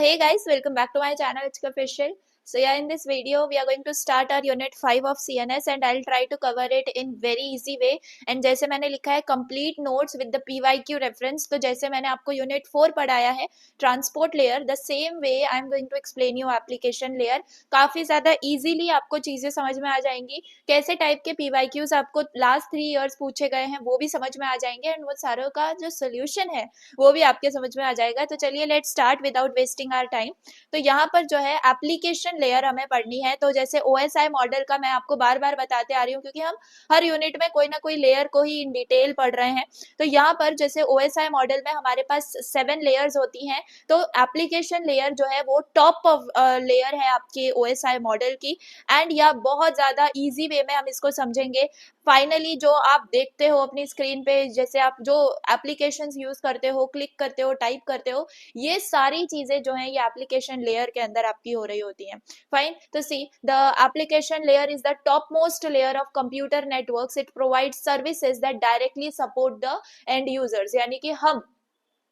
Hey guys, welcome back to my channel. It's Official. So yeah, in this video we are going to start our unit 5 of CNS and I'll try to cover it in very easy way. And जैसे मैंने लिखा है complete notes with the PYQ reference, तो जैसे मैंने आपको unit 4 पढ़ाया है transport layer, the same way I'm going to explain you application layer. काफी ज्यादा easily आपको चीजें समझ में आ जाएंगी. कैसे टाइप के PYQs आपको last 3 years पूछे गए हैं वो भी समझ में आ जाएंगे एंड वो सारों का जो सोल्यूशन है वो भी आपके समझ में आ जाएगा. तो चलिए let start without wasting our time. तो यहाँ पर जो है एप्लीकेशन लेयर हमें पढ़नी है. तो जैसे OSI मॉडल का मैं आपको बार बार बताते आ रही हूँ क्योंकि हम हर यूनिट में कोई ना कोई लेयर को ही इन डिटेल पढ़ रहे हैं. तो यहाँ पर जैसे OSI मॉडल में हमारे पास 7 लेयर्स होती हैं. तो एप्लीकेशन लेयर जो है वो टॉप ऑफ लेयर है आपके OSI मॉडल की. एंड या बहुत ज्यादा इजी वे में हम इसको समझेंगे. फाइनली जो आप देखते हो अपनी स्क्रीन पे, जैसे आप जो एप्लीकेशंस यूज करते हो, क्लिक करते हो, टाइप करते हो, ये सारी चीजें जो हैं ये एप्लीकेशन लेयर के अंदर आपकी हो रही होती हैं. फाइन. तो see the application layer is the top most layer of computer networks. It provide services that directly support the end users. यानी कि हम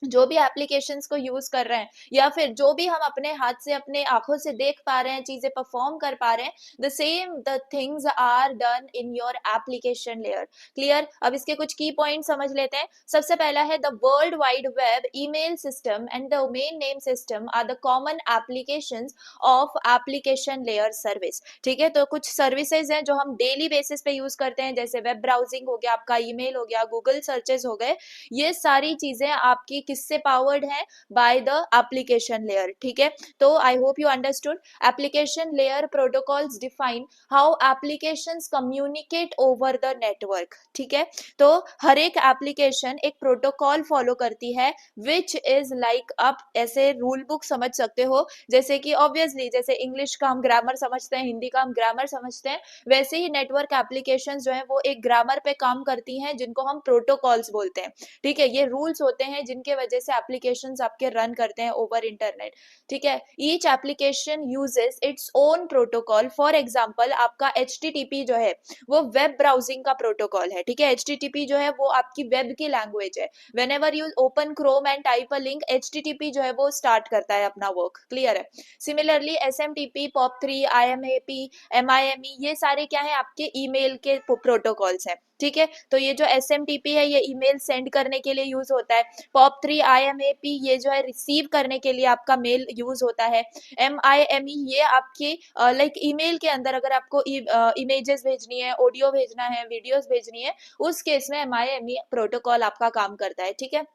जो भी एप्लीकेशंस को यूज कर रहे हैं या फिर जो भी हम अपने हाथ से अपने आंखों से देख पा रहे हैं, चीजें परफॉर्म कर पा रहे हैं, the same the things are done in your application layer. Clear. अब इसके कुछ की पॉइंट समझ लेते हैं. सबसे पहला है the world wide web email system and domain name system are the common applications of application layer service. ठीक है. तो कुछ सर्विसेज हैं जो हम डेली बेसिस पे यूज करते हैं, जैसे वेब ब्राउजिंग हो गया, आपका ईमेल हो गया, गूगल सर्चेस हो गए. ये सारी चीजें आपकी किससे पावर्ड है? By the application layer. ठीक है. तो I hope you understood. Application layer protocols define how applications communicate over the network. ठीक है. तो हर एक एप्लीकेशन एक प्रोटोकॉल फॉलो करती है विच इज लाइक, आप ऐसे रूल बुक समझ सकते हो, जैसे कि ऑब्वियसली जैसे इंग्लिश का हम ग्रामर समझते हैं, हिंदी का हम ग्रामर समझते हैं, वैसे ही नेटवर्क एप्लीकेशंस जो है वो एक ग्रामर पे काम करती हैं जिनको हम प्रोटोकॉल्स बोलते हैं. ठीक है. ये रूल्स होते हैं जिनके वजह से एप्लीकेशंस आपके रन करते हैं ओवर इंटरनेट. ठीक है. Each application uses its own protocol. For example आपका HTTP जो है वो वेब ब्राउजिंग का प्रोटोकॉल है. ठीक है. HTTP जो है वो आपकी वेब की लैंग्वेज है. Whenever you open Chrome and type a link, HTTP जो है वो स्टार्ट करता है अपना वर्क. क्लियर है. Similarly SMTP, POP3, IMAP, MIME, ये सारे क्या है? आपके ईमेल के प्रोटोकॉल्स हैं. ठीक है. तो ये जो SMTP है ये ईमेल सेंड करने के लिए यूज होता है. POP3 IMAP ये जो है रिसीव करने के लिए आपका मेल यूज होता है. MIME ये आपके लाइक ईमेल के अंदर अगर आपको इमेजेस भेजनी है, ऑडियो भेजना है, वीडियोस भेजनी है, उस केस में MIME प्रोटोकॉल आपका काम करता है. ठीक है.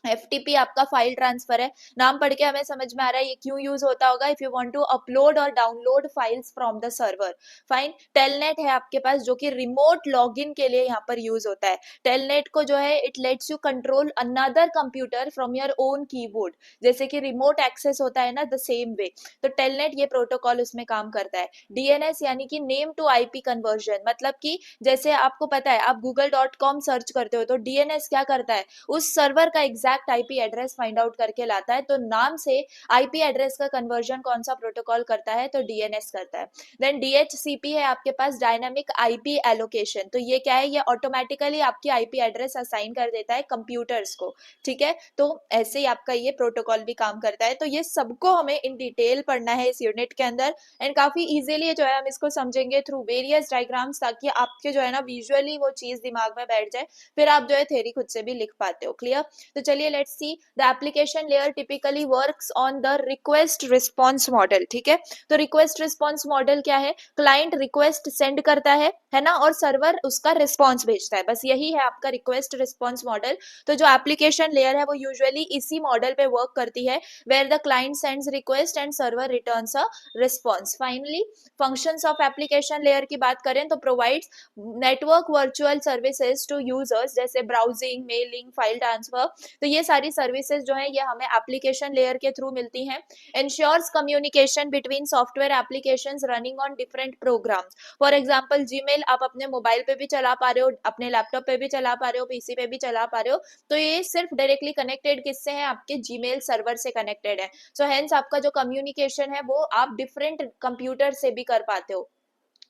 FTP आपका फाइल ट्रांसफर है. नाम पढ़ के हमें समझ में आ रहा है ये क्यों यूज होता होगा. If you want to upload और download files from the server. Fine. Telnet है आपके पास जो कि रिमोट लॉगिन के लिए यहाँ पर यूज होता है. टेलनेट को जो है it let's you control another computer from your own keyboard. जैसे कि रिमोट एक्सेस होता है ना, द सेम वे. तो टेलनेट ये प्रोटोकॉल उसमें काम करता है. DNS यानी कि नेम टू IP कन्वर्जन. मतलब कि जैसे आपको पता है आप google.com सर्च करते हो तो DNS क्या करता है? उस सर्वर का exact IP address find out करके लाता है. तो नाम से IP एड्रेस का कन्वर्जन कौन सा प्रोटोकॉल करता है? तो DNS करता है. देन DHCP है आपके पास, डायनामिक IP एलोकेशन. तो ये क्या है? ये ऑटोमेटिकली आपकी IP एड्रेस असाइन कर देता है कंप्यूटर्स को. ठीक है. तो ऐसे ही आपका ये प्रोटोकॉल भी काम करता है. तो ये सबको हमें इन डिटेल पढ़ना है इस यूनिट के अंदर एंड काफी इजीली जो है हम इसको समझेंगे थ्रू वेरियस डायग्राम्स, ताकि आपके जो है ना विजुअली वो चीज दिमाग में बैठ जाए, फिर आप जो है थ्योरी खुद से भी लिख पाते हो. क्लियर. तो चलिए let's see. The application layer typically works on the request response model. ठीक है. तो रिक्वेस्ट रिस्पॉन्स मॉडल क्या है? क्लाइंट रिक्वेस्ट सेंड करता है ना, और सर्वर उसका रिस्पॉन्स भेजता है. बस यही है आपका रिक्वेस्ट रिस्पॉन्स मॉडल. तो जो एप्लीकेशन लेयर है वो यूजुअली इसी मॉडल पे वर्क करती है, where the client sends request and server returns a response. Finally functions of application layer की बात करें तो provides network virtual services to users, जैसे ब्राउजिंग, मेलिंग, फाइल ट्रांसफर. तो ये सारी सर्विसेज जो है ये हमें एप्लीकेशन लेयर के थ्रू मिलती हैं. Ensures communication between software applications running on different programs. For example Gmail आप अपने मोबाइल पे भी चला पा रहे हो, अपने लैपटॉप पे भी चला पा रहे हो, PC पे भी चला पा रहे हो. तो ये सिर्फ डायरेक्टली कनेक्टेड किससे है? आपके जीमेल सर्वर से कनेक्टेड है. सो हेंस आपका जो कम्युनिकेशन है वो आप डिफरेंट कंप्यूटर से भी कर पाते हो.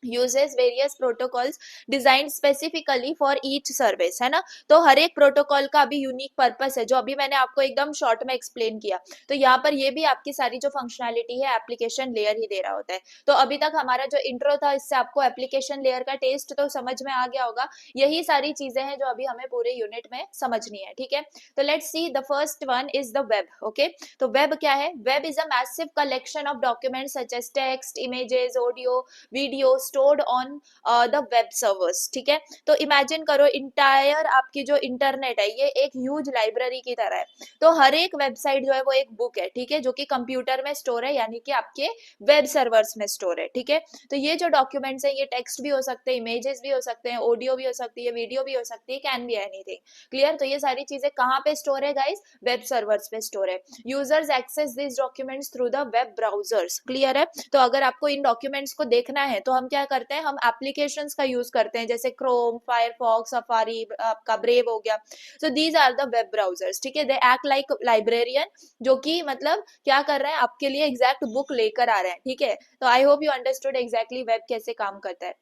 uses various protocols designed specifically for each service, है ना। तो हर एक प्रोटोकॉल का अभी यूनिक पर्पस है, जो अभी मैंने आपको एकदम शॉर्ट में एक्सप्लेन किया। तो यहाँ पर ये भी आपकी सारी जो फंक्शनैलिटी है एप्लीकेशन लेयर ही दे रहा होता है। तो अभी तक हमारा जो इंट्रो था, इससे आपको एप्लीकेशन लेयर का टेस्ट तो समझ में आ गया होगा। यही सारी चीजें हैं जो अभी हमें पूरे यूनिट में समझनी है, ठीक है। तो let's see, the first one is the web. Okay, तो वेब क्या है? Web is a massive collection of documents such as text, images, audio, video stored on the web servers, ठीक है। तो इमेजिन करो इंटायर आपकी जो इंटरनेट है ये एक ह्यूज लाइब्रेरी की तरह है। तो हर एक वेबसाइट जो है वो एक बुक है, ठीक है, जो कि कंप्यूटर में स्टोर है, यानी कि आपके वेब सर्वर्स में स्टोर है, ठीक है। तो ये जो डॉक्यूमेंट्स है ये टेक्स्ट भी हो सकते हैं, इमेजेस भी हो सकते हैं, ऑडियो भी हो सकती है, वीडियो भी हो सकती है, कैन बी एनीथिंग। क्लियर? तो ये सारी चीजें कहाँ पे स्टोर है गाइस? वेब सर्वर्स पे स्टोर है। Users access this documents through the web browsers. Clear है? तो अगर आपको इन डॉक्यूमेंट्स को देखना है तो हम क्या करते हैं, हम एप्लीकेशंस का यूज करते हैं, जैसे क्रोम, फायरफॉक्स, सफारी, आपका ब्रेव हो गया। So these are the web browsers, ठीक है। दे एक्ट लाइक लाइब्रेरियन, जो कि मतलब क्या कर रहे हैं, आपके लिए एग्जैक्ट बुक लेकर आ रहे हैं, ठीक है। तो I hope you understood exactly web कैसे काम करता है।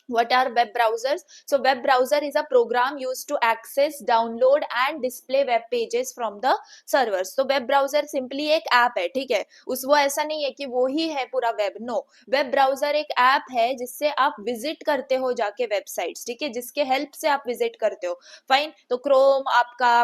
What are web browsers? So web browser is a program used to access, download and display web pages from the servers. तो web browser simply एक ऐप है, ठीक है। उस वो ऐसा नहीं है कि वो ही है पूरा वेब, नो। वेब ब्राउजर एक ऐप है जिससे आप विजिट करते हो जाके वेबसाइट्स, ठीक है, जिसके हेल्प से आप विजिट करते हो। फाइन, तो क्रोम आपका,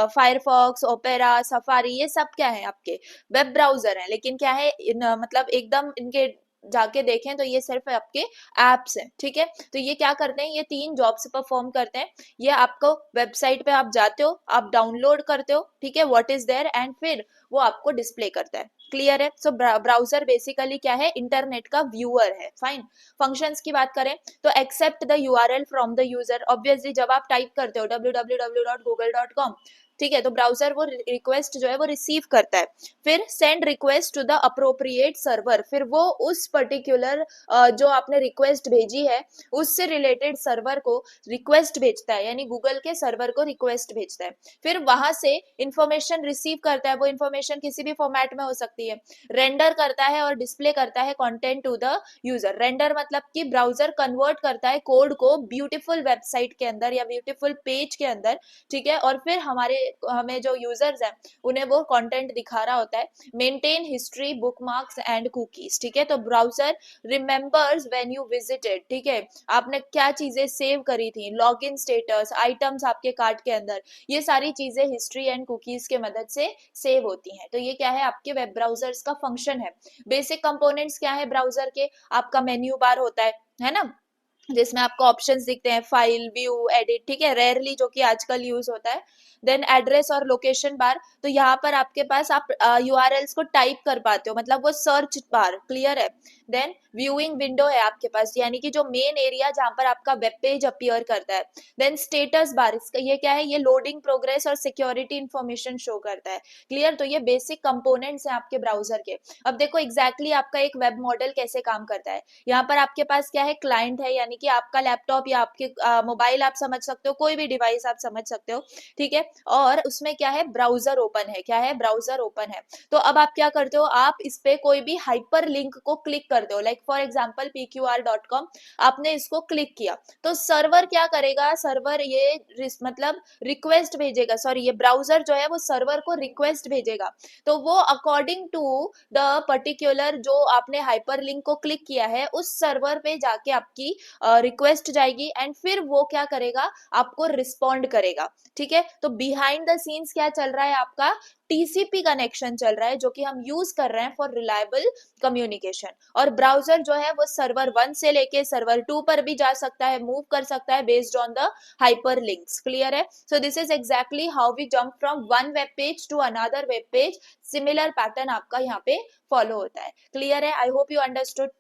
फायरफॉक्स, ओपेरा, सफारी, ये सब क्या है, आपके वेब ब्राउजर है। लेकिन क्या है, मतलब एकदम इनके जाके देखें तो ये सिर्फ आपके एप्स हैं, ठीक है। तो ये क्या करते हैं, ये 3 जॉब्स परफॉर्म करते हैं। ये आपको वेबसाइट पे आप जाते हो, आप डाउनलोड करते हो, ठीक है, व्हाट इज देयर, एंड फिर वो आपको डिस्प्ले करता है। क्लियर है? सो ब्राउजर बेसिकली क्या है, इंटरनेट का व्यूअर है। फाइन, फंक्शंस की बात करें तो except the URL from the user. Obviously जब आप टाइप करते हो www.google.com, ठीक है, तो ब्राउजर वो रिक्वेस्ट जो है वो रिसीव करता है। फिर send request to the appropriate server, फिर वो उस पर्टिकुलर जो आपने रिक्वेस्ट भेजी है उससे रिलेटेड सर्वर को रिक्वेस्ट भेजता है, यानी गूगल के सर्वर को रिक्वेस्ट भेजता है। फिर वहां से इंफॉर्मेशन रिसीव करता है, वो इंफॉर्मेशन किसी भी फॉर्मेट में हो सकती है। रेंडर करता है और डिस्प्ले करता है content to the user. Render मतलब कि ब्राउजर कन्वर्ट करता है कोड को ब्यूटीफुल वेबसाइट के अंदर या ब्यूटीफुल पेज के अंदर, ठीक है। और फिर हमें जो यूजर्स हैं उन्हें वो कंटेंट दिखा रहा होता है। Maintain history, bookmarks and cookies, ठीक है। तो browser remembers when you visited, ठीक है, आपने क्या चीजें सेव करी थी, लॉगिन स्टेटस, आइटम्स आपके कार्ट के अंदर, ये सारी चीजें हिस्ट्री एंड कुकीज के मदद से सेव होती हैं। तो ये क्या है, आपके वेब ब्राउजर्स का फंक्शन है। बेसिक कंपोनेंट्स क्या है ब्राउजर के, आपका मेन्यू बार होता है ना, जिसमें आपको ऑप्शंस दिखते हैं, फाइल, व्यू, एडिट, ठीक है, रेयरली जो कि आजकल यूज होता है। देन एड्रेस और लोकेशन बार, तो यहाँ पर आपके पास आप यूआरएल्स को टाइप कर पाते हो, मतलब वो सर्च बार। क्लियर है? देन व्यूइंग विंडो है आपके पास, यानी कि जो मेन एरिया जहाँ पर आपका वेब पेज अपीयर करता है। देन स्टेटस बार, इसका ये क्या है, ये लोडिंग प्रोग्रेस और सिक्योरिटी इंफॉर्मेशन शो करता है। क्लियर? तो ये बेसिक कंपोनेंट्स हैं आपके ब्राउजर के। अब देखो एग्जैक्टली आपका एक वेब मॉडल कैसे काम करता है। यहाँ पर आपके पास क्या है, क्लाइंट है, यानी कि आपका लैपटॉप या आपके मोबाइल आप समझ सकते हो, कोई भी डिवाइस आप समझ सकते हो, ठीक है। और उसमें क्या है, ब्राउजर ओपन है। क्या है? ब्राउजर ओपन है। तो अब आप क्या करते हो, आप इस पे कोई भी हाइपर लिंक को क्लिक करते हो, लाइक फॉर एग्जांपल pqr.com, आपने इसको क्लिक किया तो सर्वर क्या करेगा, सर्वर ये मतलब रिक्वेस्ट भेजेगा, सॉरी ये ब्राउजर जो है वो सर्वर को रिक्वेस्ट भेजेगा। तो वो अकॉर्डिंग टू द पर्टिकुलर जो आपने हाइपर लिंक को क्लिक किया है उस सर्वर पे जाके आपकी रिक्वेस्ट जाएगी, एंड फिर वो क्या करेगा, आपको रिस्पॉन्ड करेगा, ठीक है। तो बिहाइंड द सीन्स क्या चल रहा है, आपका टीसीपी कनेक्शन चल रहा है, जो कि हम यूज कर रहे हैं फॉर रिलायबल कम्युनिकेशन। और ब्राउजर जो है वो सर्वर 1 से लेके सर्वर 2 पर भी जा सकता है, मूव कर सकता है based on the hyper links. Clear है? So this is exactly how we jump from one web page to another web page. Similar pattern आपका यहाँ पे फॉलो होता है। क्लियर है? I hope you understood.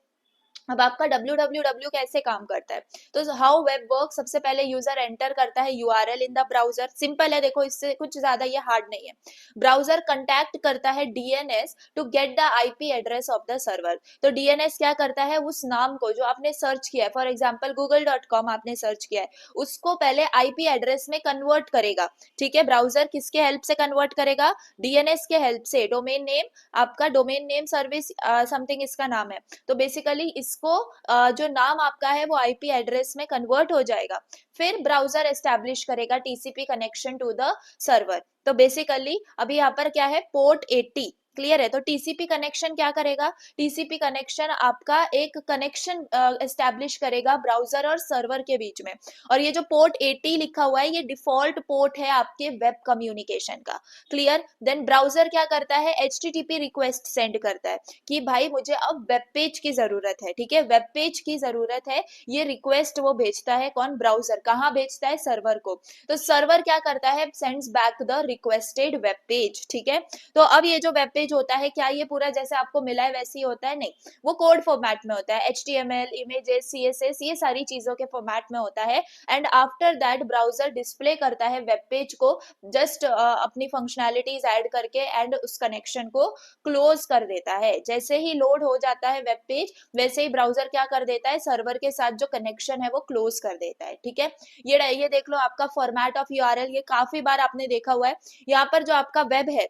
अब आपका www कैसे काम करता है, तो हाउ वेब वर्क, सबसे पहले यूजर एंटर करता है URL in the browser. Simple है, देखो इससे कुछ ज्यादा ये हार्ड नहीं है। ब्राउजर कंटैक्ट करता है DNS to get the IP address of the server. तो डीएनएस क्या करता है, उस नाम को जो आपने सर्च किया है, फॉर एग्जाम्पल google.com आपने सर्च किया है, उसको पहले आईपी एड्रेस में कन्वर्ट करेगा, ठीक है। ब्राउजर किसके हेल्प से कन्वर्ट करेगा, डीएनएस के हेल्प से। डोमेन नेम, आपका डोमेन नेम सर्विस समथिंग इसका नाम है। तो बेसिकली इस उसको जो नाम आपका है वो आईपी एड्रेस में कन्वर्ट हो जाएगा, फिर ब्राउजर एस्टैब्लिश करेगा TCP connection to the server. तो बेसिकली अभी यहाँ पर क्या है, पोर्ट 80 क्लियर है। तो टीसीपी कनेक्शन क्या करेगा, टीसीपी कनेक्शन आपका एक कनेक्शन एस्टैब्लिश करेगा ब्राउजर और सर्वर के बीच में। और ये जो पोर्ट 80 लिखा हुआ है ये डिफॉल्ट पोर्ट है आपके वेब कम्युनिकेशन का, क्लियर। देन ब्राउजर क्या करता है, एचटीटीपी रिक्वेस्ट सेंड करता है कि भाई मुझे अब वेब पेज की जरूरत है, ठीक है, वेब पेज की जरूरत है। ये रिक्वेस्ट वो भेजता है, कौन, ब्राउजर, कहाँ भेजता है, सर्वर को। तो सर्वर क्या करता है, sends back the requested web page, ठीक है। तो अब ये जो वेब पेज होता है, क्या ये पूरा जैसे आपको मिला है वैसे ही होता है, नहीं, वो कोड फॉर्मेट में होता है, HTML, इमेजेस, CSS, ये सारी चीजों के फॉर्मेट में होता है। And after that browser display करता है वेब पेज को, जस्ट अपनी फंक्शनैलिटीज ऐड करके एंड उस कनेक्शन को क्लोज कर देता है। जैसे ही लोड हो जाता है वेब पेज, वैसे ही ब्राउजर क्या कर देता है, सर्वर के साथ जो कनेक्शन है वो क्लोज कर देता है, ठीक है। ये देख लो आपका फॉर्मेट ऑफ URL, ये काफी बार आपने देखा हुआ है। यहाँ पर जो आपका वेब है,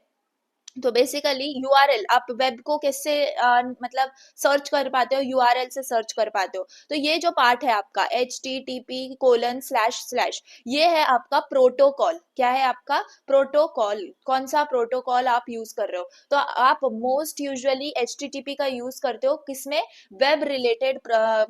तो बेसिकली यूआरएल, आप वेब को कैसे मतलब सर्च कर पाते हो, यूआरएल से सर्च कर पाते हो। तो ये जो पार्ट है आपका http:// ये है आपका प्रोटोकॉल। क्या है आपका प्रोटोकॉल, कौन सा प्रोटोकॉल आप यूज कर रहे हो। तो आप मोस्ट यूजुअली http का यूज करते हो किसमें, वेब रिलेटेड,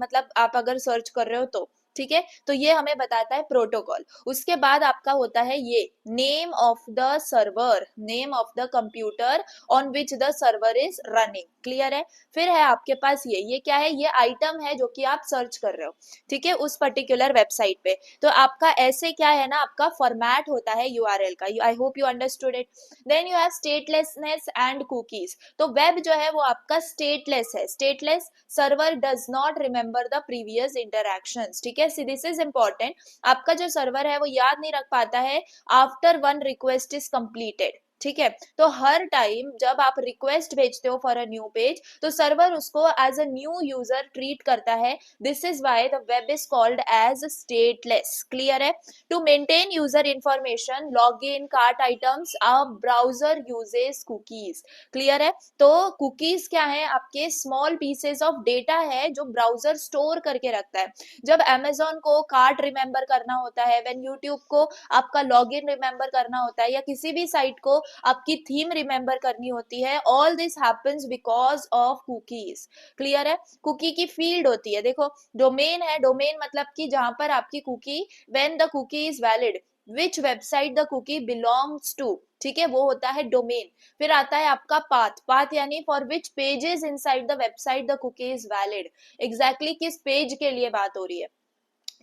मतलब आप अगर सर्च कर रहे हो तो, ठीक है। तो ये हमें बताता है प्रोटोकॉल। उसके बाद आपका होता है ये name of the server, name of the computer on which the server is running, clear है। फिर है आपके पास ये क्या है, ये आइटम है जो कि आप सर्च कर रहे हो, ठीक है, उस पर्टिकुलर वेबसाइट पे। तो आपका ऐसे क्या है ना, आपका फॉर्मेट होता है यूआरएल का। I hope you understood it. Then you have statelessness and cookies. तो वेब जो है वो आपका स्टेटलेस है, stateless, server does not remember the previous interactions, ठीक है। दिस इज इंपॉर्टेंट, आपका जो सर्वर है वो याद नहीं रख पाता है after one request is completed, ठीक है। तो हर टाइम जब आप रिक्वेस्ट भेजते हो फॉर अ न्यू पेज, तो सर्वर उसको as a new user treat करता है। This is why the web is called as stateless, clear है। To maintain user information, log in, cart items, a browser uses cookies, clear है। तो cookies क्या है, आपके स्मॉल पीसेस ऑफ डेटा है जो ब्राउजर स्टोर करके रखता है। जब Amazon को कार्ट रिमेंबर करना होता है, व्हेन YouTube को आपका लॉगिन रिमेंबर करना होता है, या किसी भी साइट को आपकी थीम रिमेंबर करनी होती है, all this happens because of cookies, clear है। कुकी की फील्ड होती है, देखो डोमेन है, डोमेन मतलब कि जहां पर आपकी cookie, when the cookie is valid, which website the cookie belongs to, ठीक है, वो होता है डोमेन। फिर आता है आपका पाथ, पाथ यानी for which pages inside the website the cookie is valid, exactly किस पेज के लिए बात हो रही है।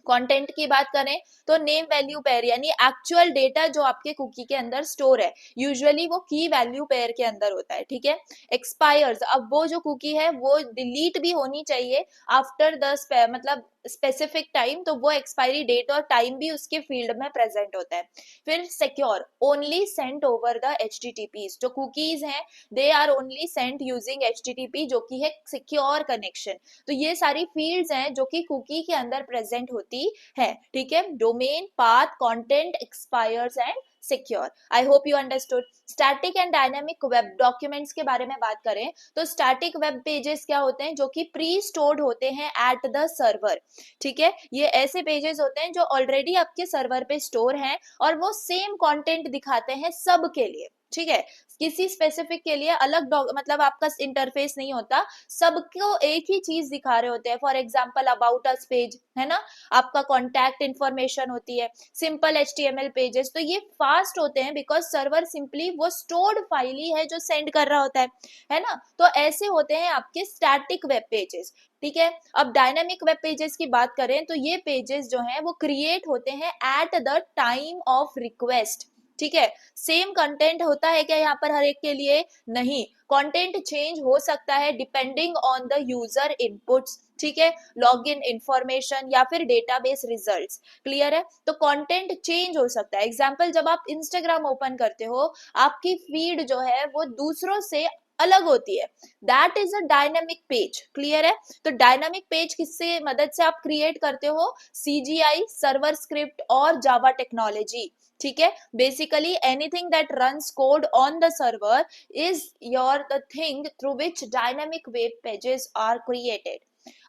कंटेंट की बात करें तो नेम वैल्यू पेयर, यानी एक्चुअल डेटा जो आपके कुकी के अंदर स्टोर है, यूजुअली वो की वैल्यू पेयर के अंदर होता है, ठीक है। एक्सपायर्स, अब वो जो कुकी है वो डिलीट भी होनी चाहिए आफ्टर द मतलब स्पेसिफिक टाइम, तो वो एक्सपायरी डेट और टाइम भी उसके फील्ड में प्रेजेंट होता है। फिर secure, only sent over the HTTPs, जो कुकीज हैं they are only sent using HTTP, जो कि है सिक्योर कनेक्शन। तो ये सारी फील्ड्स हैं जो कि कुकी के अंदर प्रेजेंट होती है, ठीक है। Domain, path, content, expires and secure. I hope you understood. Static and dynamic web documents के बारे में बात करें तो स्टैटिक वेब पेजेस क्या होते हैं, जो कि प्री स्टोर्ड होते हैं एट द सर्वर, ठीक है। ये ऐसे पेजेस होते हैं जो ऑलरेडी आपके सर्वर पे स्टोर हैं और वो सेम कंटेंट दिखाते हैं सबके लिए, ठीक है। किसी स्पेसिफिक के लिए अलग मतलब आपका इंटरफेस नहीं होता, सबको एक ही चीज दिखा रहे होते हैं। For example about us page है ना, आपका कॉन्टैक्ट इंफॉर्मेशन होती है, सिंपल HTML पेजेस, तो ये फास्ट होते हैं बिकॉज सर्वर सिंपली वो स्टोर्ड फाइल ही है जो सेंड कर रहा होता है ना। तो ऐसे होते हैं आपके स्टैटिक वेब पेजेस, ठीक है। अब डायनामिक वेब पेजेस की बात करें तो ये पेजेस जो हैं वो क्रिएट होते हैं at the time of request, ठीक है। सेम कंटेंट होता है क्या यहाँ पर हर एक के लिए, नहीं, कंटेंट चेंज हो सकता है depending on the user inputs, ठीक है, लॉगिन इंफॉर्मेशन या फिर डेटाबेस रिजल्ट्स, क्लियर है। तो कंटेंट चेंज हो सकता है। एग्जांपल, जब आप इंस्टाग्राम ओपन करते हो, आपकी फीड जो है वो दूसरों से अलग होती है, that is a dynamic page, clear है। तो डायनामिक पेज किससे मदद से आप क्रिएट करते हो, CGI, सर्वर स्क्रिप्ट और जावा टेक्नोलॉजी, ठीक है। Basically anything that runs code on the server is your the thing through which dynamic web pages are created,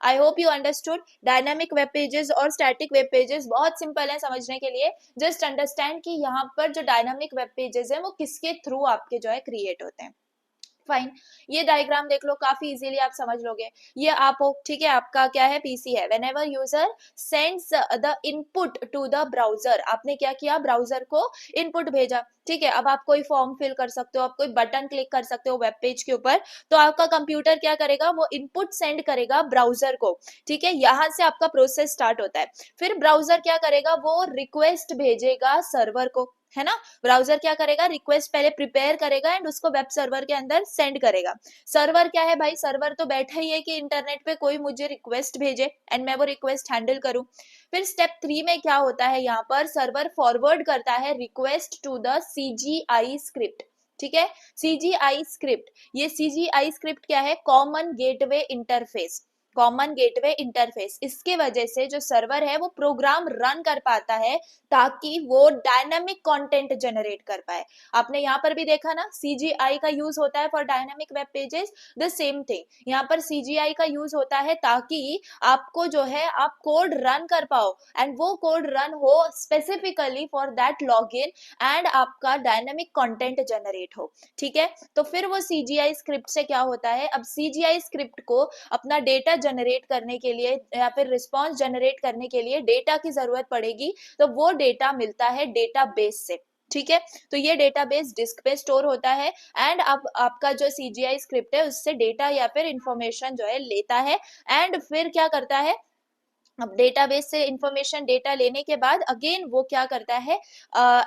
I hope you understood. Dynamic web pages और static web pages बहुत simple है समझने के लिए। Just understand कि यहाँ पर जो डायनामिक वेब पेजेस है वो किसके थ्रू आपके जो है क्रिएट होते हैं। फाइन, ये डायग्राम देख लो, काफी इजीली आप समझ लोगे। ये आप हो, ठीक है, आपका क्या है, पीसी है। Whenever user sends the input to the browser, आपने क्या किया, ब्राउजर को इनपुट भेजा, ठीक है। अब आप कोई फॉर्म फिल कर सकते हो, आप कोई बटन क्लिक कर सकते हो वेब पेज के ऊपर, तो आपका कंप्यूटर क्या करेगा, वो इनपुट सेंड करेगा ब्राउजर को, ठीक है। यहाँ से आपका प्रोसेस स्टार्ट होता है। फिर ब्राउजर क्या करेगा, वो रिक्वेस्ट भेजेगा सर्वर को, है ना। ब्राउजर क्या करेगा, रिक्वेस्ट पहले प्रिपेयर करेगा एंड उसको वेब सर्वर के अंदर सेंड करेगा। सर्वर क्या है भाई, सर्वर तो बैठा ही है कि इंटरनेट पे कोई मुझे रिक्वेस्ट भेजे एंड मैं वो रिक्वेस्ट हैंडल करूं। फिर स्टेप 3 में क्या होता है, यहाँ पर सर्वर फॉरवर्ड करता है request to the CGI script, ठीक है। CGI स्क्रिप्ट, ये CGI स्क्रिप्ट क्या है, common gateway interface, common gateway interface. इसके वजह से जो सर्वर है वो प्रोग्राम रन कर पाता है ताकि वो डायनामिक कंटेंट जनरेट कर पाए। आपने यहाँ पर भी देखा ना, CGI का यूज होता है for dynamic web pages, the same thing यहाँ पर CGI का यूज होता है ताकि आपको जो है आप कोड रन कर पाओ एंड वो कोड रन हो specifically for that login and आपका डायनामिक कंटेंट जनरेट हो, ठीक है। तो फिर वो CGI स्क्रिप्ट से क्या होता है, अब CGI स्क्रिप्ट को अपना डेटा जनरेट करने के लिए या फिर रिस्पॉन्स जनरेट करने के लिए डेटा की जरूरत पड़ेगी, तो वो डेटा मिलता है डेटाबेस से, ठीक है। तो ये डेटाबेस डिस्क पे स्टोर होता है एंड अब आपका जो CGI स्क्रिप्ट है उससे डेटा या फिर इंफॉर्मेशन जो है लेता है एंड फिर क्या करता है, अब डेटाबेस से इंफॉर्मेशन डेटा लेने के बाद अगेन वो क्या करता है,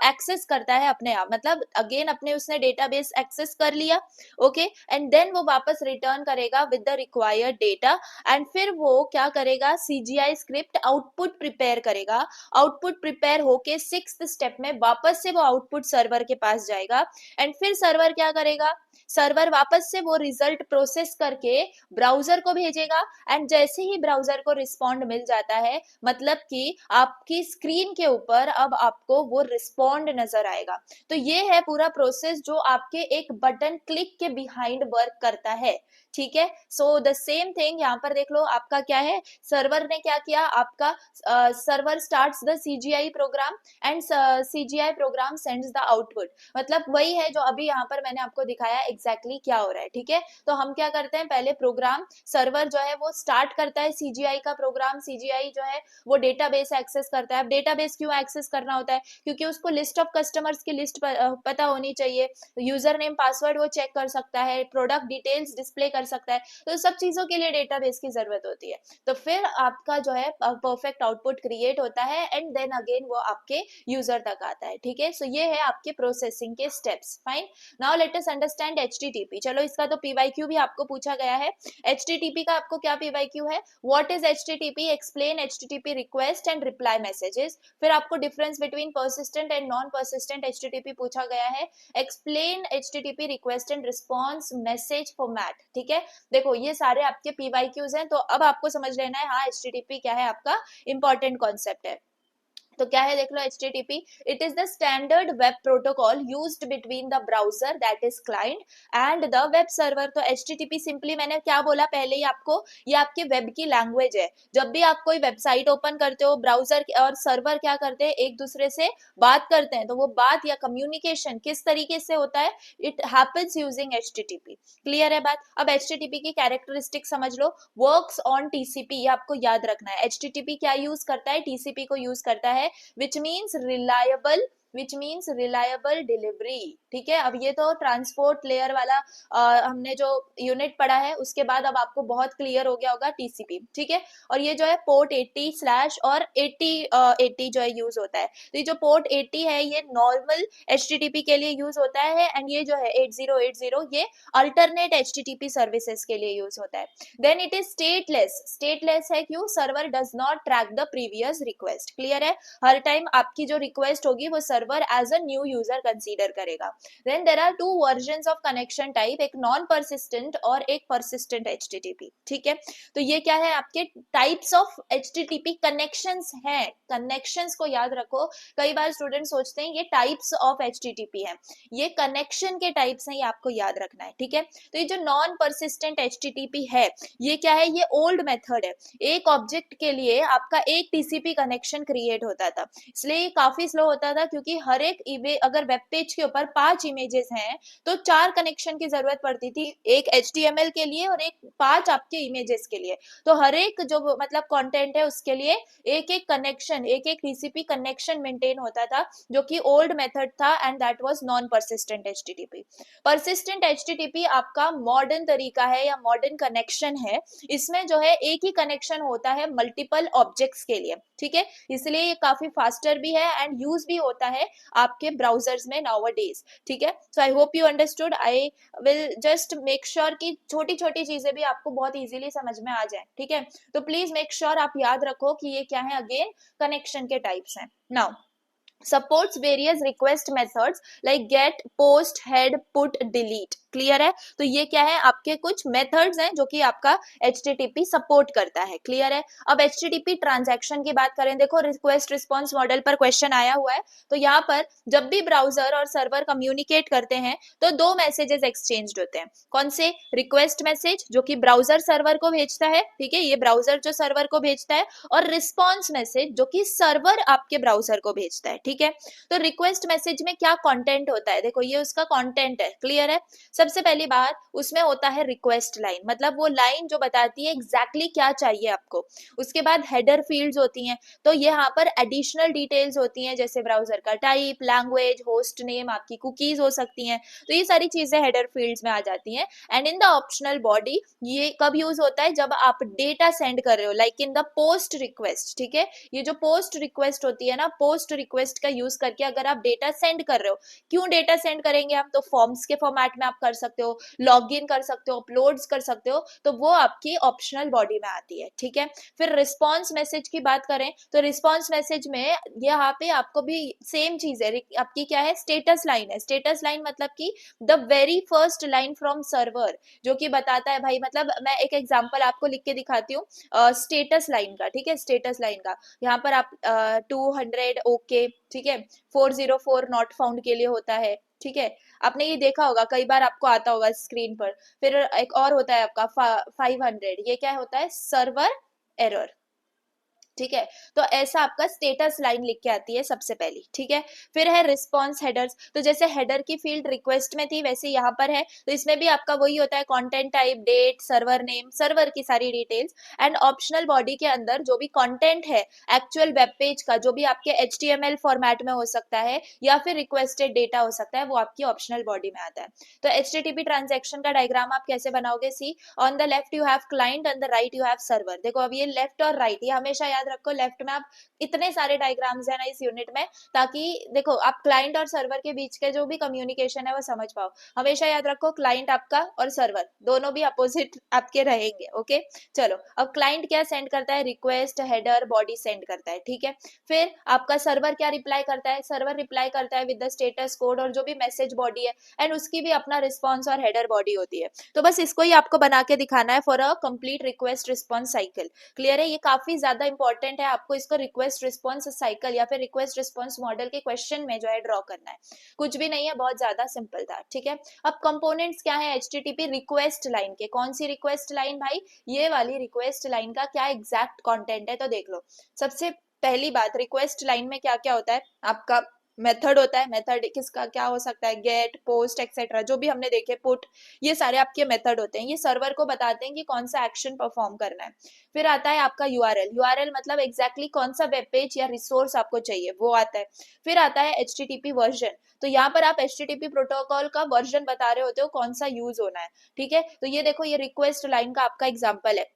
एक्सेस करता है अपने आप, मतलब अगेन अपने उसने डेटाबेस एक्सेस कर लिया, ओके, एंड देन वो वापस रिटर्न करेगा with the required data and फिर वो क्या करेगा, CGI स्क्रिप्ट आउटपुट प्रिपेयर करेगा। आउटपुट प्रिपेयर होके 6th स्टेप में वापस से वो आउटपुट सर्वर के पास जाएगा एंड फिर सर्वर क्या करेगा, सर्वर वापस से वो रिजल्ट प्रोसेस करके ब्राउजर को भेजेगा एंड जैसे ही ब्राउजर को रिस्पॉन्ड मिल जाता है, मतलब कि आपकी स्क्रीन के ऊपर अब आपको वो रिस्पॉन्ड नजर आएगा। तो ये है पूरा प्रोसेस जो आपके एक बटन क्लिक के बिहाइंड वर्क करता है, ठीक है। सो द सेम थिंग यहाँ पर देख लो, आपका क्या है, सर्वर ने क्या किया, आपका server starts the CGI program and CGI program sends the output, मतलब वही है जो अभी यहाँ पर मैंने आपको दिखाया एग्जैक्टली क्या हो रहा है, ठीक है। तो हम क्या करते हैं, पहले प्रोग्राम सर्वर जो है वो स्टार्ट करता है CGI का प्रोग्राम, CGI जो है वो डेटाबेस एक्सेस करता है। अब डेटाबेस क्यों एक्सेस करना होता है, क्योंकि उसको लिस्ट ऑफ कस्टमर्स की लिस्ट पता होनी चाहिए, यूजर नेम पासवर्ड वो चेक कर सकता है, प्रोडक्ट डिटेल्स डिस्प्ले कर सकता है, तो सब चीजों के लिए डेटाबेस की जरूरत होती है। तो फिर आपका जो है परफेक्ट आउटपुट क्रिएट होता है एंड देन अगेन वो आपके यूजर तक आता है, ठीक है। सो ये है आपके प्रोसेसिंग के steps. Fine, now let us understand HTTP। चलो इसका तो PYQ भी आपको पूछा गया है। HTTP का आपको क्या PYQ है, what is HTTP, explain HTTP request and reply messages. फिर आपको difference between persistent and non persistent HTTP पूछा गया है। Explain HTTP request and response message format, ठीक है। देखो ये सारे आपके PYQs हैं, तो अब आपको समझ लेना है हाँ HTTP क्या है, आपका इंपॉर्टेंट कॉन्सेप्ट है। तो क्या है देख लो, HTTP it is the standard web protocol used between the browser that is client and the web server. तो HTTP सिंपली मैंने क्या बोला पहले ही आपको, ये आपके वेब की लैंग्वेज है। जब भी आप कोई वेबसाइट ओपन करते हो, ब्राउजर और सर्वर क्या करते हैं, एक दूसरे से बात करते हैं, तो वो बात या कम्युनिकेशन किस तरीके से होता है, it happens using HTTP। Clear है बात। अब HTTP की कैरेक्टरिस्टिक समझ लो, वर्क्स ऑन TCP, ये आपको याद रखना है। HTTP क्या यूज करता है, TCP को यूज करता है, which means reliable delivery, ठीक है। अब ये तो ट्रांसपोर्ट लेयर वाला हमने जो यूनिट पढ़ा है उसके बाद अब आपको बहुत क्लियर हो गया होगा TCP, ठीक है। और ये जो है पोर्ट 80 स्लैश और 80 जो है यूज होता है। तो ये जो पोर्ट 80 है ये नॉर्मल HTTP के लिए यूज होता है एंड ये जो है 8080 ये अल्टरनेट HTTP सर्विसेज के लिए यूज होता है। देन इट इज स्टेटलेस है, क्यों, server does not track the previous request. Clear है, हर टाइम आपकी जो रिक्वेस्ट होगी वो server server as a new user consider करेगा। Then there are two versions of connection type, एक नॉन परसिस्टेंट और एक परसिस्टेंट HTTP। ठीक है, तो ये क्या है, आपके टाइप्स ऑफ HTTP कनेक्शंस हैं। कनेक्शंस को याद रखो, कई बार स्टूडेंट सोचते हैं ये टाइप्स ऑफ HTTP है, ये कनेक्शन के टाइप्स हैं, ये आपको याद रखना है। ठीक है, तो ये जो नॉन परसिस्टेंट HTTP है, ये क्या है, ये ओल्ड मेथड है। एक ऑब्जेक्ट के लिए आपका एक TCP कनेक्शन क्रिएट होता था, इसलिए ये काफी स्लो होता था, क्योंकि हर एक अगर वेब पेज के ऊपर 5 इमेजेस हैं तो 4 कनेक्शन की जरूरत पड़ती थी, एक HTML के लिए और एक 5 आपके इमेजेस के लिए। तो हर एक जो मतलब कंटेंट है उसके लिए एक एक कनेक्शन, एक एक TCP कनेक्शन मेंटेन होता था, जो कि ओल्ड मेथड था, and that was non persistent HTTP। Persistent HTTP आपका मॉडर्न तरीका है या मॉडर्न कनेक्शन है, इसमें जो है एक ही कनेक्शन होता है मल्टीपल ऑब्जेक्ट्स के लिए। ठीक है, इसलिए ये काफी फास्टर भी है एंड यूज भी होता है आपके ब्राउजर्स में नाउअडेज। ठीक है, so I hope you understood. I will just make sure कि छोटी छोटी चीजें भी आपको बहुत इजीली समझ में आ जाए। ठीक है, तो प्लीज मेक श्योर आप याद रखो कि ये क्या है, अगेन कनेक्शन के टाइप्स हैं। Now supports various request methods like get, post, head, put, delete। Clear है, तो ये क्या है, आपके कुछ मेथड्स हैं जो कि आपका HTTP सपोर्ट करता है। क्लियर है, अब HTTP ट्रांजैक्शन की बात करें, देखो रिक्वेस्ट रिस्पॉन्स मॉडल पर क्वेश्चन आया हुआ है, तो यहाँ पर जब भी ब्राउजर और सर्वर कम्युनिकेट करते हैं तो दो मैसेजेस एक्सचेंज होते हैं। कौन से, रिक्वेस्ट मैसेज जो कि ब्राउजर सर्वर को भेजता है, ठीक है, ये ब्राउजर जो सर्वर को भेजता है, और रिस्पॉन्स मैसेज जो कि सर्वर आपके ब्राउजर को भेजता है। ठीक है, तो रिक्वेस्ट मैसेज में क्या कंटेंट होता है, देखो ये उसका कंटेंट है। क्लियर है, सबसे पहली बात उसमें होता है रिक्वेस्ट लाइन, मतलब वो लाइन जो बताती है एग्जैक्टली क्या चाहिए आपको। उसके बाद हेडर फील्ड्स होती हैं, तो यहाँ पर एडिशनल डिटेल्स होती हैं, जैसे ब्राउजर का टाइप, लैंग्वेज, होस्ट नेम, आपकी कुकीज हो सकती हैं, तो ये सारी चीजें हेडर फील्ड्स में आ जाती हैं। And in the optional body ये कब यूज होता है, जब आप डेटा सेंड कर रहे हो, like in the post request. ठीक है, ये जो पोस्ट रिक्वेस्ट होती है ना, पोस्ट रिक्वेस्ट का यूज करके अगर आप डेटा सेंड कर रहे हो, क्यों डेटा सेंड करेंगे आप, तो फॉर्म्स के फॉर्मेट में आप कर सकते हो, लॉग इन कर सकते हो, अपलोड्स कर सकते हो, तो वो आपकी ऑप्शनल बॉडी में आती है। ठीक है, फिर रिस्पॉन्स मैसेज की बात करें तो रिस्पॉन्स मैसेज में यहाँ पे आपको भी सेम चीज है, आपकी क्या है, स्टेटस लाइन है। स्टेटस लाइन मतलब कि the very first line from server, जो कि बताता है भाई, मतलब मैं एक एग्जांपल आपको लिख के दिखाती हूँ स्टेटस लाइन का। ठीक है, स्टेटस लाइन का यहाँ पर आप 200 ओके, ठीक है, 404 नॉट फाउंड के लिए होता है। ठीक है, आपने ये देखा होगा, कई बार आपको आता होगा स्क्रीन पर। फिर एक और होता है आपका 500, ये क्या होता है, सर्वर एरर। ठीक है, तो ऐसा आपका स्टेटस लाइन लिख के आती है सबसे पहली। ठीक है, फिर है रिस्पॉन्स हेडर्स, तो जैसे हेडर की फील्ड रिक्वेस्ट में थी वैसे यहाँ पर है, तो इसमें भी आपका वही होता है, content type, date, server name, server की सारी डिटेल्स। एंड ऑप्शनल बॉडी के अंदर जो भी कंटेंट है एक्चुअल वेब पेज का, जो भी आपके HTML फॉर्मेट में हो सकता है या फिर रिक्वेस्टेड डेटा हो सकता है, वो आपकी ऑप्शनल बॉडी में आता है। तो HTTP ट्रांजेक्शन का डायग्राम आप कैसे बनाओगे, see on the left you have client, on the right you have server. देखो अब ये लेफ्ट और राइट, ये हमेशा याद रखो, लेफ्ट में आप इतने सारे डायग्राम्स है ना इस यूनिट में, ताकि देखो आप क्लाइंट और सर्वर के बीच के जो भी कम्युनिकेशन है वो समझ पाओ। हमेशा याद रखो क्लाइंट आपका और सर्वर दोनों भी अपोजिट आपके रहेंगे। ओके, चलो अब क्लाइंट क्या सेंड करता है, रिक्वेस्ट, हेडर, बॉडी सेंड करता है। ठीक है, फिर आपका सर्वर क्या रिप्लाई करता है, सर्वर रिप्लाई करता है विद द स्टेटस कोड और जो भी मैसेज बॉडी है, एंड उसकी भी अपना रिस्पॉन्स और हेडर बॉडी होती है। तो बस इसको ही आपको बना के दिखाना है for a complete request response cycle. Clear है, ये काफी ज्यादा इंपॉर्टेंट है, आपको इसको रिक्वेस्ट रिस्पॉन्स साइकिल या फिर रिक्वेस्ट रिस्पॉन्स मॉडल के क्वेश्चन में जो है ड्रॉ करना है। कुछ भी नहीं है, बहुत ज्यादा सिंपल था। ठीक है, अब कंपोनेंट्स क्या है HTTP रिक्वेस्ट लाइन के, कौन सी रिक्वेस्ट लाइन भाई, ये वाली रिक्वेस्ट लाइन का क्या एग्जैक्ट कंटेंट है, तो देख लो। सबसे पहली बात, रिक्वेस्ट लाइन में क्या क्या होता है, आपका मेथड होता है। मेथड किसका क्या हो सकता है, गेट, पोस्ट, एक्सेट्रा, जो भी हमने देखे, पुट, ये सारे आपके मेथड होते हैं, ये सर्वर को बताते हैं कि कौन सा एक्शन परफॉर्म करना है। फिर आता है आपका URL मतलब एग्जैक्टली कौन सा वेब पेज या रिसोर्स आपको चाहिए, वो आता है। फिर आता है HTTP वर्जन, तो यहाँ पर आप HTTP प्रोटोकॉल का वर्जन बता रहे होते हो कौन सा यूज होना है। ठीक है, तो ये देखो, ये रिक्वेस्ट लाइन का आपका एग्जाम्पल है,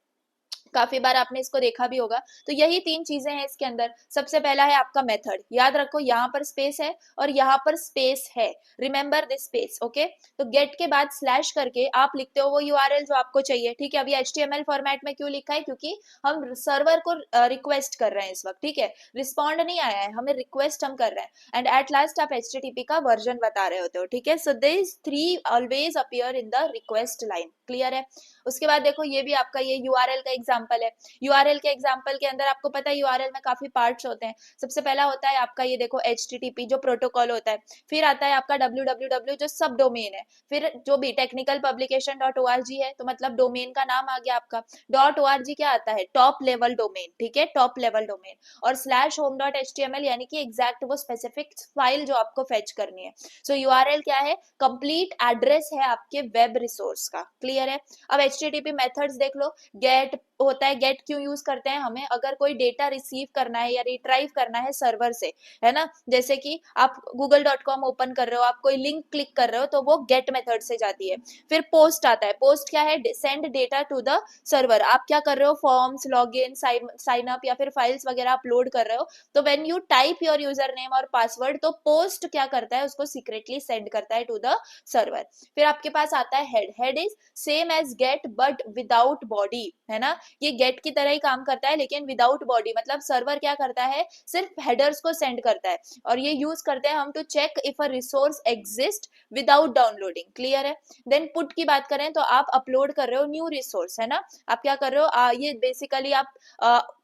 काफी बार आपने इसको देखा भी होगा। तो यही 3 चीजें हैं इसके अंदर। सबसे पहला है आपका मेथड, याद रखो यहाँ पर स्पेस है और यहाँ पर स्पेस है, रिमेंबर दिस स्पेस, ओके। तो गेट के बाद स्लैश करके आप लिखते हो वो यूआरएल जो आपको चाहिए, ठीक है। अभी एचटीएमएल फॉर्मेट में क्यों लिखा है, क्योंकि हम सर्वर को रिक्वेस्ट कर रहे हैं इस वक्त, ठीक है। रिस्पॉन्ड नहीं आया है, हमें रिक्वेस्ट हम कर रहे हैं, एंड एट लास्ट आप एचटीटीपी का वर्जन बता रहे होते हो, ठीक है। So this 3 always appear in the request line, clear है। उसके बाद देखो ये भी आपका ये यूआरएल का एग्जांपल है। यूआरएल के एग्जांपल के अंदर आपको पता है यूआरएल में काफी पार्ट्स होते हैं। सबसे पहला होता है आपका ये देखो एचटीटीपी जो प्रोटोकॉल होता है, फिर आता है आपका www जो सब डोमेन है, फिर जो भी टेक्निकल पब्लिकेशन .org है, तो मतलब डोमेन का नाम आ गया आपका। .org क्या आता है, टॉप लेवल डोमेन, ठीक है, टॉप लेवल डोमेन। और /home.html यानी कि एग्जैक्ट वो स्पेसिफिक फाइल जो आपको फेच करनी है। सो यूआरएल क्या है, कंप्लीट एड्रेस है आपके वेब रिसोर्स का, क्लियर है। अब HTTP मेथड्स देख लो। गेट होता है, गेट क्यों यूज करते हैं, हमें अगर कोई डेटा रिसीव करना है या रिट्राइव करना है सर्वर से, है ना। जैसे कि आप google.com ओपन कर रहे हो, आप कोई लिंक क्लिक कर रहे हो, तो वो गेट मेथड से जाती है। फिर पोस्ट आता है, पोस्ट क्या है, send data to the server. आप क्या कर रहे हो, forms, log in, sign up या फिर फाइल्स वगैरह अपलोड कर रहे हो, तो when you type your user name और पासवर्ड, तो पोस्ट क्या करता है, उसको सीक्रेटली सेंड करता है टू द सर्वर। फिर आपके पास आता है head. Head is same as get but without body, है ना। ये गेट की तरह ही काम करता है लेकिन विदाउट बॉडी, मतलब सर्वर क्या करता है, सिर्फ हेडर्स को सेंड करता है, और ये यूज करते हैं हम to check if a resource exist without downloading, clear है। देन पुट की बात करें तो आप अपलोड कर रहे हो न्यू रिसोर्स, है ना। आप क्या कर रहे हो, ये बेसिकली आप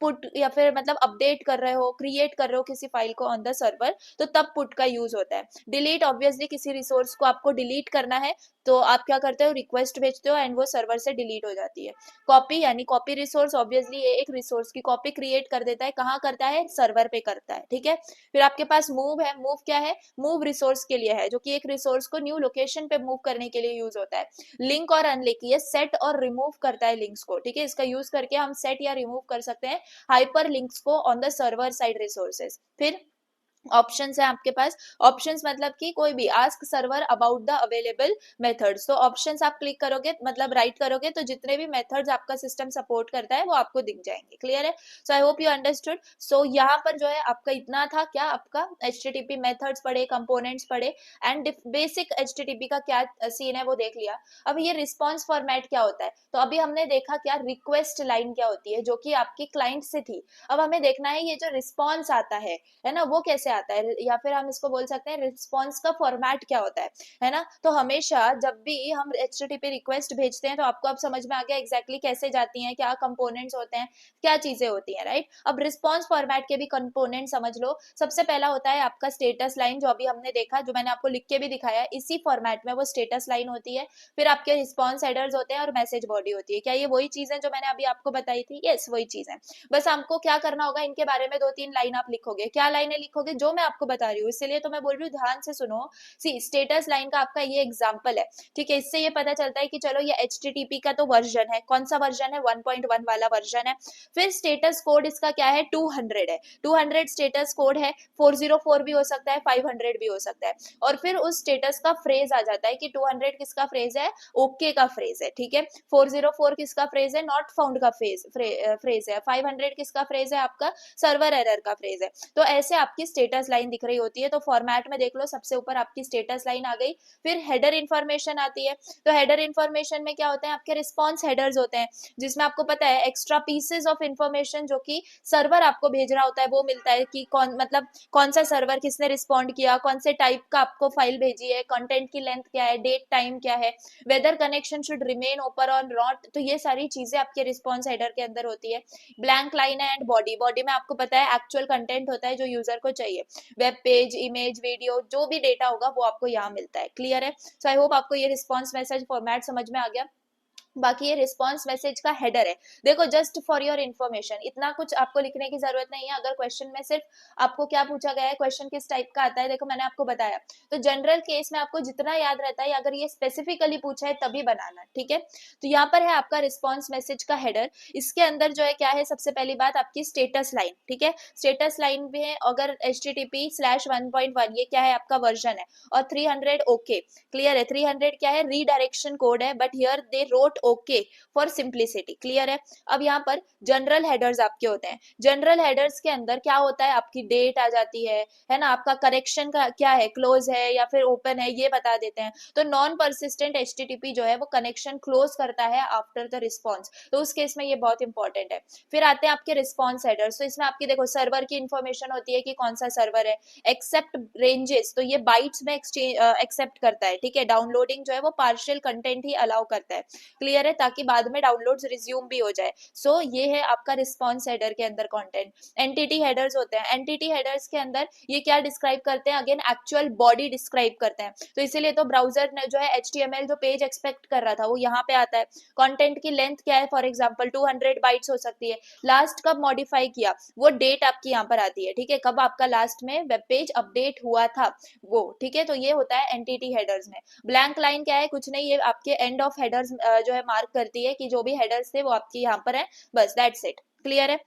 पुट या फिर मतलब अपडेट कर रहे हो, क्रिएट कर रहे हो किसी फाइल को ऑन द सर्वर, तो तब पुट का यूज होता है। डिलीट, ऑब्वियसली किसी रिसोर्स को आपको डिलीट करना है, तो आप क्या करते हो, रिक्वेस्ट भेजते हो एंड वो सर्वर से डिलीट हो जाती है। कॉपी यानी कॉपी रिसोर्स, ऑब्वियसली ये एक रिसोर्स की कॉपी क्रिएट कर देता है, कहाँ करता है, सर्वर पे करता है, ठीक है। फिर आपके पास मूव है। मूव क्या है, मूव रिसोर्स के लिए है, जो कि एक रिसोर्स को न्यू लोकेशन पे मूव करने के लिए यूज होता है। लिंक और अनलिंक, ये सेट और रिमूव करता है लिंक्स को, ठीक है। इसका यूज करके हम सेट या रिमूव कर सकते हैं हाइपर लिंक्स को on the server side resources. फिर ऑप्शंस है आपके पास। ऑप्शंस मतलब कि कोई भी ask server about the available methods, तो ऑप्शंस आप क्लिक करोगे, मतलब राइट करोगे, तो जितने भी मेथड्स आपका सिस्टम सपोर्ट करता है वो आपको दिख जाएंगे, क्लियर है। So I hope you understood. सो यहाँ पर जो है आपका इतना था, क्या आपका HTTP मेथड्स पढ़े, कंपोनेंट्स पढ़े, एंड बेसिक HTTP का क्या सीन है वो देख लिया। अब ये रिस्पॉन्स फॉर्मेट क्या होता है, तो अभी हमने देखा क्या रिक्वेस्ट लाइन क्या होती है, जो कि आपकी क्लाइंट से थी। अब हमें देखना है ये जो रिस्पॉन्स आता है ना, वो कैसे आता है, या फिर हम इसको बोल सकते हैं रिस्पॉन्स का फॉर्मेट क्या होता है ना। तो हमेशा जब भी हम HTTP रिक्वेस्ट भेजते हैं, तो आपको अब समझ में आ गया एग्जैक्टली कैसे जाती हैं, क्या कंपोनेंट्स होते हैं, क्या चीजें होती हैं, राइट। अब रिस्पॉन्स फॉर्मेट के भी कंपोनेंट समझ लो। सबसे पहला होता है आपका स्टेटस लाइन, जो अभी हमने देखा, जो मैंने आपको लिख के भी दिखाया, इसी फॉर्मेट में वो स्टेटस लाइन होती है। फिर आपके रिस्पॉन्स हेडर्स होते हैं और मैसेज बॉडी होती है। क्या ये वही चीज है जो मैंने अभी आपको बताई थी, यस वही चीज है। बस हमको क्या करना होगा, इनके बारे में 2-3 लाइन आप लिखोगे। क्या लाइनें लिखोगे, जो मैं आपको बता रही हूँ, इसलिए तो मैं बोल रही हूँ ध्यान से सुनो। सी स्टेटस लाइन का आपका ये एग्जांपल है, ठीक है। इससे ये पता चलता है कि चलो ये HTTP का तो वर्जन है, कौन सा वर्जन है, 1.1 वाला वर्जन है। फिर स्टेटस कोड इसका क्या है, 200 है, 200 स्टेटस कोड है। 404 भी हो सकता है, 500 भी हो सकता है। और फिर उस स्टेटस का फ्रेज आ जाता है कि 200 किसका फ्रेज है, ओके का फ्रेज है, ठीक है। 404 किसका फ्रेज है, नॉट फाउंड का फ्रेज है। 500 किसका फ्रेज है, आपका सर्वर एरर का फ्रेज है। तो ऐसे आपकी स्टेटस लाइन दिख रही होती है। तो फॉर्मेट में देख लो, सबसे ऊपर आपकी स्टेटस लाइन आ गई। फिर हेडर इन्फॉर्मेशन आती है। तो हेडर इन्फॉर्मेशन में क्या होते हैं, आपके रिस्पॉन्स हेडर्स होते हैं, जिसमें आपको पता है एक्स्ट्रा पीसेस ऑफ इन्फॉर्मेशन जो कि सर्वर आपको भेज रहा होता है, वो मिलता है कि कौन, मतलब कौन सा सर्वर किसने रिस्पॉन्ड किया, कौन से टाइप का आपको फाइल भेजी है, कंटेंट की लेंथ क्या है, डेट टाइम क्या है, whether connection should remain open और नॉट। तो ये सारी चीजें आपके रिस्पॉन्स हेडर के अंदर होती है। ब्लैंक लाइन है एंड बॉडी। बॉडी में आपको पता है एक्चुअल कंटेंट होता है जो यूजर को चाहिए, वेब पेज, इमेज, वीडियो, जो भी डेटा होगा वो आपको यहाँ मिलता है, क्लियर है। सो आई होप आपको ये रिस्पॉन्स मैसेज फॉर्मेट समझ में आ गया। बाकी ये रिस्पॉन्स मैसेज का हेडर है। देखो जस्ट फॉर योर इन्फॉर्मेशन, इतना कुछ आपको लिखने की जरूरत नहीं है। अगर क्वेश्चन में सिर्फ आपको क्या पूछा गया है, क्वेश्चन किस टाइप का आता है, देखो मैंने आपको बताया। तो जनरल केस में आपको जितना याद रहता है, अगर ये स्पेसिफिकली पूछा है तभी बनाना, ठीक है। तो यहाँ पर है आपका रिस्पॉन्स मैसेज का हेडर। इसके अंदर जो है क्या है, सबसे पहली बात आपकी स्टेटस लाइन, ठीक है। स्टेटस लाइन में अगर HTTP/1.1 ये क्या है, आपका वर्जन है, और 300 ओके, क्लियर है। 300 क्या है, रीडायरेक्शन कोड है, but here they wrote okay for simplicity, clear है। अब यहाँ पर जनरल हेडर्स आपके होते हैं, जनरल हेडर्स के अंदर क्या होता है, आपकी डेट आ जाती है ना, आपका करेक्शन का क्या है, क्लोज है या फिर ओपन है, ये बता देते हैं। तो नॉन परसिस्टेंट एचटीटीपी जो है वो कनेक्शन क्लोज करता है आफ्टर द रिस्पॉन्स, तो उस केस में ये बहुत इंपॉर्टेंट है। फिर आते हैं आपके रिस्पॉन्स हेडर्स, तो इसमें आपकी देखो सर्वर की इंफॉर्मेशन होती है कि कौन सा सर्वर है, एक्सेप्ट रेंजेस, तो ये बाइट्स में एक्सेप्ट करता है, ठीक है। डाउनलोडिंग जो है वो पार्शियल कंटेंट ही अलाउ करता है, क्लियर है, ताकि बाद में डाउनलोड्स रिज्यूम भी हो जाए। सो ये है आपका रिस्पॉन्स हेडर के अंदर कंटेंट। एंटिटी हेडर्स होते हैं, एंटिटी हेडर्स के अंदर ये क्या डिस्क्राइब करते हैं, अगेन एक्चुअल बॉडी डिस्क्राइब करते हैं, तो इसीलिए तो ब्राउजर ने जो है HTML जो पेज एक्सपेक्ट कर रहा था वो यहाँ पे आता है। कंटेंट की लेंथ क्या है, फॉर एग्जांपल 200 बाइट्स हो सकती है। लास्ट कब मॉडिफाई किया, वो डेट आपकी यहाँ पर आती है, ठीक है, कब आपका लास्ट में वेब पेज अपडेट हुआ था वो, ठीक है। तो ये होता है एंटिटी हेडर्स में। ब्लैंक लाइन क्या है, कुछ नहीं, ये आपके एंड ऑफ हेडर्स जो है मार्क करती है कि जो भी हेडर्स थे वो आपके यहाँ पर है, बस दैट्स इट, क्लियर है।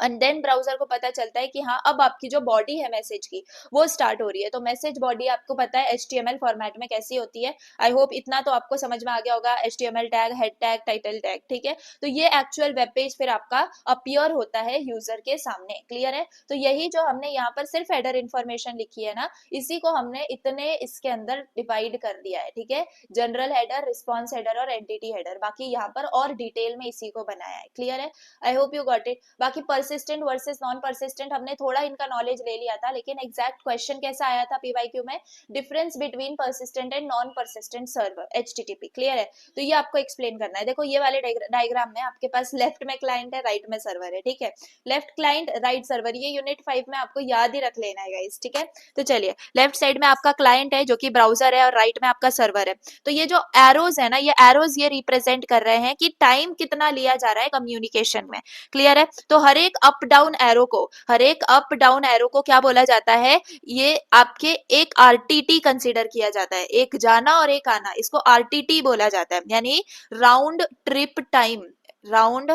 एंड देन ब्राउजर को पता चलता है कि हाँ अब आपकी जो बॉडी है मैसेज की वो स्टार्ट हो रही है। तो मैसेज बॉडी आपको पता है HTML फॉर्मेट में कैसी होती है, आई होप इतना तो आपको समझ में आ गया होगा, HTML tag, head tag, title tag, ठीक है। तो ये एक्चुअल वेब पेज फिर आपका अपीयर होता है यूजर के सामने, क्लियर है। तो यही जो हमने यहाँ पर सिर्फ हेडर इन्फॉर्मेशन लिखी है ना, इसी को हमने इतने इसके अंदर डिवाइड कर दिया है, ठीक है, जनरल हेडर, रिस्पॉन्स हेडर और एंटिटी हेडर, बाकी यहाँ पर और डिटेल में इसी को बनाया है, क्लियर है, I hope you got it. बाकी परसिस्टेंट वर्सेस नॉन परसिस्टेंट हमने थोड़ा इनका नॉलेज ले लिया था, लेकिन एग्जैक्ट क्वेश्चन कैसा आया था पीवाईक्यू में, difference between persistent and non persistent server HTTP, clear है। तो ये आपको एक्सप्लेन करना है। देखो ये वाले डायग्राम में आपके पास लेफ्ट में क्लाइंट है, राइट में सर्वर है, ठीक है, लेफ्ट क्लाइंट राइट सर्वर, ये यूनिट 5 में आपको याद ही रख लेना है गाइस, ठीक है। तो चलिए, लेफ्ट साइड में आपका क्लाइंट है जो कि ब्राउजर है और राइट में आपका सर्वर है। तो ये जो एरोज है ना, ये एरोज ये रिप्रेजेंट कर रहे हैं कि टाइम कितना लिया जा रहा है कम्युनिकेशन में, क्लियर है। तो हर एक अप डाउन एरो को, हर एक अप डाउन एरो को क्या बोला जाता है, ये आपके एक RTT कंसीडर किया जाता है, एक जाना और एक आना, इसको RTT बोला जाता है, यानी round trip time, round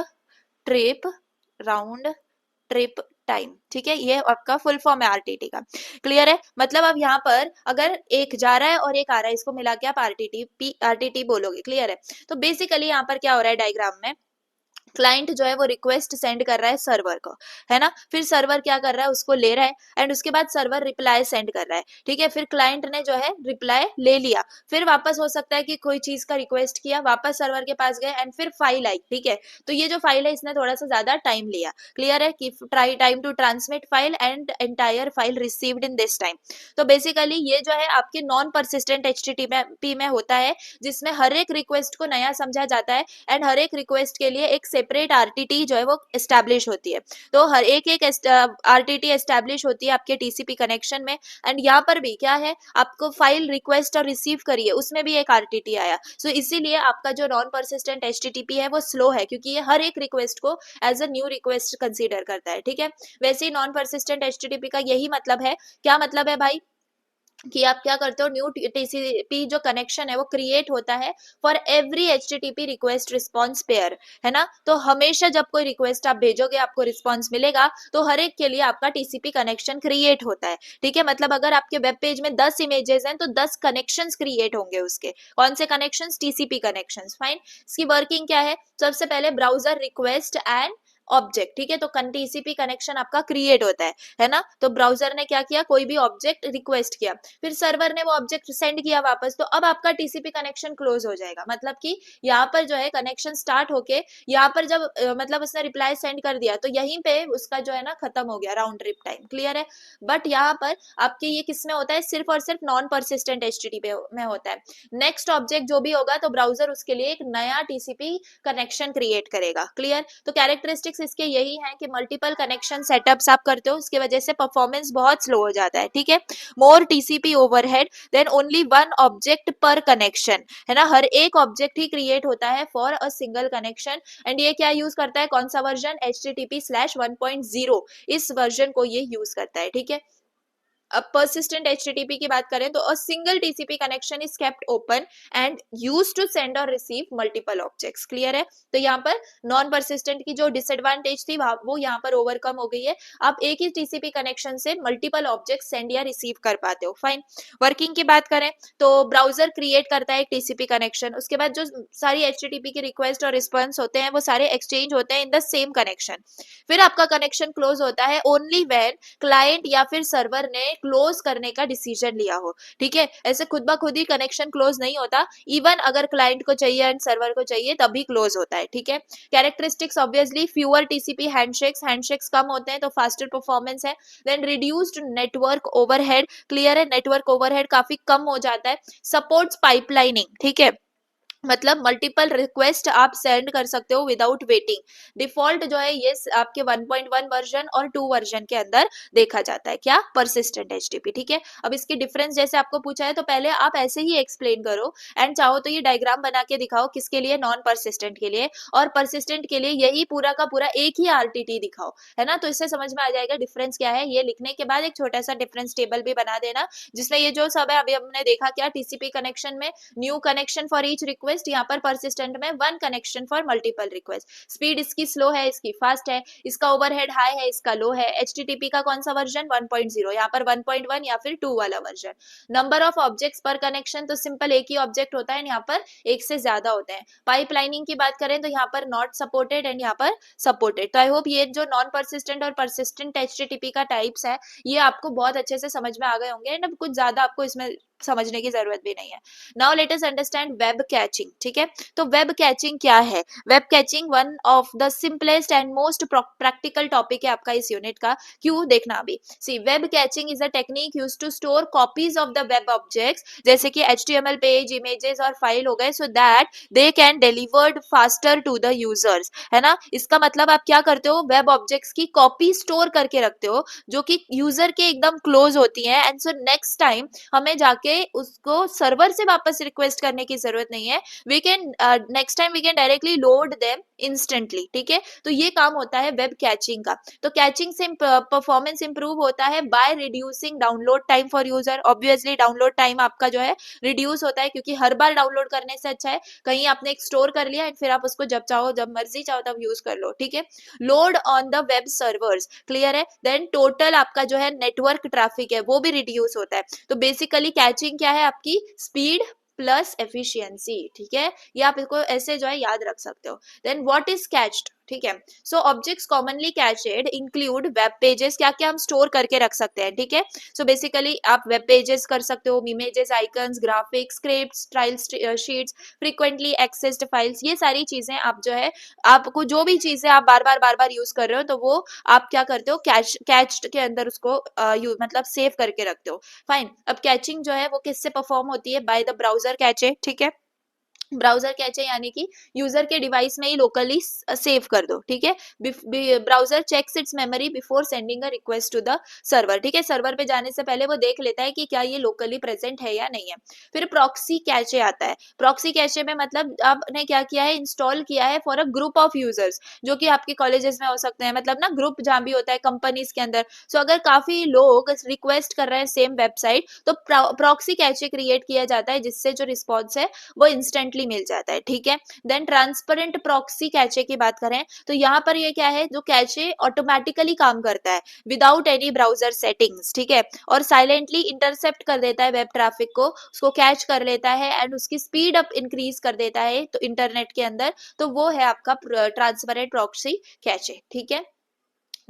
trip, round trip time, ठीक है, ये आपका फुल फॉर्म है RTT का, क्लियर है। मतलब अब यहाँ पर अगर एक जा रहा है और एक आ रहा है, इसको मिला के आप RTT बोलोगे, क्लियर है। तो बेसिकली यहाँ पर क्या हो रहा है डायग्राम में, क्लाइंट जो है वो रिक्वेस्ट सेंड कर रहा है सर्वर को, है ना, फिर सर्वर क्या कर रहा है, उसको ले रहा है, एंड उसके बाद सर्वर रिप्लाई सेंड कर रहा है, ठीक है, फिर क्लाइंट ने जो है रिप्लाई ले लिया, फिर वापस हो सकता है कि कोई चीज का रिक्वेस्ट किया, वापस सर्वर के पास गए एंड फिर फाइल आई, ठीक है। तो ये जो फाइल है इसने थोड़ा सा ज्यादा टाइम लिया, क्लियर है, कि try time to transmit file and entire file received in this time. तो बेसिकली ये जो है आपके नॉन परसिस्टेंट HTTP में होता है, जिसमें हर एक रिक्वेस्ट को नया समझा जाता है एंड हर एक रिक्वेस्ट के लिए एक सेपरेट RTT जो है वो एस्टैब्लिश होती है। तो हर एक RTT एस्टैब्लिश होती है आपके TCP कनेक्शन में, एंड यहाँ पर भी क्या है, आपको फाइल रिक्वेस्ट और रिसीव करिए उसमें भी एक RTT आया। सो इसीलिए आपका जो नॉन परसिस्टेंट HTTP है वो स्लो है, क्योंकि ये हर एक रिक्वेस्ट को as a new request consider करता है, ठीक है। वैसे ही नॉन परसिस्टेंट HTTP का यही मतलब है, क्या मतलब है भाई, कि आप क्या करते हो, न्यू TCP जो कनेक्शन है वो क्रिएट होता है for every HTTP request response pair, है ना। तो हमेशा जब कोई रिक्वेस्ट आप भेजोगे आपको रिस्पॉन्स मिलेगा, तो हर एक के लिए आपका TCP कनेक्शन क्रिएट होता है, ठीक है। मतलब अगर आपके वेब पेज में 10 इमेजेस हैं तो 10 कनेक्शंस क्रिएट होंगे उसके, कौन से कनेक्शंस, TCP कनेक्शंस, फाइन। इसकी वर्किंग क्या है, सबसे पहले ब्राउजर रिक्वेस्ट एंड ऑब्जेक्ट, ठीक है, तो TCP कनेक्शन आपका क्रिएट होता है ना। तो ब्राउजर ने क्या किया, कोई भी ऑब्जेक्ट रिक्वेस्ट किया, फिर सर्वर ने वो ऑब्जेक्ट सेंड किया वापस, तो अब आपका TCP कनेक्शन क्लोज हो जाएगा। मतलब कि यहाँ पर जो है कनेक्शन स्टार्ट होके यहाँ पर जब मतलब उसने रिप्लाई सेंड कर दिया, तो यहीं पे उसका जो है ना खत्म हो गया राउंड ट्रिप टाइम, क्लियर है। बट यहाँ पर आपके ये किस में होता है, सिर्फ और सिर्फ नॉन परसिस्टेंट HTTP में होता है। नेक्स्ट ऑब्जेक्ट जो भी होगा तो ब्राउजर उसके लिए एक नया TCP कनेक्शन क्रिएट करेगा, क्लियर। तो कैरेक्टरिस्टिक्स इसके यही हैं कि मल्टीपल कनेक्शन सेटअप्स आप करते हो, उसकी वजह से परफॉर्मेंस बहुत स्लो हो जाता है, ठीक है। More TCP overhead then only one object per connection, है ना, हर एक ऑब्जेक्ट ही क्रिएट होता है for a single connection. And ये क्या यूज करता है, कौन सा वर्जन, HTTP/1.0, इस वर्जन को ये यूज करता है, ठीक है। अब persistent HTTP की बात करें तो a single TCP connection is kept open and used to send or receive multiple objects. Clear है? तो यहाँ पर नॉन परसिस्टेंट की जो डिसएडवांटेज थी वो यहाँ पर ओवरकम हो गई है. आप एक ही टीसीपी कनेक्शन से मल्टीपल ऑब्जेक्ट सेंड या रिसीव कर पाते हो. फाइन. वर्किंग की बात करें तो ब्राउजर क्रिएट करता है एक टीसीपी कनेक्शन, उसके बाद जो सारी एचटीटीपी की रिक्वेस्ट और रिस्पॉन्स होते हैं वो सारे एक्सचेंज होते हैं इन द सेम कनेक्शन. फिर आपका कनेक्शन क्लोज होता है ओनली व्हेन क्लाइंट या फिर सर्वर ने क्लोज करने का डिसीजन लिया हो. ठीक है, ऐसे खुद ब खुद ही कनेक्शन क्लोज नहीं होता, इवन अगर क्लाइंट को चाहिए एंड सर्वर को चाहिए तभी क्लोज होता है. ठीक है. Characteristics obviously fewer TCP handshakes कम होते हैं तो फास्टर परफॉर्मेंस है. Then reduced network overhead. Clear है, नेटवर्क ओवरहेड काफी कम हो जाता है. Supports pipelining. ठीक है, मतलब मल्टीपल रिक्वेस्ट आप सेंड कर सकते हो विदाउट वेटिंग. डिफॉल्ट जो है ये आपके 1.1 वर्जन और 2 वर्जन के अंदर देखा जाता है. क्या? Persistent HTTP. ठीक है. अब इसकी डिफरेंस जैसे आपको पूछा है तो पहले आप ऐसे ही एक्सप्लेन करो एंड चाहो तो ये डायग्राम बना के दिखाओ किसके लिए, नॉन परसिस्टेंट के लिए, और परसिस्टेंट के लिए यही पूरा का पूरा एक ही आरटीटी दिखाओ, है ना. तो इससे समझ में आ जाएगा डिफरेंस क्या है. ये लिखने के बाद एक छोटा सा डिफरेंस टेबल भी बना देना जिसमें ये जो सब है अभी हमने देखा क्या टीसीपी कनेक्शन में new connection for each request, यहाँ पर परसिस्टेंट में one connection for multiple request. Speed इसकी स्लो है, इसकी फास्ट है, इसका ओवरहेड हाई है, इसका लो है. एचटीटीपी का कौन सा वर्जन? 1.0, यहाँ पर 1.1 या फिर 2 वाला वर्जन. नंबर ऑफ ऑब्जेक्ट्स पर कनेक्शन तो सिंपल एक ही ऑब्जेक्ट होता है, यहाँ पर एक से ज्यादा होते हैं. पाइपलाइनिंग की बात करें तो यहाँ पर नॉट सपोर्टेड एंड यहाँ पर सपोर्टेड. तो आई होप ये जो नॉन परसिस्टेंट और परसिस्टेंट एचटीटीपी का टाइप्स है ये आपको बहुत अच्छे से समझ में आ गए होंगे एंड अब कुछ ज्यादा आपको इसमें समझने की जरूरत भी नहीं है. Now let us understand web caching. ठीक है, तो वेब कैचिंग क्या है? Web caching one of the simplest and most practical topic है आपका इस यूनिट का. क्यों? देखना अभी. See, web caching is a technique used to store copies of the web objects जैसे कि एचटीएमएल पेज, इमेजेस और फाइल हो गए, so that they can delivered faster to the users, है ना. इसका मतलब आप क्या करते हो, वेब ऑब्जेक्ट्स की कॉपी स्टोर करके रखते हो जो कि यूजर के एकदम क्लोज होती है एंड सो नेक्स्ट टाइम हमें जाके उसको सर्वर से वापस रिक्वेस्ट करने की जरूरत नहीं है. We can next time we can directly load them instantly. ठीक है, तो ये काम होता है वेब कैचिंग का. तो कैचिंग से परफॉर्मेंस इंप्रूव होता है by reducing download time for user. Obviously download time आपका जो है रिड्यूस होता है क्योंकि हर बार डाउनलोड करने से अच्छा है कहीं आपने एक स्टोर कर लिया एंड फिर आप उसको जब चाहो जब मर्जी चाहो तब यूज कर लो. ठीक है. Load on the web servers. Clear है. देन टोटल आपका जो है नेटवर्क ट्रैफिक है वो भी रिड्यूस होता है. तो बेसिकली कैचिंग क्या है? आपकी स्पीड प्लस एफिशिएंसी. ठीक है, ये आप इसको ऐसे जो है याद रख सकते हो. Then what is cached? ठीक है, so objects commonly cached include web pages. क्या क्या हम स्टोर करके रख सकते हैं? ठीक है, सो बेसिकली आप वेब पेजेस कर सकते हो, images, icons, graphics, scripts, trial sheets, frequently accessed files, ये सारी चीजें आप जो है आपको जो भी चीजें आप बार बार यूज कर रहे हो तो वो आप क्या करते हो, कैच्ड के अंदर उसको मतलब सेव करके रखते हो. फाइन. अब कैचिंग जो है वो किससे परफॉर्म होती है? By the browser cache. ठीक है, ब्राउजर कैचे यानी कि यूजर के डिवाइस में ही लोकली सेव कर दो. ठीक है, browser checks its memory before sending a request to the server. ठीक है, सर्वर पे जाने से पहले वो देख लेता है कि क्या ये लोकली प्रेजेंट है या नहीं है. फिर प्रॉक्सी कैचे आता है. प्रॉक्सी कैचे में मतलब आपने क्या किया है, इंस्टॉल किया है for a group of users जो कि आपके कॉलेजेस में हो सकते हैं, मतलब ना ग्रुप जहां भी होता है कंपनीज के अंदर. सो अगर काफी लोग रिक्वेस्ट कर रहे हैं सेम वेबसाइट तो प्रॉक्सी कैचे क्रिएट किया जाता है जिससे जो रिस्पॉन्स है वो इंस्टेंटली मिल जाता है. ठीक है, देन ट्रांसपेरेंट प्रॉक्सी कैचे की बात करें तो यहाँ पर ये क्या है, जो कैचे ऑटोमेटिकली काम करता है विदाउट एनी ब्राउजर सेटिंग्स. ठीक है, और साइलेंटली इंटरसेप्ट कर देता है वेब ट्रैफिक को, उसको कैच कर लेता है एंड उसकी स्पीड अप इंक्रीज कर देता है तो इंटरनेट के अंदर. तो वो है आपका ट्रांसपेरेंट प्रॉक्सी कैचे. ठीक है,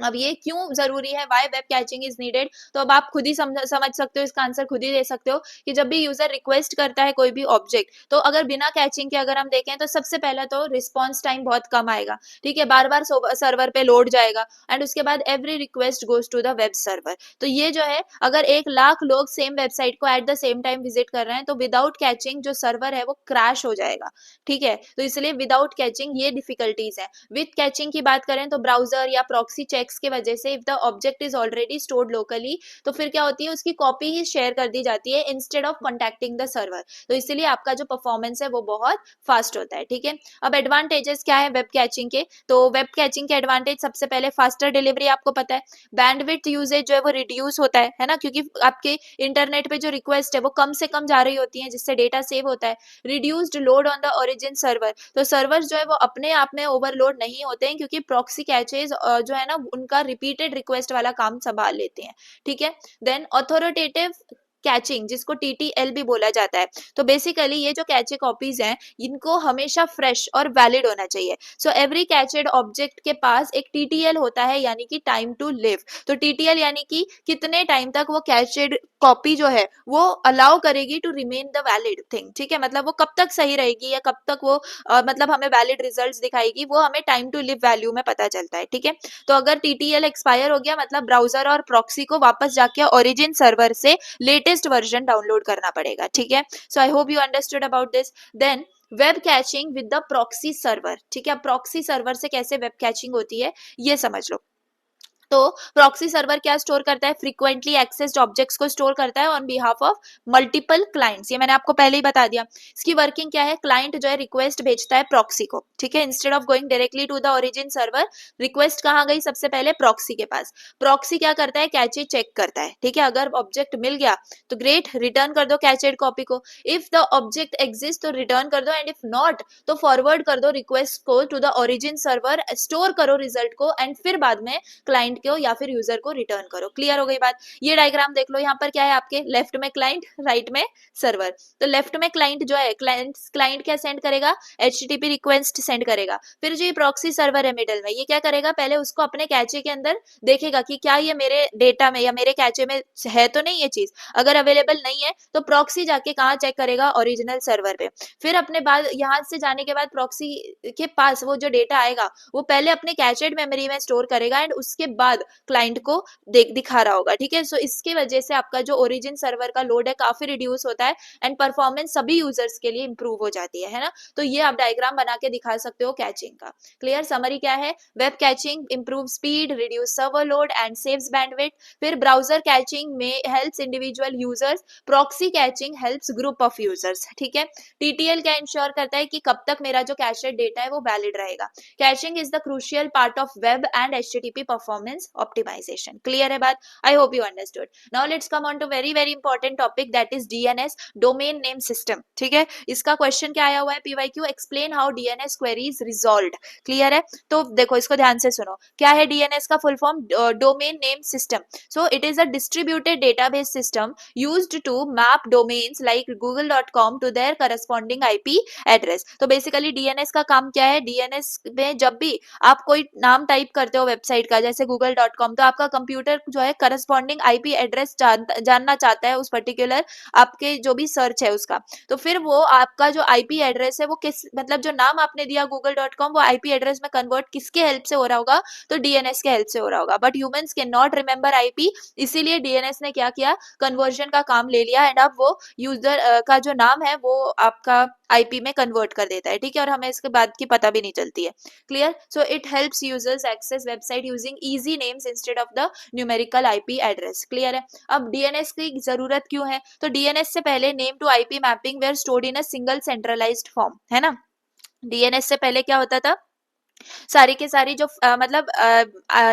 अब ये क्यों जरूरी है, why web caching is needed, तो अब आप खुद ही समझ सकते हो, इसका आंसर खुद ही दे सकते हो कि जब भी यूजर रिक्वेस्ट करता है कोई भी ऑब्जेक्ट तो अगर बिना कैचिंग के अगर हम देखें तो सबसे पहले तो रिस्पॉन्स टाइम बहुत कम आएगा. ठीक है, बार बार सर्वर पे लोड जाएगा एंड उसके बाद every request goes to the web server. तो ये जो है अगर 1 लाख लोग सेम वेबसाइट को at the same time visit कर रहे हैं तो विदाउट कैचिंग जो सर्वर है वो क्रैश हो जाएगा. ठीक है, तो इसलिए विदाउट कैचिंग ये डिफिकल्टीज है. विथ कैचिंग की बात करें तो ब्राउजर या प्रॉक्सी चेक चेक्स की वजह से if the object is already stored locally, तो फिर क्या होती है, उसकी कॉपी ही शेयर कर दी जाती है instead of contacting the server. तो इसीलिए आपका जो परफॉर्मेंस है वो बहुत फास्ट होता है, ठीक है। अब एडवांटेजेस क्या है वेब कैचिंग के, तो वेब कैचिंग के एडवांटेज सबसे पहले फास्टर डिलीवरी, आपको पता है। बैंडविड्थ यूजेज जो है वो रिड्यूस होता है ना, क्योंकि आपके इंटरनेट पे जो रिक्वेस्ट है वो कम से कम जा रही होती है, जिससे डेटा सेव होता है। Reduced load on the origin server, तो सर्वर्स जो है वो अपने आप में ओवरलोड नहीं होते हैं, क्योंकि प्रॉक्सी कैचेज जो है ना उनका रिपीटेड रिक्वेस्ट वाला काम संभाल लेते हैं, ठीक है। देन ऑथोरिटेटिव कैचिंग, जिसको टीटीएल भी बोला जाता है। तो बेसिकली ये जो कैचे कॉपीज हैं इनको हमेशा फ्रेश और वैलिड होना चाहिए। सो एवरी कैचेड ऑब्जेक्ट के पास एक टीटीएल होता है, यानी कि टाइम टू लिव। तो टीटीएल यानी कि कितने टाइम तक वो कैचेड कॉपी जो है वो अलाउ करेगी to remain the valid thing, ठीक है। मतलब वो कब तक सही रहेगी या कब तक वो मतलब हमें वैलिड रिजल्ट्स दिखाएगी, वो हमें टाइम टू लिव वैल्यू में पता चलता है, ठीक है। तो अगर टीटीएल एक्सपायर हो गया, मतलब ब्राउजर और प्रॉक्सी को वापस जाके ओरिजिन सर्वर से लेटेस्ट वर्जन डाउनलोड करना पड़ेगा, ठीक है। So I hope you understood about this. Then web caching with the proxy server, ठीक है। प्रॉक्सी सर्वर से कैसे वेब कैचिंग होती है ये समझ लो। तो प्रॉक्सी सर्वर क्या स्टोर करता है, फ्रीक्वेंटली एक्सेस्ड ऑब्जेक्ट्स को स्टोर करता है on behalf of multiple clients, ये मैंने आपको पहले ही बता दिया। इसकी वर्किंग क्या है, क्लाइंट जो है रिक्वेस्ट भेजता है प्रॉक्सी को, ठीक है। Instead of going directly to the origin server, request कहाँ गई, सबसे पहले प्रॉक्सी के पास। प्रॉक्सी क्या करता है, कैचे चेक करता है, ठीक है। अगर ऑब्जेक्ट मिल गया तो ग्रेट, रिटर्न कर दो कैचेड कॉपी को। इफ द ऑब्जेक्ट एग्जिस्ट तो रिटर्न कर दो, एंड इफ नॉट तो फॉरवर्ड कर दो रिक्वेस्ट को to the origin server, store करो रिजल्ट को, एंड फिर बाद में क्लाइंट को या फिर यूजर को रिटर्न करो। क्लियर हो गई बात। ये डायग्राम देख लो, यहाँ पर क्या है आपके, लेफ्ट में क्लाइंट, राइट में सर्वर। तो लेफ्ट में क्लाइंट जो है, क्लाइंट क्या सेंड करेगा, एचटीटीपी रिक्वेस्ट सेंड करेगा। फिर जो ये प्रॉक्सी सर्वर है मिडिल में, ये क्या करेगा, पहले उसको अपने कैचे के अंदर देखेगा कि क्या ये मेरे डेटा में या मेरे कैचे में है तो नहीं ये चीज। अगर अवेलेबल नहीं है तो प्रॉक्सी जाके कहाँ चेक करेगा, ओरिजिनल सर्वर पे। फिर अपने बाद यहाँ से जाने के बाद प्रॉक्सी के पास वो जो डेटा आएगा वो पहले अपने कैचेड मेमोरी में स्टोर करेगा, एंड उसके बाद क्लाइंट को दिखा रहा होगा, ठीक है। सो इसके वजह से आपका जो ओरिजिन सर्वर का लोड है काफी रिड्यूस होता है, एंड परफॉर्मेंस सभी यूजर्स के लिए इंप्रूव हो जाती है ना। तो ये आप डायग्राम बना के दिखा सकते हो कैचिंग का। क्लियर, समरी क्या है, web catching improve speed, reduce server load and saves bandwidth. फिर ब्राउजर कैचिंग में helps individual users, proxy catching helps group of users, ठीक है। टीटीएल क्या इंश्योर करता है कि कब तक मेरा जो कैशेड डेटा है वो वैलिड रहेगा। Caching is the crucial part of web and HTTP performance optimisation. Clear है बात, I hope you understood. Now let's come on to very very important topic, that is DNS, domain name system, ठीक है। इसका question क्या आया हुआ है, PYQ, explain how DNS queries resolved. Clear है, तो देखो इसको ध्यान से सुनो, क्या है डीएनएस का full form, domain name system. So it is a distributed database system used to map domains like google.com to their corresponding IP address. तो बेसिकली डीएनएस का काम क्या है, डीएनएस में जब भी आप कोई नाम टाइप करते हो वेबसाइट का, जैसे google.com, तो आपका कंप्यूटर जो है करस्पॉन्डिंग आईपी एड्रेस जानना चाहता है उस पर्टिकुलर आपके जो भी सर्च है उसका। तो फिर वो आपका जो आईपी एड्रेस है वो किस, मतलब जो नाम आपने दिया google.com, वो आईपी एड्रेस में कन्वर्ट किसके हेल्प से हो रहा होगा, तो डीएनएस के हेल्प से हो रहा होगा। But humans can not remember IP, इसीलिए डीएनएस ने क्या किया, कन्वर्जन का काम ले लिया, एंड अब वो यूजर का जो नाम है वो आपका आईपी में कन्वर्ट कर देता है, ठीक है। और हमें इसके बाद की पता भी नहीं चलती है। Clear, so it helps users access website using easy names instead of the numerical IP address. Clear है। अब डीएनएस की जरूरत क्यों है, तो डीएनएस से पहले name to IP mapping were stored in a single centralised form, है ना। डीएनएस से पहले क्या होता था, सारी के सारी जो मतलब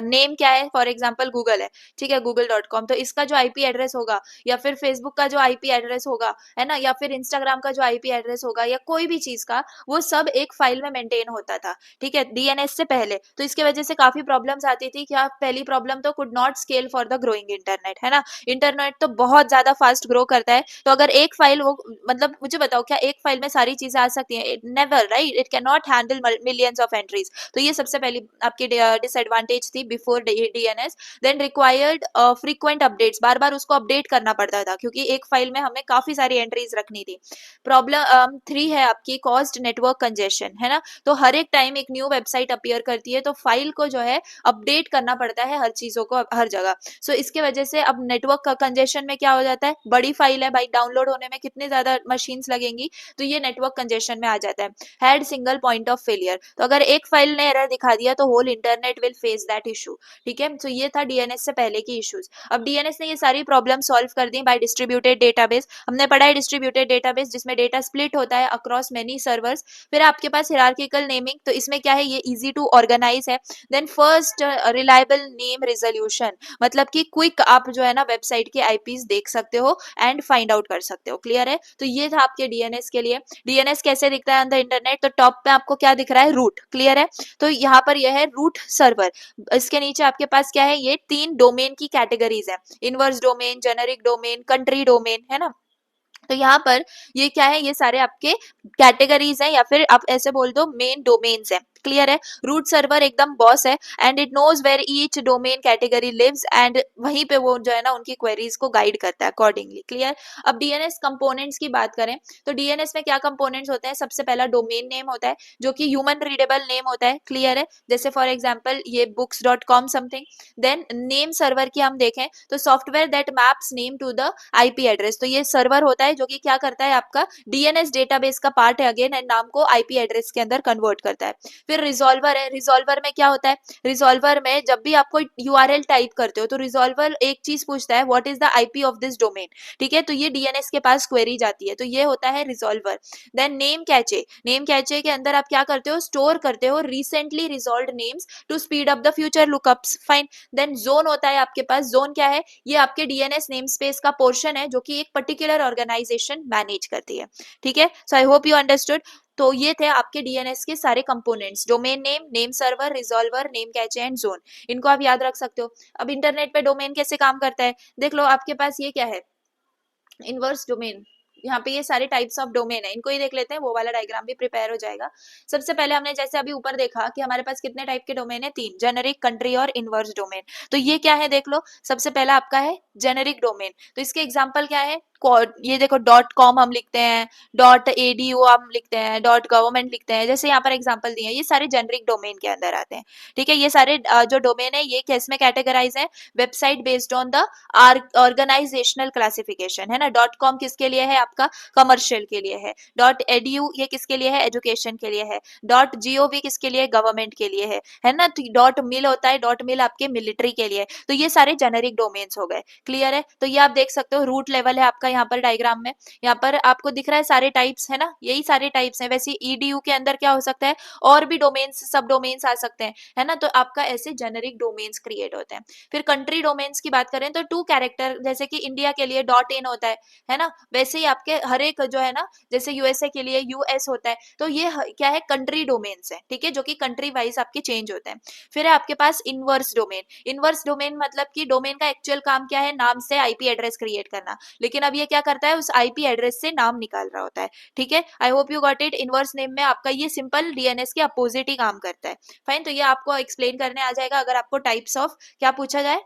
नेम क्या है, फॉर एग्जांपल गूगल है, ठीक है, google.com, तो इसका जो आईपी एड्रेस होगा, या फिर फेसबुक का जो आईपी एड्रेस होगा, है ना, या फिर इंस्टाग्राम का जो आईपी एड्रेस होगा, या कोई भी चीज का, वो सब एक फाइल में मेंटेन होता था, ठीक है, डीएनएस से पहले। तो इसके वजह से काफी प्रॉब्लम्स आती थी। क्या, पहली प्रॉब्लम तो could not scale for the growing internet, है ना। इंटरनेट तो बहुत ज्यादा फास्ट ग्रो करता है, तो अगर एक फाइल वो, मतलब मुझे बताओ, क्या एक फाइल में सारी चीजें आ सकती हैं, never, right, it can not handle millions of entries. तो ये सबसे पहली आपकी डिसएडवांटेज थी before DNS. Then required frequent updates, बार बार उसको अपडेट करना पड़ता था, क्योंकि एक फाइल में हमें काफी सारी एंट्रीज रखनी थी। प्रॉब्लम 3 है आपकी, कॉस्ट नेटवर्क कंजेशन, है ना। तो हर एक टाइम एक न्यू वेबसाइट अपीयर करती है, तो फाइल को जो है अपडेट करना पड़ता है हर चीजों को हर जगह। सो इसके वजह से अब नेटवर्क का कंजेशन में क्या हो जाता है, बड़ी फाइल है भाई, डाउनलोड होने में कितनी ज्यादा मशीन्स लगेंगी, तो ये नेटवर्क कंजेशन में आ जाता है। Had single point of failure, तो अगर एक फाइल गूगल ने एरर दिखा दिया तो whole internet will face that issue, ठीक है। तो ये था डीएनएस से पहले की इश्यूज। अब डीएनएस ने ये सारी प्रॉब्लम सॉल्व कर दी बाय डिस्ट्रीब्यूटेड डेटाबेस। हमने पढ़ा है डिस्ट्रीब्यूटेड डेटाबेस जिसमें डेटा स्प्लिट होता है अक्रॉस मेनी सर्वर्स। फिर आपके पास हिरार्किकल नेमिंग, तो इसमें क्या है, ये इजी टू ऑर्गेनाइज है। Then first reliable name resolution, मतलब कि क्विक आप जो है ना वेबसाइट के आईपीज देख सकते हो एंड फाइंड आउट कर सकते हो। क्लियर है? तो ये था आपके डीएनएस के लिए। डीएनएस कैसे दिखता है ऑन द इंटरनेट, तो टॉप पे आपको क्या दिख रहा है, रूट। क्लियर है? तो यहाँ पर यह है रूट सर्वर। इसके नीचे आपके पास क्या है, ये 3 डोमेन की कैटेगरीज है, inverse domain, generic domain, country domain, है ना। तो यहाँ पर ये क्या है, ये सारे आपके कैटेगरीज हैं या फिर आप ऐसे बोल दो मेन डोमेन्स हैं। क्लियर है? रूट सर्वर एकदम बॉस है and it knows where each domain category lives and वहीं पे वो जो है ना उनकी क्वेरीज को गाइड करता है अकॉर्डिंगली। क्लियर? अब डीएनएस कंपोनेंट्स की बात करें तो डीएनएस में क्या कंपोनेंट्स होते हैं, सबसे पहला डोमेन नेम होता है जो कि ह्यूमन रीडेबल नेम होता है। क्लियर है? जैसे फॉर एग्जाम्पल ये books.com something. Then name server की हम देखें तो software that maps name to the IP address, तो ये सर्वर होता है जो कि क्या करता है, आपका डीएनएस डेटाबेस का पार्ट है अगेन, एंड नाम को आईपी एड्रेस के अंदर कन्वर्ट करता है। फिर रिजॉल्वर है, रिजॉल्वर में क्या होता है, रिजॉल्वर में जब भी आप कोई यूआरएल टाइप करते हो तो रिजॉल्वर एक चीज पूछता है, what is the IP of this domain. ठीक है? तो ये डीएनएस के पास क्वेरी जाती है, तो ये होता है resolver. Then name cache, name cache के अंदर आप क्या करते हो, स्टोर करते हो recently resolved names to speed up the future lookups. Fine. Then zone होता है आपके पास, जोन क्या है, ये आपके डीएनएस नेम स्पेस का पोर्शन है जो कि एक पर्टिकुलर ऑर्गेनाइजेशन मैनेज करती है। ठीक है? So I hope you understood. तो ये थे आपके डीएनएस के सारे components, domain name, name server, resolver, name cache and zone. इनको आप याद रख सकते हो। अब इंटरनेट पे डोमेन कैसे काम करता है, देख लो। आपके पास ये क्या है, इनवर्स डोमेन। यहाँ पे ये सारे टाइप्स ऑफ डोमेन है, इनको ही देख लेते हैं, वो वाला डायग्राम भी प्रिपेयर हो जाएगा। सबसे पहले हमने जैसे अभी ऊपर देखा कि हमारे पास कितने टाइप के डोमेन है, 3, जेनेरिक, कंट्री और इनवर्स डोमेन। तो ये क्या है, देख लो। सबसे पहला आपका है जेनेरिक डोमेन, तो इसके एग्जाम्पल क्या है, ये देखो .com हम लिखते हैं, .edu हम लिखते हैं, .government लिखते हैं, जैसे यहाँ पर एग्जाम्पल दिए हैं, ये सारे जेनेरिक डोमेन के अंदर आते हैं। ठीक है? ये सारे जो डोमेन है ये किस में कैटेगराइज है, website based on the organisational classification, है ना। .com किसके लिए है, आपका कमर्शियल के लिए है। .edu ये किसके लिए है, एजुकेशन के लिए है। .gov किसके लिए, गवर्नमेंट के लिए है ना। तो .mil होता है, .mil आपके मिलिट्री के लिए। तो ये सारे जेनेरिक डोमेन्स हो गए। क्लियर है? तो ये आप देख सकते हो, रूट लेवल है आपका यहाँ पर डायग्राम में। यहाँ पर आपको दिख रहा है सारे टाइप्स, है ना, यही सारे टाइप्स हैं। वैसे ईडीयू के अंदर क्या हो सकता है, और भी डोमेन्स, सब डोमेन्स आ सकते हैं, है ना। तो आपका ऐसे जेनेरिक डोमेन्स क्रिएट होते हैं। फिर कंट्री डोमेन्स की बात करें तो 2 कैरेक्टर, जैसे कि इंडिया के लिए .in होता है ना। वैसे ही आपके हर एक जो है ना, जैसे यूएसए के लिए यूएस होता है। तो ये क्या है, कंट्री डोमेन्स है। ठीक है? जो कि कंट्री वाइज आपके चेंज होते हैं। फिर है आपके पास इनवर्स डोमेन। इनवर्स डोमेन मतलब कि डोमेन का एक्चुअल काम क्या है, नाम से आईपी एड्रेस क्रिएट करना, लेकिन अब ये क्या करता है, उस आईपी एड्रेस से नाम निकाल रहा होता है। ठीक है? I hope you got it. Inverse name में आपका ये सिंपल डीएनएस के अपोजिट ही काम करता है। फाइन। तो ये आपको एक्सप्लेन करने आ जाएगा अगर आपको टाइप्स ऑफ क्या पूछा जाए,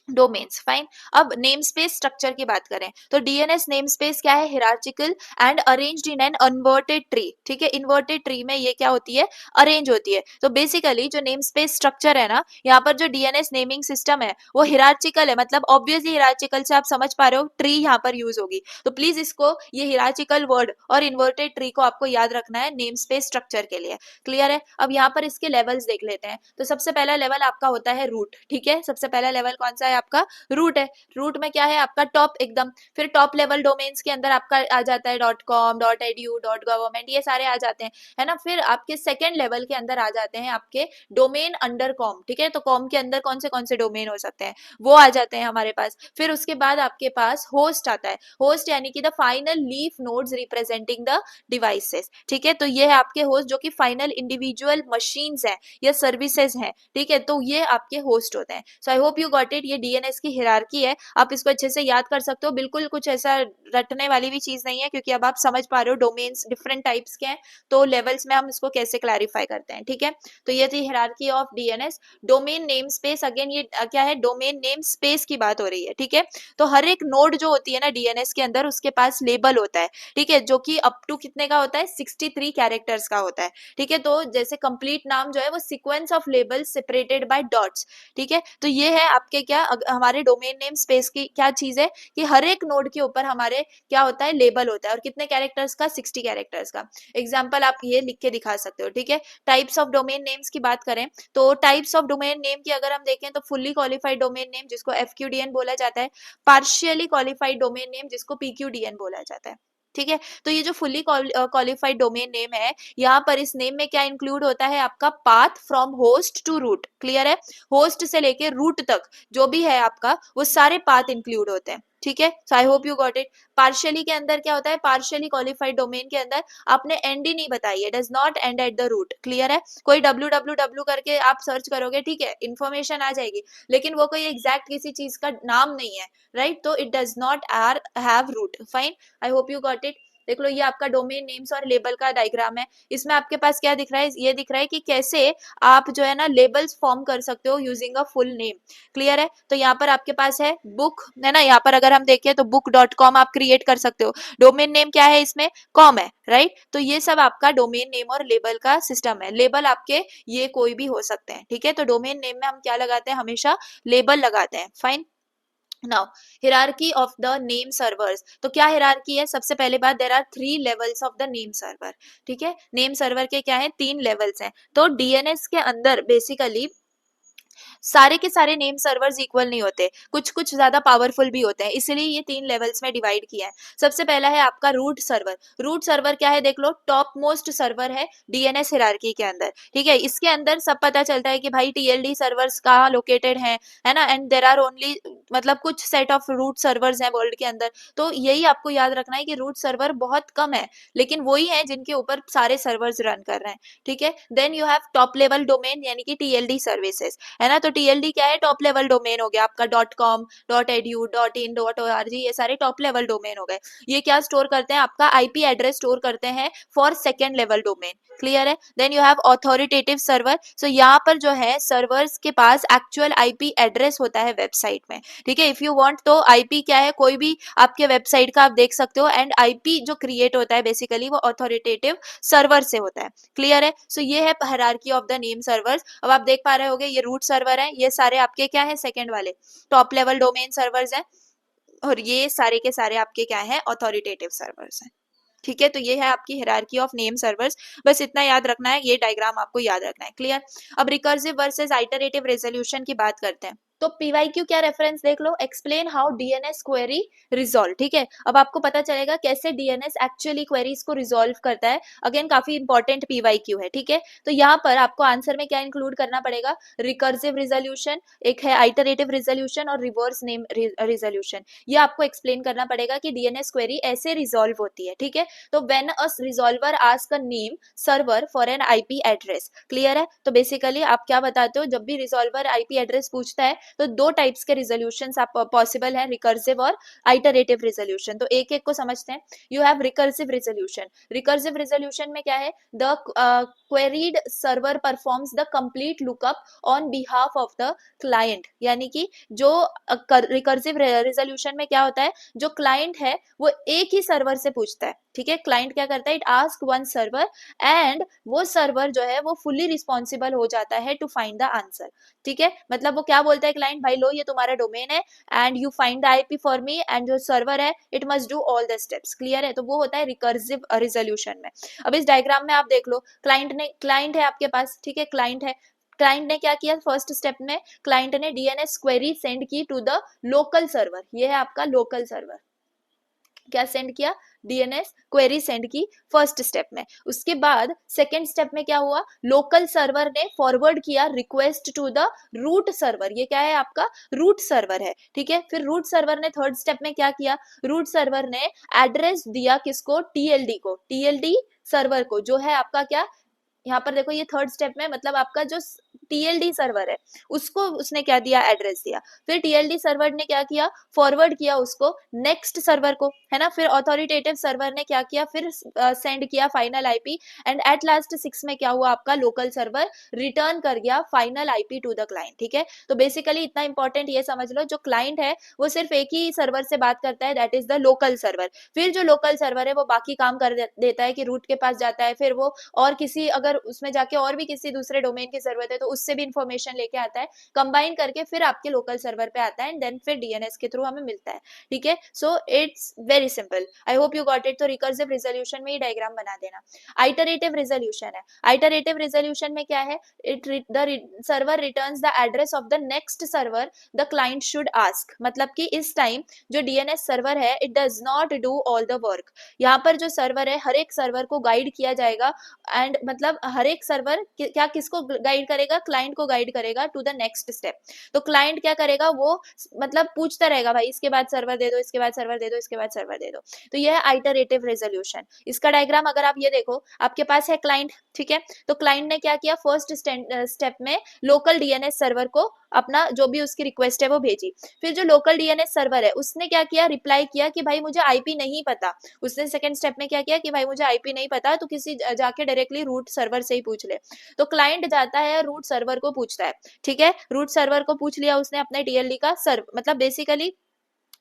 डोमेन्स। फाइन। अब नेम स्पेस स्ट्रक्चर की बात करें तो डीएनएस नेम स्पेस क्या है, hierarchical and arranged in an inverted tree. ठीक है? इन्वर्टेड ट्री में ये क्या होती है, अरेंज होती है। तो बेसिकली जो नेम स्पेस स्ट्रक्चर है ना, यहाँ पर जो डीएनएस नेमिंग सिस्टम है वो हिरार्चिकल है, मतलब ऑब्वियसली हिरार्चिकल से आप समझ पा रहे हो, ट्री यहाँ पर यूज होगी। तो प्लीज इसको, ये हिरार्चिकल वर्ड और इन्वर्टेड ट्री को आपको याद रखना है नेम स्पेस स्ट्रक्चर के लिए। क्लियर है? अब यहाँ पर इसके लेवल्स देख लेते हैं। तो सबसे पहला लेवल आपका होता है रूट। ठीक है? सबसे पहला लेवल कौन सा है, आपका रूट है। रूट में क्या है, आपका टॉप एकदम। फिर टॉप लेवल डोमेन्स के अंदर आपका आ जाता है .com, .edu, .government, ये सारे आ जाते हैं, है ना। फिर आपके सेकंड लेवल के अंदर आ जाते हैं आपके डोमेन अंडर कॉम। ठीक है? तो कॉम के अंदर कौन से डोमेन हो सकते हैं, वो आ जाते हैं हमारे पास। फिर उसके बाद आपके पास होस्ट आता है। होस्ट यानी कि the final leaf nodes representing the devices. ठीक है? तो ये है आपके होस्ट जो कि फाइनल इंडिविजुअल मशीन्स हैं या सर्विसेज हैं। ठीक है? तो ये आपके होस्ट होते हैं। So I hope you got it. ये डीएनएस की हिरार्की है, आप इसको अच्छे से याद कर सकते हो। बिल्कुल कुछ ऐसा रटने वाली भी चीज नहीं है, क्योंकि अब आप समझ पा रहे हो डोमेन्स डिफरेंट टाइप्स के हैं, तो लेवल्स में हम इसको कैसे क्लैरिफाई करते हैं। ठीक है? तो ये थी hierarchy of DNS. Domain name space, again ये क्या है, डोमेन नेम स्पेस की बात हो रही है। ठीक है? तो हर एक नोड जो होती है ना डीएनएस के अंदर, उसके पास लेबल होता है। ठीक है? जो कि अप टू कितने का होता है, 63 कैरेक्टर्स का होता है। ठीक है? तो जैसे कंप्लीट नाम जो है वो sequence of label separated by dots. ठीक है? तो ये है आपके क्या, हमारे डोमेन नेम स्पेस की क्या चीज है कि हर एक नोड के ऊपर हमारे क्या होता है, लेबल होता है, और कितने कैरेक्टर्स का, 60 कैरेक्टर्स का। एग्जाम्पल आप ये लिख के दिखा सकते हो, ठीक है। टाइप्स ऑफ डोमेन नेम्स की बात करें तो टाइप्स ऑफ डोमेन नेम की अगर हम देखें तो फुल्ली क्वालिफाइड डोमेन नेम जिसको FQDN बोला जाता है, पार्शियली क्वालिफाइड डोमेन नेम जिसको PQDN बोला जाता है, ठीक है। तो ये जो फुल्ली क्वालिफाइड डोमेन नेम है, यहाँ पर इस नेम में क्या इंक्लूड होता है, आपका path from host to root, clear है। होस्ट से लेके रूट तक जो भी है आपका, वो सारे पाथ इंक्लूड होते हैं, ठीक है। So I hope you got it. Partially के अंदर क्या होता है, पार्शियली क्वालिफाइड डोमेन के अंदर आपने एंड ही नहीं बताई है, does not end at the root, clear है। कोई www करके आप सर्च करोगे, ठीक है, इन्फॉर्मेशन आ जाएगी, लेकिन वो कोई एग्जैक्ट किसी चीज का नाम नहीं है, राइट। तो it does not are have root, fine. I hope you got it. देख लो, ये आपका डोमेन नेम्स और लेबल का डायग्राम है। इसमें आपके पास क्या दिख रहा है, ये दिख रहा है कि कैसे आप जो है ना लेबल्स फॉर्म कर सकते हो using a full name, clear है। तो यहाँ पर आपके पास है बुक, है ना, यहाँ पर अगर हम देखें तो book.com आप क्रिएट कर सकते हो। डोमेन नेम क्या है, इसमें कॉम है, राइट। तो ये सब आपका डोमेन नेम और लेबल का सिस्टम है। लेबल आपके ये कोई भी हो सकते हैं, ठीक है। तो डोमेन नेम में हम क्या लगाते हैं, हमेशा लेबल लगाते हैं, fine. Now hierarchy of the name servers, तो क्या हिरार्की है, सबसे पहले बात, there are 3 levels of the name server, ठीक है। नेम सर्वर के क्या है, 3 लेवल्स हैं। तो डीएनएस के अंदर बेसिकली सारे के सारे नेम सर्वर्स इक्वल नहीं होते, कुछ कुछ ज्यादा पावरफुल भी होते हैं, इसलिए ये 3 लेवल्स में डिवाइड किया है। सबसे पहला है आपका रूट सर्वर। रूट सर्वर क्या है, देख लो, टॉप मोस्ट सर्वर है डीएनएस हिरार्की के अंदर, ठीक है। इसके अंदर सब पता चलता है कि भाई TLD सर्वर्स कहाँ लोकेटेड है ना, एंड देर आर ओनली, मतलब कुछ सेट ऑफ रूट सर्वर्स हैं वर्ल्ड के अंदर। तो यही आपको याद रखना है कि रूट सर्वर बहुत कम है, लेकिन वही है जिनके ऊपर सारे सर्वर्स रन कर रहे हैं, ठीक है। Then you have top level domain यानी कि TLD सर्विसेज, है ना। तो TLD क्या है, टॉप लेवल डोमेन हो गया आपका, .com, .edu, .in, .org, ये सारे टॉप लेवल डोमेन हो गए। ये क्या स्टोर करते हैं, आपका IP एड्रेस स्टोर करते हैं for second level domain, clear है। Then you have authoritative server, so यहाँ पर जो है सर्वर्स के पास एक्चुअल IP एड्रेस होता है वेबसाइट में, ठीक है। इफ यू वांट तो IP क्या है, कोई भी आपके वेबसाइट का आप देख सकते हो, एंड IP जो क्रिएट होता है बेसिकली वो ऑथोरिटेटिव सर्वर से होता है, क्लियर है। सो ये है hierarchy of the name servers. अब आप देख पा रहे होगे, ये रूट सर्वर है, ये सारे आपके क्या है, सेकंड वाले टॉप लेवल डोमेन सर्वर्स हैं, और ये सारे के सारे आपके क्या है, ऑथोरिटेटिव सर्वर्स हैं, ठीक है। तो ये है आपकी हायरार्की ऑफ नेम सर्वर्स, बस इतना याद रखना है, ये डायग्राम आपको याद रखना है, क्लियर। अब रिकर्सिव वर्सेस आइटरेटिव रेजोल्यूशन की बात करते हैं। तो PYQ क्या रेफरेंस देख लो, explain how DNS query resolve, ठीक है। अब आपको पता चलेगा कैसे DNS एक्चुअली क्वेरीज को रिजॉल्व करता है। अगेन काफी इंपॉर्टेंट PYQ है, ठीक है। तो यहाँ पर आपको आंसर में क्या इंक्लूड करना पड़ेगा, रिकर्सिव रिजोल्यूशन, एक है आइटरेटिव रिजोल्यूशन और रिवर्स नेम रिजोल्यूशन। ये आपको एक्सप्लेन करना पड़ेगा कि DNS क्वेरी ऐसे रिजॉल्व होती है, ठीक है। तो when a resolver ask a name server for an IP address, clear है। तो बेसिकली आप क्या बताते हो, जब भी रिजॉल्वर IP एड्रेस पूछता है तो 2 टाइप्स के रिजोल्यूशन आप पॉसिबल है, रिकर्सिव और आइटरेटिव रिजोल्यूशन। तो एक एक को समझते हैं। You have recursive resolution. Recursive resolution में क्या है, the queried server performs the complete lookup on behalf of the client, यानी कि जो रिकर्सिव रिजोल्यूशन में क्या होता है, जो क्लाइंट है वो एक ही सर्वर से पूछता है, ठीक है। क्लाइंट क्या करता है, it ask one server, and वो सर्वर जो है वो फुल्ली रिस्पॉन्सिबल हो जाता है टू फाइंड द आंसर, ठीक है। मतलब वो क्या बोलता है क्लाइंट, भाई लो ये तुम्हारा डोमेन है and you find the IP for me, and जो सर्वर है it must do all the steps, clear है। तो वो होता है रिकर्सिव रिजोल्यूशन में। अब इस डायग्राम में आप देख लो, क्लाइंट है आपके पास, ठीक है, क्लाइंट है। क्लाइंट ने क्या किया, फर्स्ट स्टेप में क्लाइंट ने DNS क्वेरी सेंड की टू द लोकल सर्वर, ये है आपका लोकल सर्वर। क्या सेंड किया, DNS क्वेरी सेंड की फर्स्ट स्टेप में। उसके बाद सेकेंड स्टेप में क्या हुआ, लोकल सर्वर ने फॉरवर्ड किया request to the root server, ये क्या है आपका रूट सर्वर है, ठीक है। फिर रूट सर्वर ने थर्ड स्टेप में क्या किया, रूट सर्वर ने एड्रेस दिया किसको, TLD को, TLD सर्वर को, जो है आपका क्या, यहाँ पर देखो ये थर्ड स्टेप में, मतलब आपका जो TLD सर्वर है उसको उसने क्या दिया, एड्रेस दिया। फिर TLD सर्वर ने क्या किया, फॉरवर्ड किया उसको नेक्स्ट सर्वर को, है ना। फिर ऑथोरिटेटिव सर्वर ने क्या किया, फिर सेंड किया final IP, and at last 6 में क्या हुआ, आपका लोकल सर्वर रिटर्न कर गया final IP to the client, ठीक है। तो बेसिकली इतना इंपॉर्टेंट ये समझ लो, जो क्लाइंट है वो सिर्फ एक ही सर्वर से बात करता है, that is the local server. फिर जो लोकल सर्वर है वो बाकी काम कर देता है कि रूट के पास जाता है, फिर वो और किसी, अगर उसमें जाके और भी किसी दूसरे डोमेन की जरूरत है तो उससे भी इंफॉर्मेशन लेके आता है, कंबाइन करके फिर आपके लोकल सर्वर पे आता है एंड देन फिर डीएनएस के थ्रू हमें मिलता है, ठीक है। So it's very simple, I hope you got it. तो रिकर्सिव रिजोल्यूशन में ही डायग्राम बना देना। आइटरेटिव रिजोल्यूशन है, आइटरेटिव रिजोल्यूशन में क्या है, the server returns the address of the next server the client should ask, मतलब कि इस टाइम जो डीएनएस सर्वर है it does not do all the work. यहाँ पर जो सर्वर है हर एक सर्वर को गाइड किया जाएगा एंड मतलब हर एक सर्वर क्या किसको गाइड करेगा, क्लाइंट को गाइड करेगा टू द नेक्स्ट स्टेप। तो क्लाइंट क्या करेगा, वो मतलब पूछता रहेगा भाई इसके बाद सर्वर दे दो, इसके बाद सर्वर दे दो, इसके बाद सर्वर दे दो। तो यह है आइटरेटिव रेजोल्यूशन। इसका डायग्राम अगर आप ये देखो, आपके पास है क्लाइंट, ठीक है। तो क्लाइंट ने क्या किया, फर्स्ट स्टेप में लोकल डीएनएस सर्वर को अपना जो भी उसकी रिक्वेस्ट है वो भेजी। फिर जो लोकल डीएनएस सर्वर है उसने क्या किया, रिप्लाई किया कि भाई मुझे आईपी नहीं पता। उसने सेकंड स्टेप में क्या किया कि भाई मुझे आईपी नहीं पता, तो किसी जाके डायरेक्टली रूट सर्वर से ही पूछ ले। तो क्लाइंट जाता है रूट सर्वर को पूछता है, ठीक है। रूट सर्वर को पूछ लिया उसने अपने टीएलडी का मतलब बेसिकली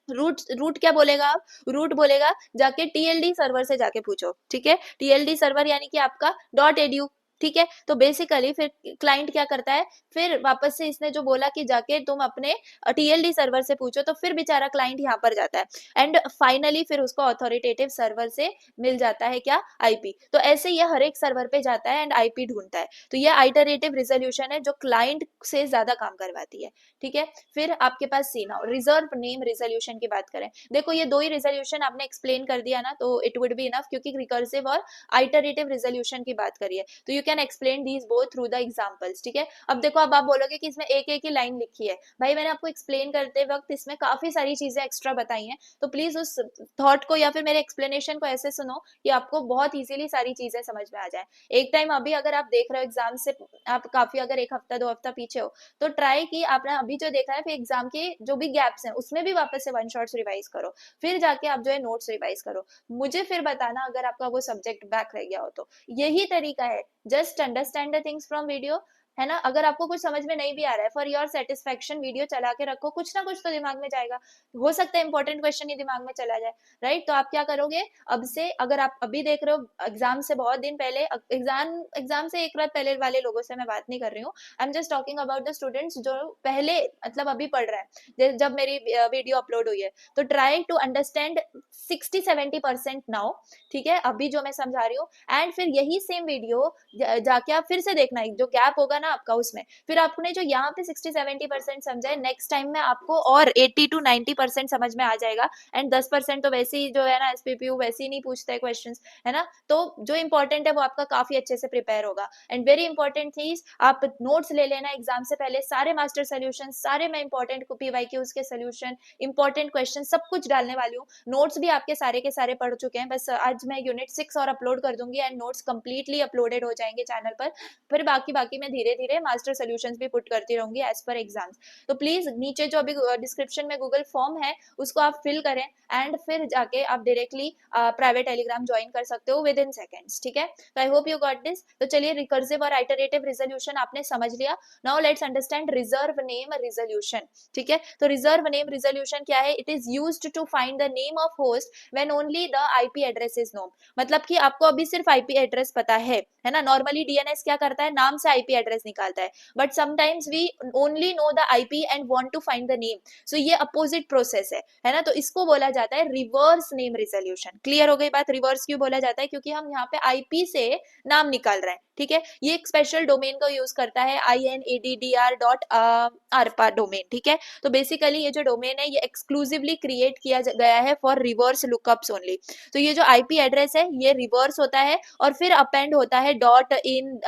रूट क्या बोलेगा, आप रूट बोलेगा जाके टीएलडी सर्वर से जाके पूछो, ठीक है। टीएलडी सर्वर यानी कि आपका .edu, ठीक है। तो बेसिकली फिर क्लाइंट क्या करता है, फिर वापस से इसने जो बोला कि जाके तुम अपने टीएलडी सर्वर से पूछो, तो फिर बेचारा क्लाइंट यहाँ पर जाता है एंड फाइनली फिर उसको अथॉरिटेटिव सर्वर से मिल जाता है क्या, आईपी। तो ऐसे ये हर एक सर्वर पे जाता है एंड आईपी ढूंढता है। तो ये आइटरेटिव रिजोल्यूशन है जो क्लाइंट से ज्यादा काम करवाती है, ठीक है। फिर आपके पास सी नाउ रिजर्व नेम रिजोल्यूशन की बात करें, देखो ये दो ही रिजोल्यूशन आपने एक्सप्लेन कर दिया ना, तो इट वुड बी इनफ, क्योंकि रिकर्सिव और आइटरेटिव रिजोल्यूशन की बात करिए तो you can explain these both through the examples, ठीक है। अब देखो अब आप बोलोगे कि इसमें एक एक ही लाइन लिखी है, भाई मैंने आपको एक्सप्लेन करते वक्त इसमें काफी सारी चीजें एक्स्ट्रा बताई हैं, तो प्लीज उस थॉट को या फिर मेरे एक्सप्लेनेशन को ऐसे सुनो कि आपको बहुत इजीली सारी चीजें समझ में आ जाए। एक टाइम अभी अगर आप देख रहे हो एग्जाम से आप काफी अगर एक हफ्ता 2 हफ्ता पीछे हो, तो ट्राई की आपने अभी जो देखा है फिर एग्जाम के जो भी गैप्स हैं उसमें भी वापस से वन शॉट्स रिवाइज करो, फिर जाके आप जो है नोट्स रिवाइज करो। मुझे फिर बताना अगर आपका वो सब्जेक्ट बैक रह गया हो तो। यही तरीका है, just understand the things from video, है ना। अगर आपको कुछ समझ में नहीं भी आ रहा है, फॉर योर सेटिस्फेक्शन वीडियो चला के रखो, कुछ ना कुछ तो दिमाग में जाएगा। हो सकता है इंपॉर्टेंट क्वेश्चन ही दिमाग में चला जाए, राइट। तो आप क्या करोगे, अब से अगर आप अभी देख रहे हो एग्जाम से बहुत दिन पहले, एग्जाम से एक रात पहले वाले लोगों से मैं बात नहीं कर रही हूँ, I am just talking about the students जो पहले मतलब अभी पढ़ रहे हैं जब मेरी वीडियो अपलोड हुई है। तो ट्राई टू अंडरस्टैंड 60-70% नाउ, ठीक है, अभी जो मैं समझा रही हूँ। एंड फिर यही सेम वीडियो जाके आप फिर से देखना, जो गैप होगा ना आपका उसमें, फिर आपने जो यहाँ पे 60-70% समझा है, नेक्स्ट टाइम में आपको और 80-90% समझ में आ जाएगा। एंड 10% तो वैसे ही जो है ना एसपीपीयू वैसे ही नहीं पूछता है क्वेश्चन, है ना। तो जो इंपॉर्टेंट है वो आपका काफी अच्छे से प्रिपेयर होगा। एंड वेरी इंपॉर्टेंट चीज, आप नोट्स ले लेना एग्जाम से पहले, सारे मास्टर सोल्यूशन, सारे मैं इंपॉर्टेंट पीवाईक्यूज के सोल्यूशन, इंपॉर्टेंट क्वेश्चन सब कुछ डालने वाली हूँ। नोट्स भी आपके सारे के सारे पढ़ चुके हैं, बस आज मैं यूनिट 6 और अपलोड कर दूंगी एंड नोट्स कंप्लीटली अपलोडेड हो जाएंगे चैनल पर। फिर बाकी मैं धीरे धीरे मास्टर सोल्यूशंस भी पुट करती रहूंगी एज पर एग्जाम्स। तो प्लीज नीचे जो अभी डिस्क्रिप्शन में गूगल फॉर्म है उसको आप फिल करें एंड फिर जाके आप डायरेक्टली प्राइवेट टेलीग्राम ज्वाइन कर सकते हो विद इन सेकेंड्स, ठीक है। तो I hope you got this. तो चलिए रिकर्सिव और आइटरेटिव रिजोल्यूशन आपने समझ लिया। Now let's understand reserve name resolution, ठीक है। तो रिजर्व नेम रिजोल्यूशन क्या है, it is used to find the name of host when only the IP address is known. मतलब कि आपको अभी सिर्फ आईपी एड्रेस पता है ना। नॉर्मली डीएनएस क्या करता है, नाम से आईपी एड्रेस निकालता है, but sometimes we only know the IP and want to find the name. So ये अपोजिट प्रोसेस है ना। तो इसको बोला जाता है रिवर्स नेम रिजोल्यूशन। क्लियर हो गई बात, रिवर्स क्यों बोला जाता है, क्योंकि हम यहाँ पे आईपी से नाम निकाल रहे हैं, ठीक है। ये एक स्पेशल डोमेन को यूज करता है INADDR.ARPA डोमेन, ठीक है। तो बेसिकली ये जो डोमेन है ये एक्सक्लूसिवली क्रिएट किया गया है फॉर रिवर्स लुकअप्स ओनली। तो ये जो आईपी एड्रेस है ये रिवर्स होता है और फिर अपेंड होता है .in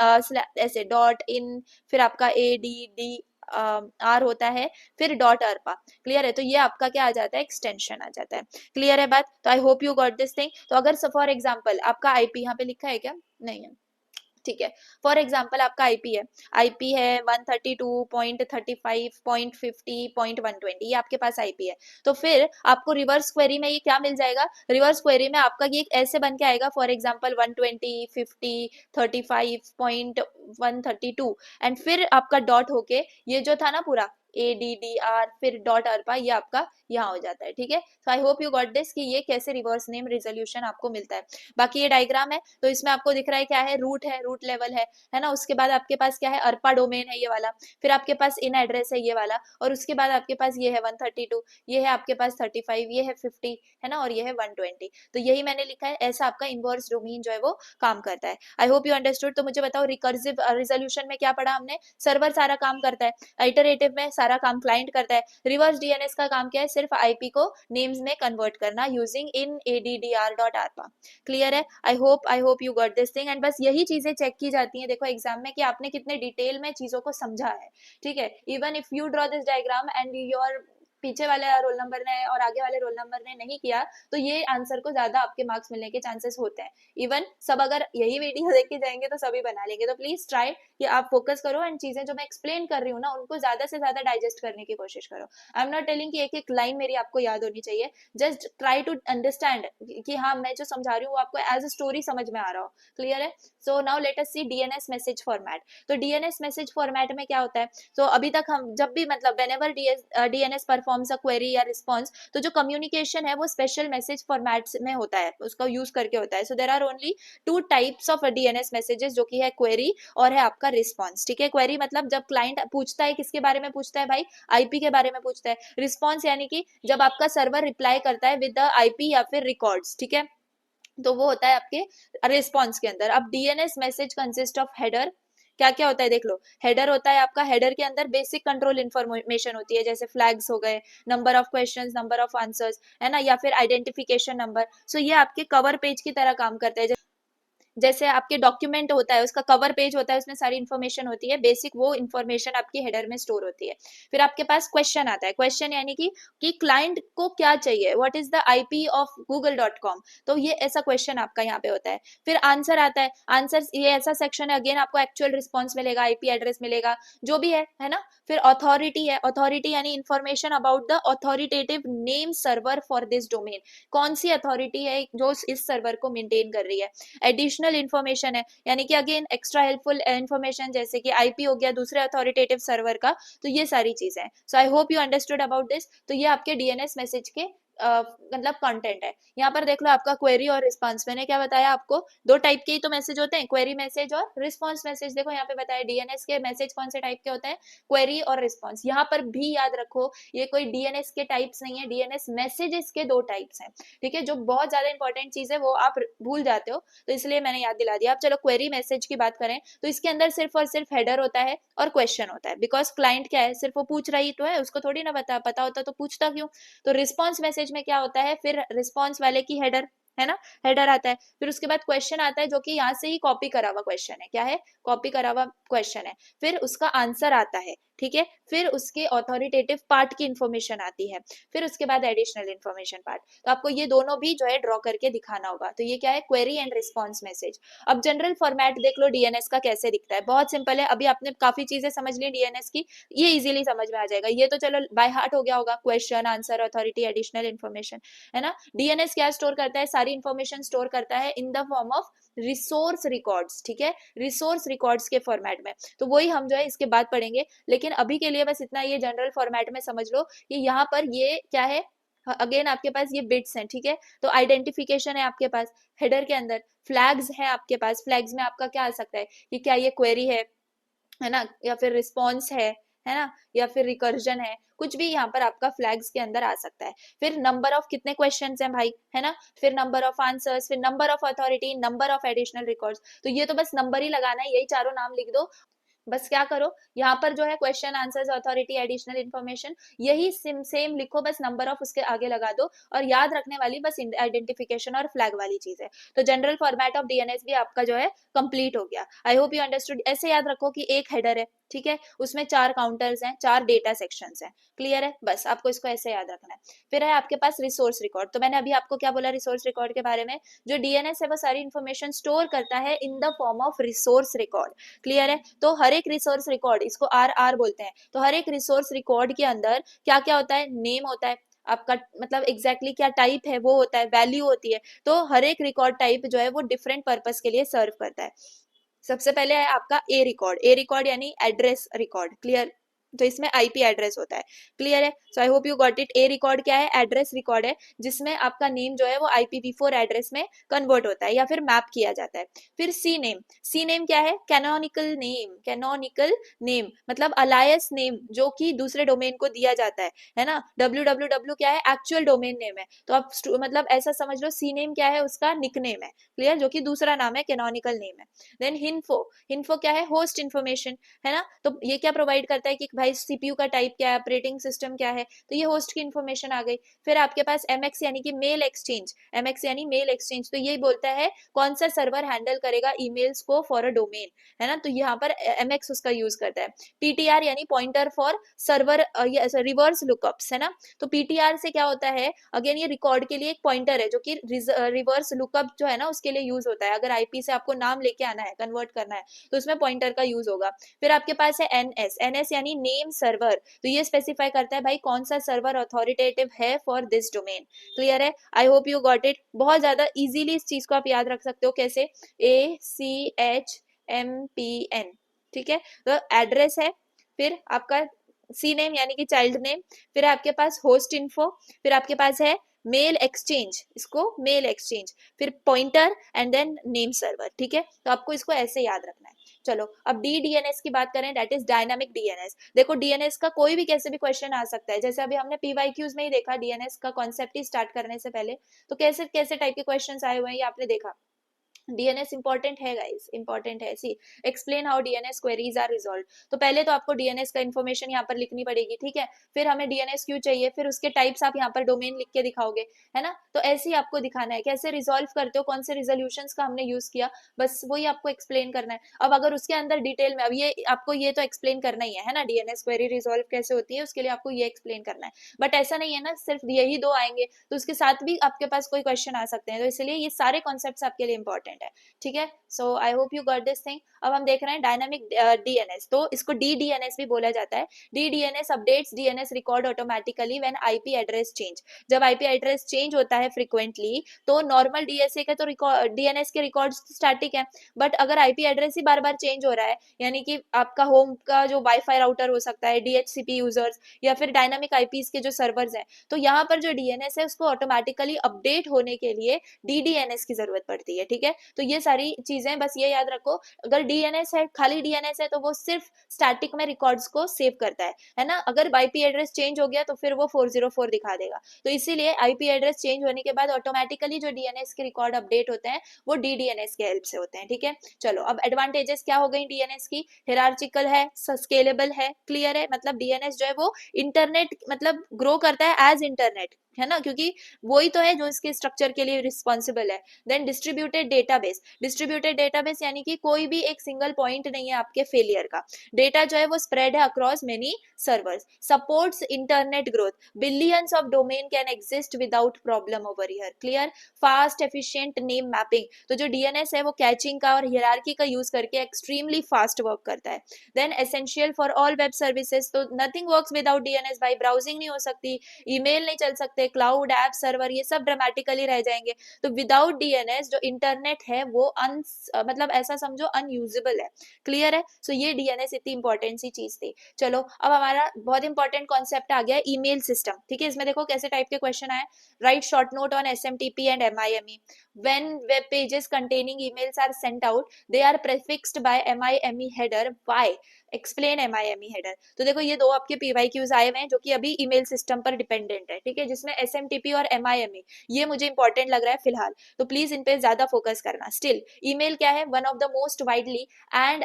ऐसे .in, फिर आपका ADD आर होता है, फिर .ARPA। क्लियर है। तो ये आपका क्या आ जाता है, एक्सटेंशन आ जाता है। क्लियर है बात। तो I hope you got this thing. तो अगर फॉर एग्जांपल आपका आईपी यहाँ पे लिखा है क्या, नहीं है, ठीक है। फॉर एग्जाम्पल आपका आईपी है 132.35.50.120, ये आपके पास आईपी है। तो फिर आपको रिवर्स क्वेरी में ये क्या मिल जाएगा, रिवर्स क्वेरी में आपका ये ऐसे बन के आएगा, फॉर एग्जाम्पल 120.50.35.132 एंड फिर आपका डॉट होके ये जो था ना पूरा ADDR फिर डॉट अरपा, ये आपका यहाँ हो जाता है, ठीक है। So I hope you got this कि ये कैसे रिवर्स नेम रिजोल्यूशन आपको मिलता है। बाकी ये डायग्राम है तो इसमें आपको दिख रहा है क्या है, रूट लेवल है ना। उसके बाद आपके पास क्या है, अरपा डोमेन है ये वाला, फिर आपके पास इन एड्रेस है ये वाला, और उसके बाद आपके पास ये है 132, ये है आपके पास 35, ये है 50, है ना, और ये है 120। तो यही मैंने लिखा है, ऐसा आपका इनवर्स डोमेन जो है वो काम करता है। I hope you understood. तो मुझे बताओ रिकर्सिव रिजोल्यूशन में क्या पढ़ा हमने, सर्वर सारा काम करता है, इटरेटिव में सारा काम क्लाइंट करता है, रिवर्स डीएनएस का काम क्या है, सिर्फ आईपी को नेम्स में कन्वर्ट करना यूजिंग इन addr.arpa। क्लियर है? I hope you got this thing. And बस यही चीजें चेक की जाती हैं देखो एग्जाम में कि आपने कितने डिटेल में चीजों को समझा है, ठीक है। Even if you draw this diagram and your पीछे वाले रोल नंबर ने और आगे वाले रोल नंबर ने नहीं किया, तो ये आंसर को ज्यादा आपके मार्क्स मिलने के चांसेस होते हैं। इवन सब अगर यही वीडियो देख के जाएंगे तो सभी बना लेंगे। तो प्लीज ट्राई कि आप फोकस करो एंड चीजें जो मैं एक्सप्लेन कर रही हूँ ना उनको ज्यादा से ज्यादा डाइजेस्ट करने की कोशिश करो। आई एम नॉट टेलिंग कि एक एक लाइन मेरी आपको याद होनी चाहिए, जस्ट ट्राई टू अंडरस्टैंड कि हाँ मैं जो समझा रही हूँ वो आपको एज अ स्टोरी समझ में आ रहा हो। क्लियर है? सो नाउ लेट अस सी डीएनएस मैसेज फॉर्मेट। तो डीएनएस मैसेज फॉर्मेट में क्या होता है, तो अभी तक हम जब भी मतलब whenever DNS performs a query या रिस्पॉन्स, तो जो कम्युनिकेशन है वो स्पेशल मैसेज फॉर्मेट में होता है, उसका यूज करके होता है। So there are only two types of DNS messages, जो कि है क्वेरी और है आपका रिस्पॉन्स, ठीक है। क्वेरी मतलब जब क्लाइंट पूछता है, किसके बारे में पूछता है भाई, आईपी के बारे में पूछता है। रिस्पॉन्स यानी कि जब आपका सर्वर रिप्लाई करता है विद द आईपी या फिर रिकॉर्ड्स, ठीक है, तो वो होता है आपके रिस्पॉन्स के अंदर। अब DNS message consist of header, क्या क्या होता है देख लो। हेडर होता है आपका, हेडर के अंदर बेसिक कंट्रोल इन्फॉर्मेशन होती है, जैसे फ्लैग्स हो गए, number of questions, number of answers, है ना, या फिर आइडेंटिफिकेशन नंबर। सो ये आपके कवर पेज की तरह काम करते हैं। जैसे आपके डॉक्यूमेंट होता है उसका कवर पेज होता है, उसमें सारी इन्फॉर्मेशन होती है, बेसिक वो इन्फॉर्मेशन आपकी हेडर में स्टोर होती है। फिर आपके पास क्वेश्चन आता है, क्वेश्चन यानी कि क्लाइंट को क्या चाहिए, what is the IP of google.com, तो ये ऐसा क्वेश्चन आपका यहाँ पे होता है। फिर आंसर आता है, आंसर ये ऐसा सेक्शन है, अगेन आपको एक्चुअल रिस्पॉन्स मिलेगा, आईपी एड्रेस मिलेगा, जो भी है ना। फिर अथॉरिटी है, अथॉरिटी यानी information about the authoritative name server for this domain, कौन सी अथॉरिटी है जो इस सर्वर को मेंटेन कर रही है। एडिशनल इन्फॉर्मेशन है, यानी कि अगेन एक्स्ट्रा हेल्पफुल इन्फॉर्मेशन, जैसे कि आईपी हो गया दूसरे अथॉरिटेटिव सर्वर का। तो ये सारी चीजें हैं। So I hope you understood about this. तो ये आपके डीएनएस मैसेज के मतलब कंटेंट है। यहाँ पर देख लो आपका क्वेरी और रिस्पांस, मैंने क्या बताया आपको, दो टाइप के ही तो मैसेज होते हैं, क्वेरी मैसेज और रिस्पांस मैसेज। देखो यहाँ पे बताया डीएनएस के मैसेज कौन से टाइप के होते हैं, क्वेरी और रिस्पांस। यहाँ पर भी याद रखो ये कोई डीएनएस के टाइप्स नहीं है, डीएनएस मैसेजेस के दो टाइप्स हैं, ठीक है। जो बहुत ज्यादा इंपॉर्टेंट चीज है वो आप भूल जाते हो, तो इसलिए मैंने याद दिला दिया। अब चलो क्वेरी मैसेज की बात करें, तो इसके अंदर सिर्फ और सिर्फ हेडर होता है और क्वेश्चन होता है, बिकॉज क्लाइंट क्या है, सिर्फ वो पूछ रही तो है, उसको थोड़ी ना पता होता तो पूछता क्यों। तो रिस्पॉन्स मैसेज में क्या होता है, फिर रिस्पॉन्स वाले की हेडर, है ना, हेडर आता है, फिर उसके बाद क्वेश्चन आता है जो कि यहाँ से ही कॉपी करा हुआ क्वेश्चन है, क्या है, कॉपी करा हुआ क्वेश्चन है, फिर उसका आंसर आता है, ठीक है, फिर उसके ऑथोरिटेटिव पार्ट की इंफॉर्मेशन आती है, फिर उसके बाद एडिशनल इन्फॉर्मेशन पार्ट। तो आपको ये दोनों भी जो है ड्रॉ करके दिखाना होगा। तो ये क्या है, क्वेरी एंड रिस्पॉन्स मैसेज। अब जनरल फॉर्मेट देख लो डीएनएस का कैसे दिखता है, बहुत सिंपल है। अभी आपने काफी चीजें समझ ली डीएनएस की, ये इजीली समझ में आ जाएगा। ये तो चलो बाय हार्ट हो गया होगा, question, answer, authority, additional information, है ना। डीएनएस क्या स्टोर करता है, सारी इन्फॉर्मेशन स्टोर करता है in the form of resource records, ठीक है, रिसोर्स रिकॉर्ड्स के फॉर्मेट में। तो वही हम जो है इसके बाद पढ़ेंगे, लेकिन अभी के लिए बस इतना, ये जनरल फॉर्मेट में समझ लो कि यहाँ पर ये क्या है, अगेन आपके पास ये बिट्स हैं, ठीक है। तो आइडेंटिफिकेशन है आपके पास हेडर के अंदर, फ्लैग्स है आपके पास, फ्लैग्स में आपका क्या आ सकता है कि क्या ये क्वेरी है ना, या फिर रिस्पॉन्स है ना, या फिर रिकर्जन है, कुछ भी यहाँ पर आपका फ्लैग्स के अंदर आ सकता है। फिर नंबर ऑफ कितने क्वेश्चंस हैं भाई, है ना, फिर नंबर ऑफ आंसर्स, फिर number of authority, number of additional records. तो ये तो बस नंबर ही लगाना है, यही चारों नाम लिख दो। बस क्या करो, यहाँ पर जो है question, answers, authority, additional information, यही सेम लिखो, बस नंबर ऑफ उसके आगे लगा दो। और याद रखने वाली बस आइडेंटिफिकेशन और फ्लैग वाली चीज है। तो जनरल फॉर्मेट ऑफ डीएनएस भी आपका जो है कंप्लीट हो गया। आई होप यू अंडरस्टूड। ऐसे याद रखो कि एक हेडर है, ठीक है, उसमें 4 काउंटर्स हैं, 4 डेटा सेक्शंस हैं। क्लियर है? बस आपको इसको ऐसे याद रखना है। फिर है आपके पास रिसोर्स रिकॉर्ड। तो मैंने अभी आपको क्या बोला रिसोर्स रिकॉर्ड के बारे में, जो डीएनएस है वो सारी इन्फॉर्मेशन स्टोर करता है in the form of resource record. Clear है? तो हर एक रिसोर्स रिकॉर्ड, इसको आर बोलते हैं, तो हर एक रिसोर्स रिकॉर्ड के अंदर क्या क्या होता है, नेम होता है आपका, मतलब एग्जैक्टली क्या टाइप है वो होता है, वैल्यू होती है। तो हर एक रिकॉर्ड टाइप जो है वो डिफरेंट पर्पस के लिए सर्व करता है। सबसे पहले है आपका ए रिकॉर्ड, ए रिकॉर्ड यानी एड्रेस रिकॉर्ड। क्लियर? तो इसमें आईपी एड्रेस होता है। क्लियर है? So I hope you got it. A record क्या है? एड्रेस रिकॉर्ड है, जिसमें आपका नेम जो है वो IPv4 एड्रेस में कन्वर्ट होता है या फिर मैप किया जाता है। फिर सी नेम, सी नेम क्या है? कैनोनिकल नेम, कैनोनिकल नेम मतलब अलायस नेम जो कि दूसरे डोमेन को दिया जाता है ना। www क्या है? एक्चुअल डोमेन नेम है, तो आप मतलब ऐसा समझ लो सी नेम क्या है? उसका निक नेम है। क्लियर? जो कि दूसरा नाम है, कैनोनिकल नेम है। देन हिन्फो, हिन्फो क्या है? होस्ट इन्फॉर्मेशन, है ना। तो ये क्या प्रोवाइड करता है कि भाई सीपीयू का टाइप क्या है, ऑपरेटिंग सिस्टम क्या है, तो ये होस्ट की इन्फॉर्मेशन आ गई। फिर आपके पास एमएक्स यानी कि मेल एक्सचेंज, एमएक्स यानी मेल एक्सचेंज, तो ये बोलता है कौन सा सर्वर हैंडल करेगा ईमेल्स को फॉर अ डोमेन, है ना, तो यहाँ पर एमएक्स उसका यूज करता है। पीटीआर यानी pointer for server, reverse lookups, है ना। तो पीटीआर से क्या होता है? अगेन ये रिकॉर्ड के लिए एक पॉइंटर है जो कि रिवर्स लुकअप जो है ना उसके लिए यूज होता है। अगर आईपी से आपको नाम लेके आना है, कन्वर्ट करना है, तो उसमें पॉइंटर का यूज होगा। फिर आपके पास है एनएस, एनएस यानी नेम सर्वर, तो ये स्पेसिफाई करता है भाई कौन सा सर्वर अथॉरिटेटिव है फॉर दिस डोमेन। क्लियर है? I hope you got it. बहुत ज्यादा इजीली इस चीज को आप याद रख सकते हो। कैसे? ACHMPN, ठीक है। तो एड्रेस है, फिर आपका सी नेम यानी कि चाइल्ड नेम, फिर आपके पास होस्ट इन्फो, फिर आपके पास है मेल एक्सचेंज, इसको मेल एक्सचेंज, फिर pointer and then name server, ठीक है। तो आपको इसको ऐसे याद रखना है। चलो अब डीएनएस की बात करें, दैट इज डायनामिक डीएनएस। देखो डीएनएस का कोई भी कैसे भी क्वेश्चन आ सकता है, जैसे अभी हमने पीवाईक्यूज में ही देखा डीएनएस का कॉन्सेप्ट ही स्टार्ट करने से पहले, तो कैसे कैसे टाइप के क्वेश्चंस आए हुए हैं ये आपने देखा। डीएनएस इंपॉर्टेंट है गाइस, इंपॉर्टेंट है। See explain how DNS queries are resolve, तो पहले तो आपको डीएनएस का इन्फॉर्मेशन यहाँ पर लिखनी पड़ेगी, ठीक है। फिर हमें डीएनएस क्यों चाहिए, फिर उसके टाइप्स आप यहाँ पर डोमेन लिख के दिखाओगे, है ना। तो ऐसे ही आपको दिखाना है कैसे रिजॉल्व करते हो, कौन से रिजोल्यूशन का हमने यूज किया, बस वही आपको एक्सप्लेन करना है। अब अगर उसके अंदर डिटेल में, अब ये आपको ये तो एक्सप्लेन करना ही है ना, डीएनएस क्वेरी रिजॉल्व कैसे होती है उसके लिए आपको ये एक्सप्लेन करना है। बट ऐसा नहीं है ना सिर्फ यही दो आएंगे, तो उसके साथ भी आपके पास कोई क्वेश्चन आ सकते हैं, तो इसलिए ये सारे कॉन्सेप्ट आपके लिए इंपॉर्टेंट है, ठीक है। So I hope you got this thing. अब हम देख रहे हैं डायनामिक डीएनएस, तो इसको डीडीएनएस भी बोला जाता है। DDNS updates DNS record automatically when IP address change, जब आईपी एड्रेस चेंज होता है फ्रीक्वेंटली, तो नॉर्मल डीएसए के तो डीएनएस के रिकॉर्ड स्टैटिक है, बट अगर आईपी एड्रेस ही बार बार चेंज हो रहा है, यानी कि आपका होम का जो वाईफाई राउटर हो सकता है, डीएचसीपी यूजर्स या फिर डायनामिक आईपीज के जो सर्वर्स हैं, तो यहाँ पर जो डीएनएस है उसको ऑटोमेटिकली अपडेट होने के लिए डीडीएनएस की जरूरत पड़ती है, ठीक है। तो ये सारी चीजें बस ये याद रखो, अगर डीएनएस है, खाली डीएनएस है, तो वो सिर्फ स्टैटिक में रिकॉर्ड्स को सेव करता है ना। अगर आईपी एड्रेस चेंज हो गया तो फिर वो 404 दिखा देगा, तो इसीलिए आईपी एड्रेस चेंज होने के बाद ऑटोमेटिकली जो डीएनएस के रिकॉर्ड अपडेट होते हैं वो डीडीएनएस के हेल्प से होते हैं, ठीक है। चलो अब एडवांटेजेस क्या हो गई डीएनएस की? हिरार्चिकल है, स्केलेबल है, क्लियर है, मतलब डीएनएस जो है वो इंटरनेट मतलब ग्रो करता है एज इंटरनेट, है ना, क्योंकि वही तो है जो इसके स्ट्रक्चर के लिए रिस्पॉन्सिबल है। Then distributed database, distributed database यानी कि कोई भी एक सिंगल पॉइंट नहीं है आपके फेलियर का, डेटा जो है वो स्प्रेड है across many servers, supports internet growth, billions of domain can exist without problem over here, clear. Fast efficient name mapping, तो जो डीएनएस है वो कैचिंग का और हियरार्की का यूज करके एक्सट्रीमली फास्ट वर्क करता है। Then essential for all web services, तो नथिंग वर्क्स विदाउट डीएनएस भाई, ब्राउजिंग नहीं हो सकती, ईमेल नहीं चल सकते, क्लाउड ऐप सर्वर ये सब ड्रामेटिकली रह जाएंगे। तो विदाउट डीएनएस जो इंटरनेट है वो मतलब ऐसा समझो अनयूजेबल है, क्लियर है। सो ये डीएनएस इतनी इंपॉर्टेंट सी चीज थी। चलो अब हमारा बहुत इंपॉर्टेंट कॉन्सेप्ट आ गया ईमेल सिस्टम, ठीक है। इसमें देखो कैसे टाइप के क्वेश्चन आए। Write short note on SMTP and MIME, when web pages containing emails are sent out they are prefixed by MIME header, why, explain MIME header. तो देखो ये दो आपके पीवाईक्यूज आए हुए हैं जो कि अभी ईमेल सिस्टम पर डिपेंडेंट है, ठीक है, जिसमें एसएमटीपी और एमआईएमई ये मुझे इंपॉर्टेंट लग रहा है फिलहाल, तो प्लीज इन पे ज्यादा फोकस करना। स्टिल ईमेल क्या है? One of the most widely and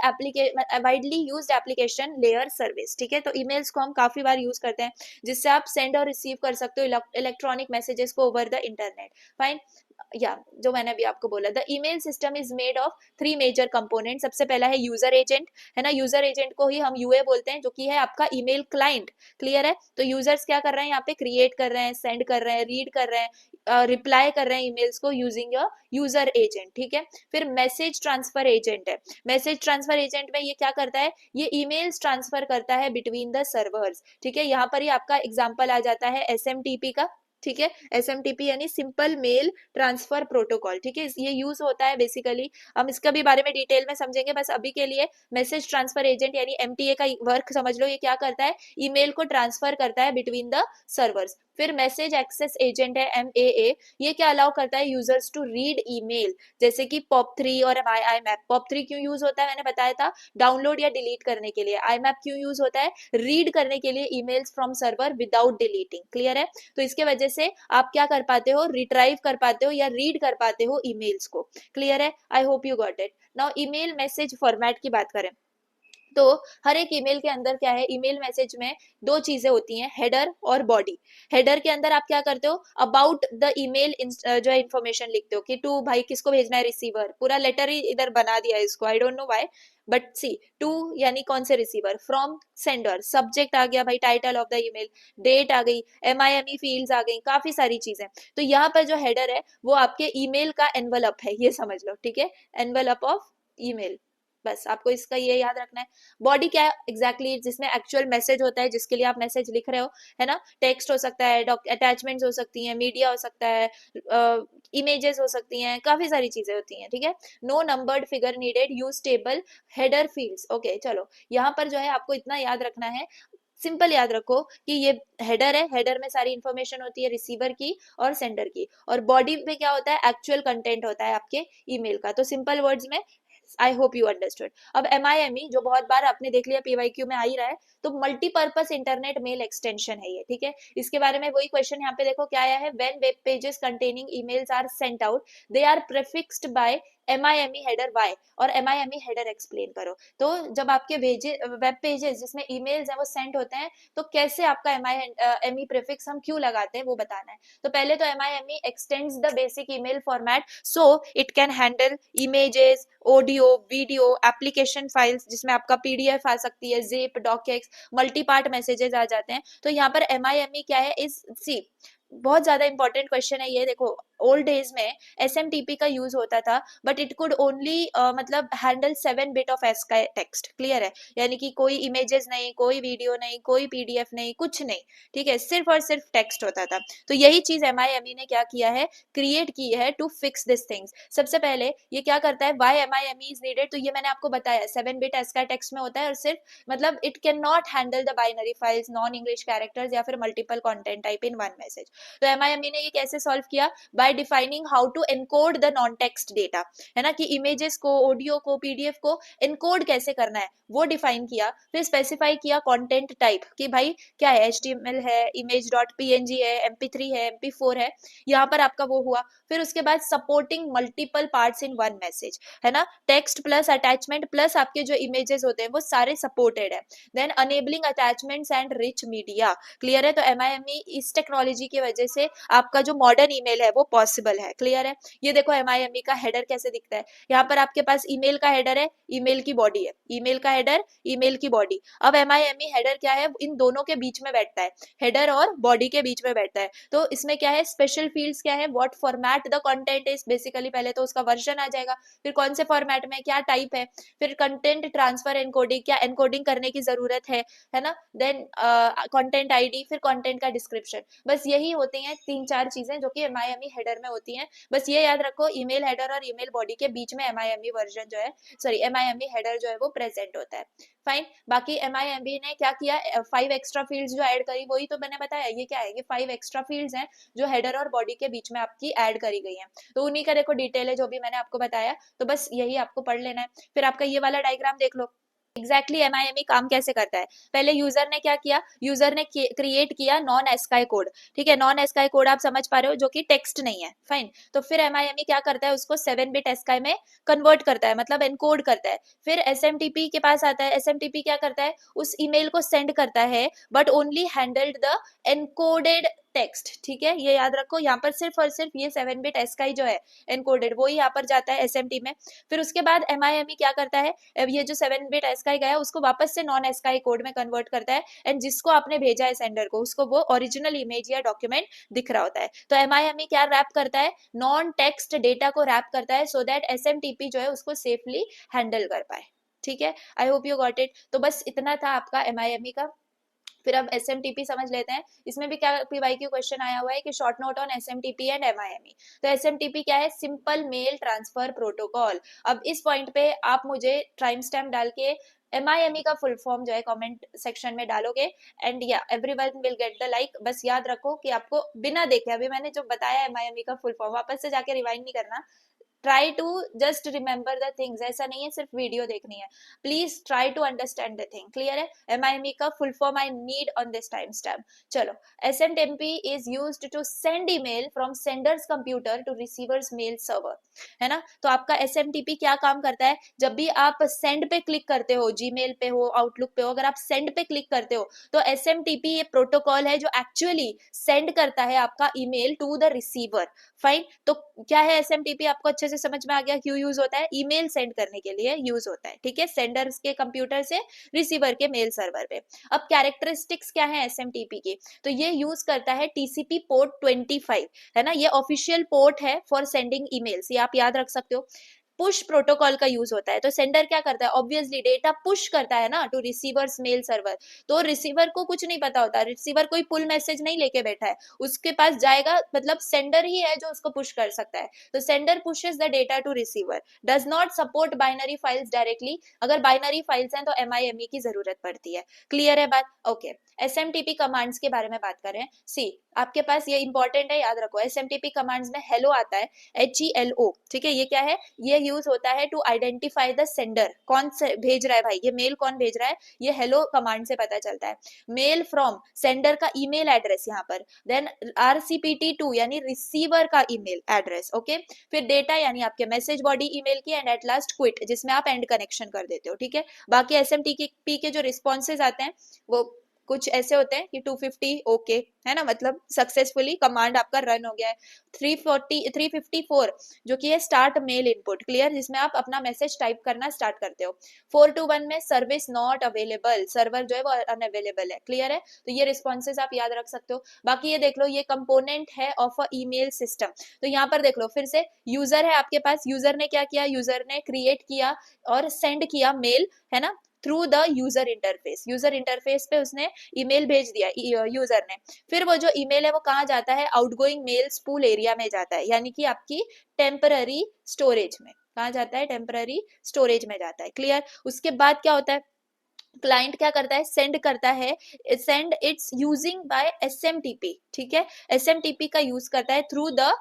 widely used application layer service, ठीक है। तो ईमेल्स को हम काफी बार यूज करते हैं जिससे आप सेंड और रिसीव कर सकते हो इलेक्ट्रॉनिक मैसेजेस को ओवर द इंटरनेट, फाइन। या जो मैंने अभी आपको बोला, the email system is made of 3 major component. सबसे पहला है यूजर एजेंट, है ना, यूजर एजेंट को ही हम यूए बोलते हैं, जो कि है आपका ईमेल क्लाइंट, क्लियर है। तो यूजर्स क्या कर रहे हैं यहाँ पे? क्रिएट कर रहे हैं, सेंड कर रहे हैं, रीड कर रहे हैं, रिप्लाई कर रहे हैं ईमेल्स को यूजिंग योर यूजर एजेंट, ठीक है। फिर मैसेज ट्रांसफर एजेंट है, मैसेज ट्रांसफर एजेंट में ये क्या करता है? ये ईमेल्स ट्रांसफर करता है बिटवीन द सर्वर्स, ठीक है। यहाँ पर ही आपका एग्जांपल आ जाता है एसएमटीपी का, ठीक है। SMTP यानी सिंपल मेल ट्रांसफर प्रोटोकॉल, ठीक है। ये यूज होता है बेसिकली, हम इसका भी बारे में डिटेल में समझेंगे, बस अभी के लिए मैसेज ट्रांसफर एजेंट यानी MTA का वर्क समझ लो। ये क्या करता है, ईमेल को ट्रांसफर करता है बिटवीन द सर्वर्स। फिर मैसेज एक्सेस एजेंट है MAA, ये क्या अलाउ करता है यूजर्स टू रीड ईमेल, जैसे कि POP3 और IMAP। POP3 क्यों यूज होता है मैंने बताया था, डाउनलोड या डिलीट करने के लिए। IMAP क्यों यूज होता है, रीड करने के लिए emails from server without deleting. Clear है, तो इसके वजह से आप क्या कर पाते हो, रिट्राइव कर पाते हो या रीड कर पाते हो ईमेल्स को। क्लियर है, I hope you got it. Now email message format की बात करें तो हर एक ईमेल के अंदर क्या है, ईमेल मैसेज में दो चीजें होती हैं, हेडर और बॉडी। हेडर के अंदर आप क्या करते हो, अबाउट द ईमेल जो है इन्फॉर्मेशन लिखते हो कि टू भाई किसको भेजना है, रिसीवर। पूरा लेटर ही इधर बना दिया है इसको, I don't know why, but see to यानी कौन से रिसीवर, फ्रॉम सेंडर, सब्जेक्ट आ गया भाई title of the email, date आ गई, MIME फील्ड्स आ गई, काफी सारी चीजें। तो यहाँ पर जो हेडर है वो आपके ईमेल का एनवलप है, ये समझ लो, ठीक है, एनवलप ऑफ ईमेल। बस आपको इसका ये याद रखना है। बॉडी क्या है एग्जैक्टली exactly, जिसमें एक्चुअल मैसेज होता है, जिसके लिए आप मैसेज लिख रहे हो, है ना। टेक्स्ट हो सकता है, अटैचमेंट्स हो सकती हैं, मीडिया हो सकता है, इमेजेस हो सकती हैं, काफी सारी चीजें होती हैं, ठीक है। No numbered figure needed, use table header fields. Okay चलो, यहाँ पर जो है आपको इतना याद रखना है, सिंपल याद रखो कि ये हेडर है, हेडर में सारी इंफॉर्मेशन होती है रिसीवर की और सेंडर की, और बॉडी में क्या होता है, एक्चुअल कंटेंट होता है आपके ईमेल का। तो सिंपल वर्ड्स में आई होप यू अंडरस्टूड। अब MIME जो बहुत बार आपने देख लिया PYQ में आ ही रहा है, तो मल्टीपर्पज इंटरनेट मेल एक्सटेंशन है ये, ठीक है। इसके बारे में वही क्वेश्चन यहाँ पे देखो क्या आया है, when web pages containing emails are sent out they are prefixed by MIME header why, और MIME हेडर एक्सप्लेन करो। तो जब आपके वेब पेजेस जिसमें ईमेल्स हैं वो सेंड होते हैं, तो कैसे आपका MIME प्रीफिक्स हम क्यों लगाते हैं वो बताना है। तो पहले तो MIME extends the basic email format so it can handle images, audio, video, application files, जिसमें आपका PDF आ सकती है, zip, docs, multi part messages आ जाते हैं। तो यहाँ पर MIME क्या है, इस सी बहुत ज्यादा इंपॉर्टेंट क्वेश्चन है ये, देखो ओल्ड डेज में SMTP का यूज होता था, बट इट कुड ओनली मतलब हैंडल 7 बिट ऑफ एस का टेक्स्ट। क्लियर है, यानी कि कोई इमेजेस नहीं, कोई वीडियो नहीं, कोई PDF नहीं, कुछ नहीं, ठीक है, सिर्फ और सिर्फ टेक्स्ट होता था। तो यही चीज MIME ने क्या किया है, क्रिएट की है टू फिक्स दिस थिंग्स। सबसे पहले ये क्या करता है, वाई MIME इज नीडेड, तो ये मैंने आपको बताया 7 बिट एस का टेक्स्ट में होता है, और सिर्फ मतलब it can not handle the binary files, non English characters या फिर multiple content type in one message. तो MIME ने ये कैसे सॉल्व किया, by defining how to encode the non text data, है ना, कि इमेजेस को, ऑडियो को, PDF को एनकोड कैसे करना है वो डिफाइन किया। फिर स्पेसिफाई किया कंटेंट टाइप कि भाई क्या है, HTML है, image.png है, MP3 है, MP4 है, यहाँ पर आपका वो हुआ। फिर उसके बाद supporting multiple parts in one message, है ना, टेक्स्ट प्लस अटैचमेंट प्लस आपके जो इमेजेस होते हैं वो सारे सपोर्टेड है। Then enabling attachments and rich media. Clear है, तो MIME इस टेक्नोलॉजी की वजह से आपका जो मॉडर्न ईमेल है वो पॉसिबल है। क्लियर है, ये देखो MIME का हेडर कैसे दिखता है, यहाँ पर आपके पास ईमेल का हेडर है, ईमेल की बॉडी है, ईमेल का हेडर, ईमेल की बॉडी। अब MIME हेडर क्या है, इन दोनों के बीच में बैठता है, हेडर और बॉडी के बीच में बैठता है। तो इसमें क्या है, स्पेशल फील्ड्स क्या है, what format the content is, basically पहले तो उसका वर्जन आ जाएगा, फिर कौन से फॉर्मेट में, क्या टाइप है, फिर कंटेंट ट्रांसफर एनकोडिंग, क्या एनकोडिंग करने की जरूरत है ना, देन कंटेंट ID, फिर कंटेंट का डिस्क्रिप्शन। बस यही होती हैं 3-4 चीजें जो कि MIME हेडर में होती हैं। बस ये याद रखो, ईमेल हेडर और ईमेल बॉडी के बीच में MIME वर्जन जो है, सॉरी MIME हेडर जो है वो प्रेजेंट होता है। फाइन, बाकी MIME ने क्या किया, 5 एक्स्ट्रा फील्ड्स जो ऐड करी, वही तो मैंने बताया, ये क्या है, ये 5 एक्स्ट्रा फील्ड्स हैं जो हेडर और बॉडी के बीच में आपकी ऐड करी गई हैं। तो उन्हीं का देखो डिटेल है जो भी मैंने आपको बताया, तो बस यही आपको पढ़ लेना है। फिर आपका ये वाला डायग्राम देख लो, एग्जैक्टली MIME काम कैसे करता है। पहले यूजर ने क्या किया, यूजर ने क्रिएट किया नॉन एस्काई कोड, ठीक है, नॉन एस्काई कोड आप समझ पा रहे हो, जो कि टेक्स्ट नहीं है। फाइन, तो फिर MIME क्या करता है, उसको 7 बिट एस्काई में कन्वर्ट करता है, मतलब एनकोड करता है। फिर SMTP के पास आता है, SMTP क्या करता है, उस ईमेल को सेंड करता है, but only handled the encoded text, ठीक है, ये याद रखो। यहाँ पर सिर्फ और सिर्फ ये 7 बिट एस्काई जो है एनकोडेड, वो ही यहाँ पर जाता है SMT में। फिर उसके बाद MIME क्या करता है, ये जो 7 बिट एस्काई गया उसको वापस से नॉन एस्काई कोड में कन्वर्ट करता है, एंड जिसको आपने भेजा है सेंडर को, उसको वो ओरिजिनल इमेज या डॉक्यूमेंट दिख रहा होता है। तो MIME क्या रैप करता है, नॉन टेक्स्ट डेटा को रैप करता है, सो दैट SMTP जो है उसको सेफली हैंडल कर पाए। ठीक है, I hope you got it. तो बस इतना था आपका MIME का फिर अब SMTP समझ लेते हैं। इसमें भी क्या PYQ क्वेश्चन आया हुआ है कि short note on SMTP and MIME। तो SMTP क्या है? Simple mail transfer protocol. अब इस पॉइंट पे आप मुझे टाइम स्टैम्प डाल के MIME का फुल फॉर्म जो है कमेंट सेक्शन में डालोगे एंड या everyone will get the like. बस याद रखो कि आपको बिना देखे, अभी मैंने जो बताया MIME का फुल फॉर्म वापस से जाके रिवाइंड नहीं करना। Try to just remember the things, ऐसा नहीं है सिर्फ वीडियो देखनी है। Please try to understand the thing. Clear है? MIME का full form I need on this time stamp. चलो, SMTP is used to send email from sender's computer to receiver's mail server, है ना। तो आपका SMTP क्या काम करता है? जब भी आप सेंड पे क्लिक करते हो, जीमेल पे हो, आउटलुक पे हो, अगर आप सेंड पे क्लिक करते हो तो SMTP ये प्रोटोकॉल है जो एक्चुअली सेंड करता है आपका email to the receiver. Fine. तो क्या है SMTP? आपको अच्छे से समझ में आ गया क्यों यूज होता है? ईमेल सेंड करने के लिए यूज होता है, ठीक है, सेंडर्स के कंप्यूटर से रिसीवर के मेल सर्वर पे। अब कैरेक्टरिस्टिक्स क्या है SMTP की? तो ये यूज करता है TCP पोर्ट 25, है ना, ये ऑफिशियल पोर्ट है फॉर सेंडिंग ईमेल्स, ये आप याद रख सकते हो। पुश प्रोटोकॉल का यूज होता है। तो सेंडर क्या करता है? ऑब्वियसली डेटा पुश करता है ना टू रिसीवर्स मेल सर्वर। तो रिसीवर को कुछ नहीं पता होता, रिसीवर कोई पुल मैसेज नहीं लेके बैठा है, उसके पास जाएगा, मतलब सेंडर ही है जो उसको पुश कर सकता है। तो sender pushes the data to receiver, does not support binary files directly. अगर बाइनरी फाइल्स हैं तो MIME की जरूरत पड़ती है। क्लियर है बात? ओके। SMTP कमांड्स के बारे में बात कर रहे हैं। सी, आपके पास ये इंपॉर्टेंट है, याद रखो। SMTP कमांड्स में हेलो आता है, HELO, ठीक है। ये क्या है? ये यूज होता है टू आइडेंटिफाई द सेंडर, कौन से भेज रहा है भाई, ये मेल कौन भेज रहा है, ये हेलो कमांड से पता चलता है। मेल फ्रॉम सेंडर का ईमेल एड्रेस यहाँ पर, देन RCPT2 यानी रिसीवर का ईमेल एड्रेस, ओके। फिर डेटा यानी आपके मैसेज बॉडी ईमेल की, एंड एट लास्ट क्विट जिसमें आप एंड कनेक्शन कर देते हो, ठीक है। बाकी SMTP के जो रिस्पॉन्सेज आते हैं वो कुछ ऐसे होते हैं कि 250 ओके, है ना, मतलब सक्सेसफुली कमांड आपका रन हो गया है। 354 जो कि है स्टार्ट मेल इनपुट, क्लियर, जिसमें आप अपना मैसेज टाइप करना स्टार्ट करते हो। 421 में सर्विस नॉट अवेलेबल, सर्वर जो है वो अनअवेलेबल है, क्लियर है। तो ये रिस्पॉन्सेज आप याद रख सकते हो। बाकी ये देख लो, ये कंपोनेंट है ऑफ अ ईमेल सिस्टम। तो यहाँ पर देख लो फिर से, यूजर है आपके पास, यूजर ने क्या किया? यूजर ने क्रिएट किया और सेंड किया मेल, है ना, through the user interface. User interface पे उसने ईमेल भेज दिया यूजर ने। फिर वो जो ईमेल है वो कहाँ जाता है? आउटगोइंग मेल्स पूल एरिया में जाता है, यानी कि आपकी टेम्पररी स्टोरेज में। कहाँ जाता है? टेम्पररी स्टोरेज में जाता है, क्लियर। उसके बाद क्या होता है? क्लाइंट क्या करता है? सेंड करता है, send it's using by SMTP, ठीक है। SMTP का यूज करता है through the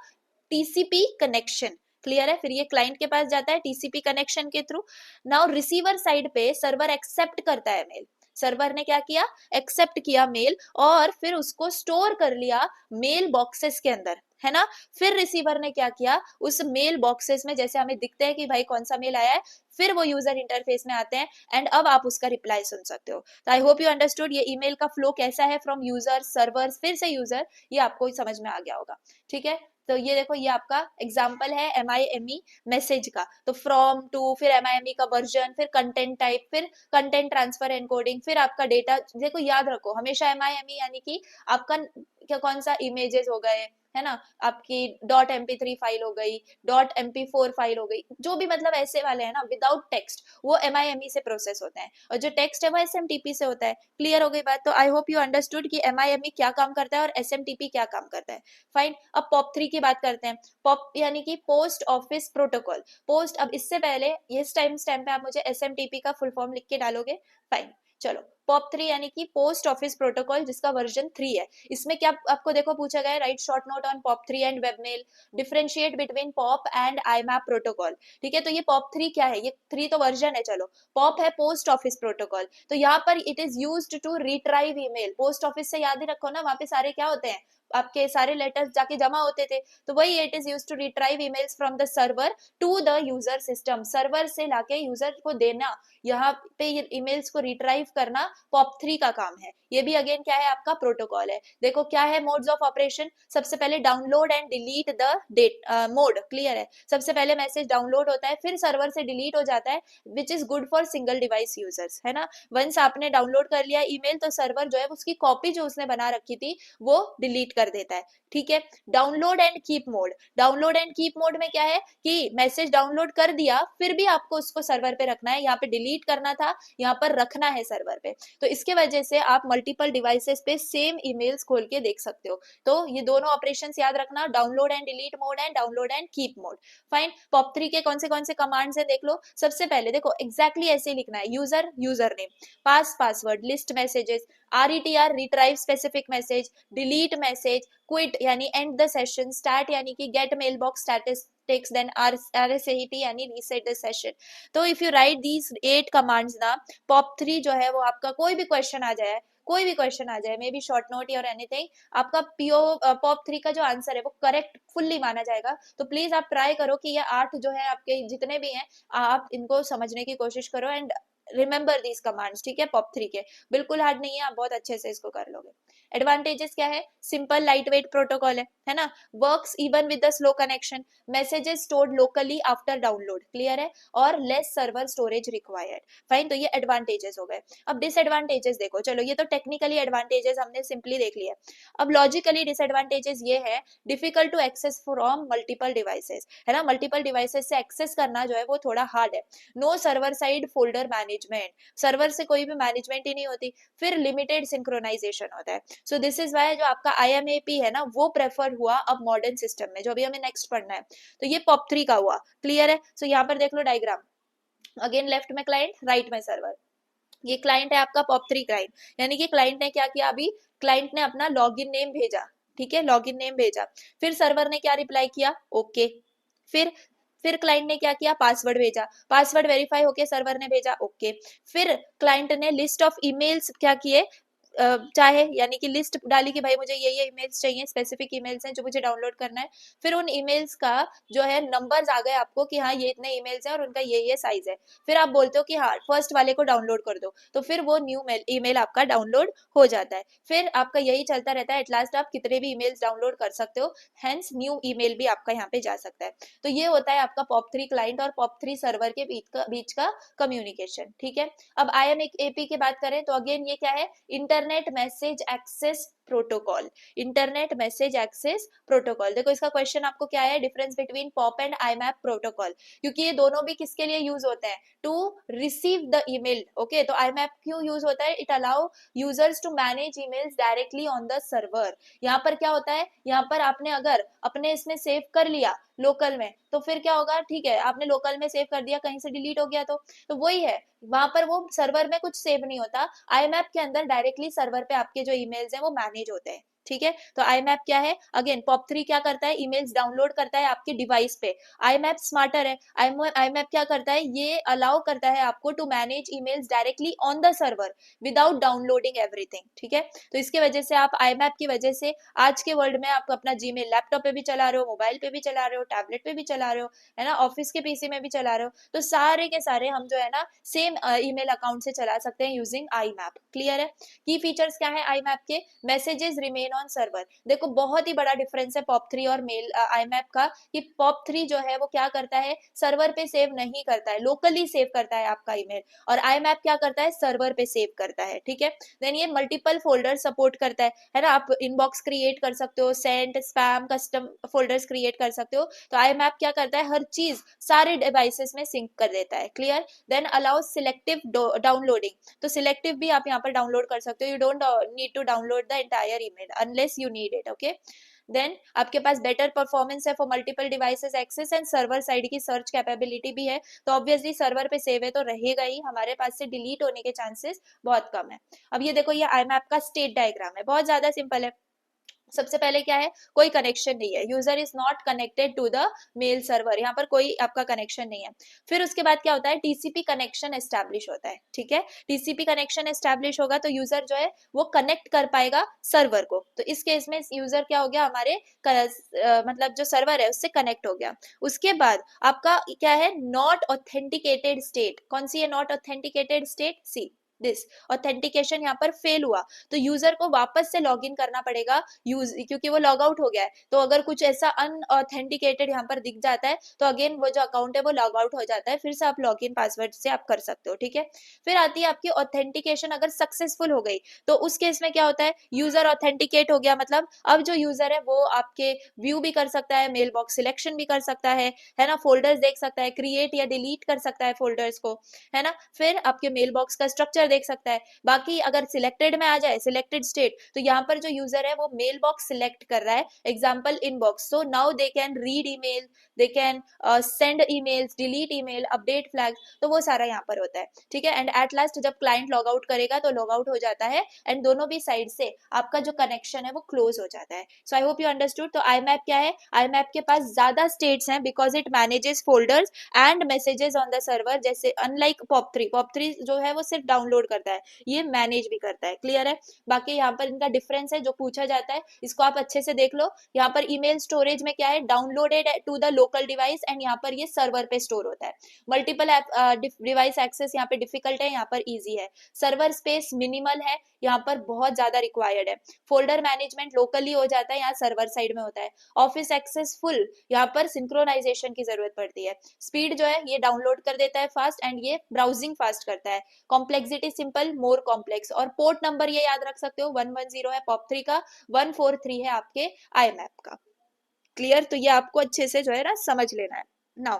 TCP connection, clear है। फिर ये क्लाइंट के पास जाता है TCP कनेक्शन के थ्रू। नाउ रिसीवर साइड पे सर्वर एक्सेप्ट करता है मेल। सर्वर ने क्या किया? एक्सेप्ट किया मेल और फिर उसको स्टोर कर लिया मेल बॉक्सेस के अंदर, है ना। फिर रिसीवर ने क्या किया? उस मेल बॉक्सेस में जैसे हमें दिखते हैं कि भाई कौन सा मेल आया है, फिर वो यूजर इंटरफेस में आते हैं एंड अब आप उसका रिप्लाई सुन सकते हो। तो आई होप यू अंडरस्टूड ये ईमेल का फ्लो कैसा है फ्रॉम यूजर सर्वर फिर से यूजर, ये आपको समझ में आ गया होगा, ठीक है। तो ये देखो, ये आपका एग्जाम्पल है MIME मैसेज का। तो फ्रॉम टू, फिर MIME का वर्जन, फिर कंटेंट टाइप, फिर कंटेंट ट्रांसफर एनकोडिंग, फिर आपका डेटा। देखो याद रखो हमेशा MIME यानी कि आपका क्या, कौन सा, इमेजेस हो गए, है ना, आपकी .mp3 फाइल हो गई, .mp4 फाइल हो गई, जो भी मतलब ऐसे वाले हैं ना विदाउट टेक्स्ट, वो MIME से प्रोसेस होते हैं, और जो टेक्स्ट है वो SMTP से होता है। क्लियर हो गई बात? तो आई होप यू अंडरस्टूड कि MIME क्या काम करता है और SMTP क्या काम करता है। फाइन। अब POP3 की बात करते हैं। POP यानी कि पोस्ट ऑफिस प्रोटोकॉल। पोस्ट, अब इससे पहले इस टाइम स्टैम्प पे आप मुझे SMTP का फुल फॉर्म लिख के डालोगे। फाइन। चलो, POP3 यानी कि पोस्ट ऑफिस प्रोटोकॉल, जिसका वर्जन 3 है। इसमें क्या आपको देखो पूछा गया है? Right short note on POP3 and webmail, differentiate between POP and IMAP protocol, ठीक है। तो ये POP3 क्या है? ये 3 तो वर्जन है, चलो। POP है पोस्ट ऑफिस प्रोटोकॉल, तो यहाँ पर it is used to retrieve email. Post office से याद ही रखो ना, वहां पे सारे क्या होते हैं? आपके सारे लेटर्स जाके जमा होते थे। तो वही it is used to retrieve emails from the server to the user system, server से लाके यूजर को देना, यहाँ पे ईमेल्स को रिट्राइव करना POP3 का काम है। ये भी अगेन क्या है? आपका प्रोटोकॉल है। देखो क्या है मोड्स ऑफ ऑपरेशन। सबसे पहले download and delete the date mode, clear है। सबसे पहले मैसेज डाउनलोड होता है, फिर सर्वर से डिलीट हो जाता है, which is good for single device users, है ना। वंस आपने डाउनलोड कर लिया ईमेल, तो सर्वर जो है उसकी कॉपी जो उसने बना रखी थी वो डिलीट कर कर देता है, ठीक है। Download and keep mode, download and keep mode में क्या है कि मैसेज डाउनलोड कर दिया, फिर भी आपको उसको सर्वर पे रखना है, यहाँ पे डिलीट करना था, यहाँ पर रखना है सर्वर पे। तो इसके वजह से आप मल्टीपल डिवाइसेस पे सेम ईमेल्स खोल के देख सकते हो। तो ये दोनों ऑपरेशंस याद रखना, download and delete mode and download and keep mode. Fine, POP3 के कौन से कमांड्स है देख लो। सबसे पहले देखो एग्जैक्टली ऐसे ही लिखना है, user user name, pass password, list messages, RETR retrieve specific message, delete message, quit यानी एंड द सेशन, स्टार्ट यानी कि get mail box statistics, then RSAT यानी रीसेट द सेशन। तो if you write these 8 commands ना, POP3 जो है वो आपका कोई भी क्वेश्चन आ जाए, कोई भी क्वेश्चन आ जाए, मे बी शॉर्ट नोट और एनीथिंग, आपका POP3 का जो आंसर है वो करेक्ट फुल्ली माना जाएगा। तो प्लीज आप ट्राई करो कि ये 8 जो है आपके जितने भी हैं, आप इनको समझने की कोशिश करो एंड रिमेंबर दीज कमांड्स, ठीक है। POP3 के बिल्कुल हार्ड नहीं है, आप बहुत अच्छे से इसको कर लोगे। एडवांटेजेस क्या है, सिंपल लाइट वेट प्रोटोकॉल है ना, works even with the slow connection, messages stored locally after download, clear है, और less server storage required. Fine, तो ये एडवांटेजेस हो गए। अब डिसएडवांटेजेस देखो, चलो ये तो टेक्निकली एडवांटेजेस हमने सिंपली देख लिया। अब लॉजिकली डिसएडवांटेजेस ये है, difficult to access from multiple devices, है ना, मल्टीपल डिवाइसेस से एक्सेस करना जो है वो थोड़ा हार्ड है। No server side folder management, server से कोई भी मैनेजमेंट ही नहीं होती, फिर लिमिटेड सिंक्रोनाइजेशन होता है। सो दिस इज वाई जो आपका IMAP है ना वो प्रेफर हुआ अब मॉडर्न सिस्टम में, जो अभी हमें नेक्स्ट पढ़ना है। तो ये POP3 का हुआ, क्लियर है। सो यहाँ पर देख लो डायग्राम, अगेन लेफ्ट में क्लाइंट, राइट में सर्वर। ये क्लाइंट है आपका POP3 क्लाइंट, यानी कि क्लाइंट ने क्या किया, अभी क्लाइंट ने अपना लॉगिन नेम भेजा, ठीक है, लॉगिन नेम भेजा, फिर सर्वर ने क्या रिप्लाई किया, ओके। फिर क्लाइंट ने क्या किया, पासवर्ड भेजा, पासवर्ड वेरीफाई होके सर्वर ने भेजा, ओके। फिर क्लाइंट ने लिस्ट ऑफ ईमेल्स क्या किए, चाहे यानी कि लिस्ट डाली कि भाई मुझे ये ईमेल्स चाहिए, स्पेसिफिक ईमेल्स हैं जो मुझे डाउनलोड करना है। फिर उन ईमेल्स का जो है नंबर्स आ गए आपको कि हाँ ये इतने ईमेल्स हैं और उनका ये साइज है। फिर आप बोलते हो कि हाँ फर्स्ट वाले को डाउनलोड कर दो, तो फिर वो न्यू ईमेल आपका डाउनलोड हो जाता है। फिर आपका यही चलता रहता है, एट लास्ट आप कितने भी ईमेल्स डाउनलोड कर सकते हो, हेंस न्यू ईमेल भी आपका यहाँ पे जा सकता है। तो ये होता है आपका POP3 क्लाइंट और POP3 सर्वर के बीच का कम्युनिकेशन, ठीक है। अब IMAP की बात करें तो अगेन ये क्या है, internet message access protocol, internet message access protocol. देखो इसका क्वेश्चन आपको क्या है, difference between POP and IMAP protocol, क्योंकि ये दोनों भी किसके लिए यूज होते हैं, to receive the email, okay. तो IMAP क्यों यूज होता है, it allow users to manage emails directly on the server. यहाँ पर क्या होता है, यहाँ पर आपने अगर अपने इसमें सेव कर लिया लोकल में, तो फिर क्या होगा, ठीक है, आपने लोकल में सेव कर दिया, कहीं से डिलीट हो गया तो वही है, वहां पर वो सर्वर में कुछ सेव नहीं होता। IMAP के अंदर डायरेक्टली सर्वर पे आपके जो ईमेल्स हैं वो मैनेज होते हैं, ठीक है। तो IMAP क्या है, अगेन POP3 क्या करता है, ईमेल्स डाउनलोड करता है आपके डिवाइस पे। IMAP स्मार्टर है, IMAP क्या करता है, ये अलाउ करता है आपको to manage emails directly on the server without downloading everything, ठीक है। तो इसके वजह से आप IMAP की वजह से आज के वर्ल्ड में आप अपना जीमेल लैपटॉप पे भी चला रहे हो, मोबाइल पे भी चला रहे हो, टैबलेट पे भी चला रहे हो, है ना, ऑफिस के PC में भी चला रहे हो, तो सारे के सारे हम जो है ना सेम ईमेल अकाउंट से चला सकते हैं यूजिंग IMAP, क्लियर है। की फीचर्स क्या है IMAP के, मैसेजेस रिमेन ऑन सर्वर। देखो बहुत ही बड़ा डिफरेंस है POP3 और IMAP का, कि POP3 जो है वो क्या करता है, सर्वर पे सेव नहीं करता है, लोकली सेव करता है आपका ईमेल, और IMAP क्या करता है, सर्वर पे सेव करता है, ठीक है। देन ये मल्टीपल फोल्डर सपोर्ट करता है ना, आप इनबॉक्स क्रिएट कर सकते हो, sent, spam, custom folders create कर सकते हो। तो IMAP क्या करता है, हर चीज सारे डिवाइसेस में सिंक कर देता है, clear. Then allow selective downloading, तो सिलेक्टिव भी आप यहाँ पर डाउनलोड कर सकते हो, you don't need to download the entire email unless you need it, okay. Then आपके पास बेटर परफॉर्मेंस है for multiple devices access and server side की सर्च कैपेबिलिटी भी है। तो ऑब्वियसली सर्वर पे सेव है तो रहेगा ही, हमारे पास से डिलीट होने के चांसेस बहुत कम है। अब ये देखो, ये IMAP का स्टेट डायग्राम है, बहुत ज्यादा सिंपल है। सबसे पहले क्या है, कोई कनेक्शन नहीं है, user is not connected to the mail server, यहाँ पर कोई आपका कनेक्शन नहीं है। फिर उसके बाद क्या होता है, TCP कनेक्शन एस्टैब्लिश होता है, ठीक है। TCP कनेक्शन एस्टैब्लिश होगा तो यूजर जो है वो कनेक्ट कर पाएगा सर्वर को। तो इस केस में यूजर क्या हो गया, हमारे मतलब जो सर्वर है उससे कनेक्ट हो गया। उसके बाद आपका क्या है, नॉट ऑथेंटिकेटेड स्टेट, कौन सी है not authenticated state, see this, authentication यहाँ पर फेल हुआ तो यूजर को वापस से लॉग इन करना पड़ेगा क्योंकि वो लॉग आउट हो गया है। तो अगर कुछ ऐसा अनऑथेंटिकेटेड यहाँ पर दिख जाता है तो अगेन वो जो अकाउंट है वो लॉग आउट हो जाता है, फिर से आप लॉग इन पासवर्ड से आप कर सकते हो, ठीक है। फिर आती है आपकी ऑथेंटिकेशन अगर सक्सेसफुल हो गई तो उस केस में क्या होता है, यूजर ऑथेंटिकेट हो गया, मतलब अब जो यूजर है वो आपके व्यू भी कर सकता है, मेल बॉक्स सिलेक्शन भी कर सकता है ना, फोल्डर्स देख सकता है, क्रिएट या डिलीट कर सकता है फोल्डर्स को, है ना, फिर आपके मेल बॉक्स का स्ट्रक्चर देख सकता है। बाकी अगर सिलेक्टेड में आ जाए, सिलेक्टेड स्टेट, तो यहाँ पर जो यूजर है वो मेल बॉक्स सिलेक्ट कर रहा है, example inbox, so now they can read email, they can send emails, delete email, update flag, तो वो सारा यहाँ पर होता है, ठीक है। एंड एट लास्ट जब क्लाइंट लॉग आउट करेगा तो लॉग आउट हो जाता है एंड दोनों भी साइड से आपका जो कनेक्शन है वो क्लोज हो जाता है। So I hope you understood. तो IMAP क्या है, IMAP के पास ज्यादा स्टेट्स हैं because it manages folders and messages on the server, जैसे अनलाइक POP3 जो है वो सिर्फ डाउनलोड करता है, ये मैनेज भी करता है, क्लियर है। बाकी यहाँ पर इनका डिफरेंस है जो पूछा जाता है, इसको आप अच्छे से देख लो। यहाँ पर ईमेल स्टोरेज में क्या है, downloaded to the local device, and यहाँ पर ये सर्वर पे स्टोर होता है। मल्टीपल डिवाइस एक्सेस यहाँ पे डिफिकल्ट है, यहाँ पर इजी है। सर्वर स्पेस मिनिमल है, यहाँ पर बहुत ज्यादा रिक्वायर्ड है। फोल्डर मैनेजमेंट लोकली हो जाता है, यहाँ सर्वर साइड में होता है। ऑफिस एक्सेस फुल, यहाँ पर सिंक्रोनाइजेशन की जरूरत पड़ती है। स्पीड जो है ये डाउनलोड कर देता है फास्ट, एंड ये ब्राउजिंग फास्ट करता है। Complexity simple, more complex. और पोर्ट नंबर ये याद रख सकते हो, 110 है POP3 का, 143 है आपके IMAP का, क्लियर। तो ये आपको अच्छे से जो है ना समझ लेना है। नाउ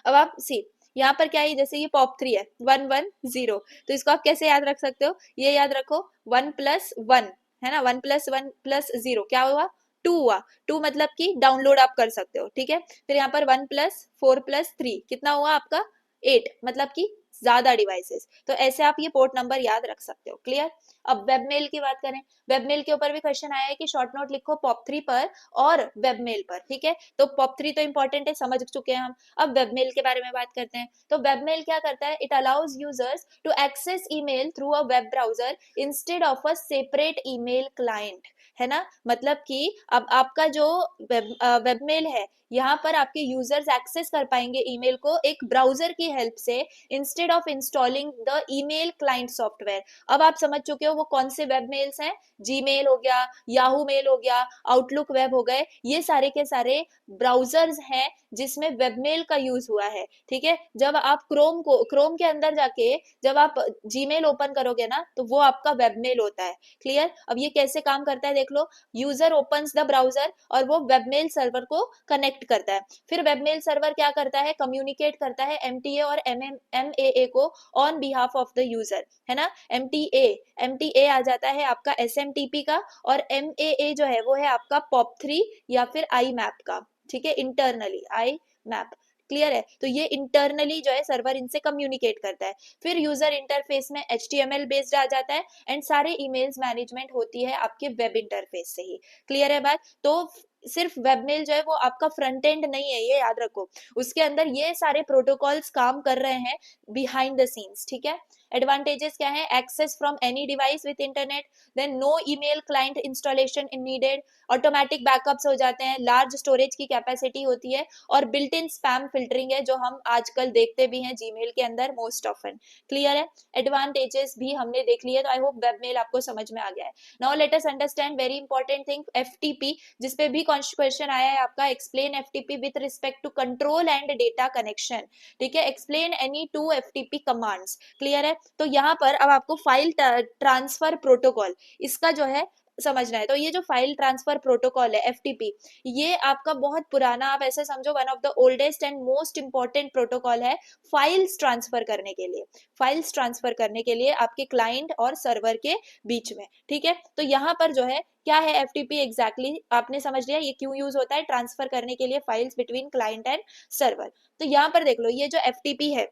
अब आप सी, यहाँ पर क्या है, जैसे ये POP3 है 110, तो इसको आप कैसे याद रख सकते हो, ये याद रखो 1+1 है ना, 1+1+0 क्या हुआ, 2 हुआ। 2 मतलब कि डाउनलोड आप कर सकते हो, ठीक है। फिर यहाँ पर 1+4+3 कितना हुआ आपका 8, मतलब कि ज्यादा डिवाइसेस, तो ऐसे आप ये पोर्ट नंबर याद रख सकते हो, क्लियर। अब वेबमेल की बात करें, वेबमेल के ऊपर भी क्वेश्चन आया है कि शॉर्ट नोट लिखो POP3 पर और वेबमेल पर, ठीक है। तो POP3 तो इंपॉर्टेंट है, समझ चुके हैं हम। अब वेबमेल के बारे में बात करते हैं। तो वेबमेल क्या करता है, it allows users to access email through a web browser instead of a separate email client, है ना। मतलब कि अब आपका जो वेबमेल है, यहाँ पर आपके यूजर्स एक्सेस कर पाएंगे ईमेल को एक ब्राउजर की हेल्प से, instead of installing the email client software. अब आप समझ चुके हो वो कौन से वेब मेल्स हैं, जीमेल हो गया, याहू मेल हो गया, आउटलुक वेब हो गए, ये सारे के सारे ब्राउजर्स हैं जिसमें वेबमेल का यूज हुआ है, ठीक है। जब आप क्रोम के अंदर जाके जब आप जीमेल ओपन करोगे ना तो वो आपका वेबमेल होता है, क्लियर। अब ये कैसे काम करता है देख लो, यूजर ओपन्स द ब्राउजर और वो वेबमेल सर्वर को कनेक्ट करता है, फिर वेबमेल सर्वर क्या करता है, कम्युनिकेट करता है MTA और MAA को on behalf of the user, है ना। MTA आ जाता है आपका SMTP का, और MAA जो है वो है आपका POP3 या फिर IMAP का, ठीक है, इंटरनली IMAP, क्लियर है। तो ये इंटरनली जो है सर्वर इनसे कम्युनिकेट करता है। फिर यूजर इंटरफेस में HTML बेस्ड आ जाता है, एंड सारे ईमेल्स मैनेजमेंट होती है आपके वेब इंटरफेस से ही, क्लियर है बात। तो सिर्फ वेबमेल जो है वो आपका फ्रंट एंड नहीं है, ये याद रखो, उसके अंदर ये सारे प्रोटोकॉल्स काम कर रहे हैं बिहाइंड द सीन्स, ठीक है। एडवांटेजेस क्या है, access from any device with internet, then no email client installation in needed, automatic backups हो जाते हैं, लार्ज स्टोरेज की कैपेसिटी होती है, और बिल्ट इन स्पैम फिल्टरिंग है जो हम आजकल देखते भी हैं जीमेल के अंदर मोस्ट ऑफन, क्लियर है। एडवांटेजेस भी हमने देख लिए, तो आई होप वेबमेल आपको समझ में आ गया है। Now let us understand very important thing, FTP, जिसपे भी क्वेश्चन आया है आपका, explain FTP with respect to control and data connection, ठीक है। Explain any 2 FTP commands, clear है। तो यहाँ पर अब आपको फाइल ट्रांसफर प्रोटोकॉल, इसका जो है समझना है। तो ये जो फाइल ट्रांसफर प्रोटोकॉल है FTP, ये आपका बहुत पुराना, आप ऐसे समझो one of the oldest and most important protocol है फाइल्स ट्रांसफर करने के लिए, फाइल्स ट्रांसफर करने के लिए आपके क्लाइंट और सर्वर के बीच में, ठीक है। तो यहाँ पर जो है क्या है FTP एग्जैक्टली आपने समझ लिया, ये क्यों यूज होता है, ट्रांसफर करने के लिए files between client and server. तो यहाँ पर देख लो ये जो FTP है,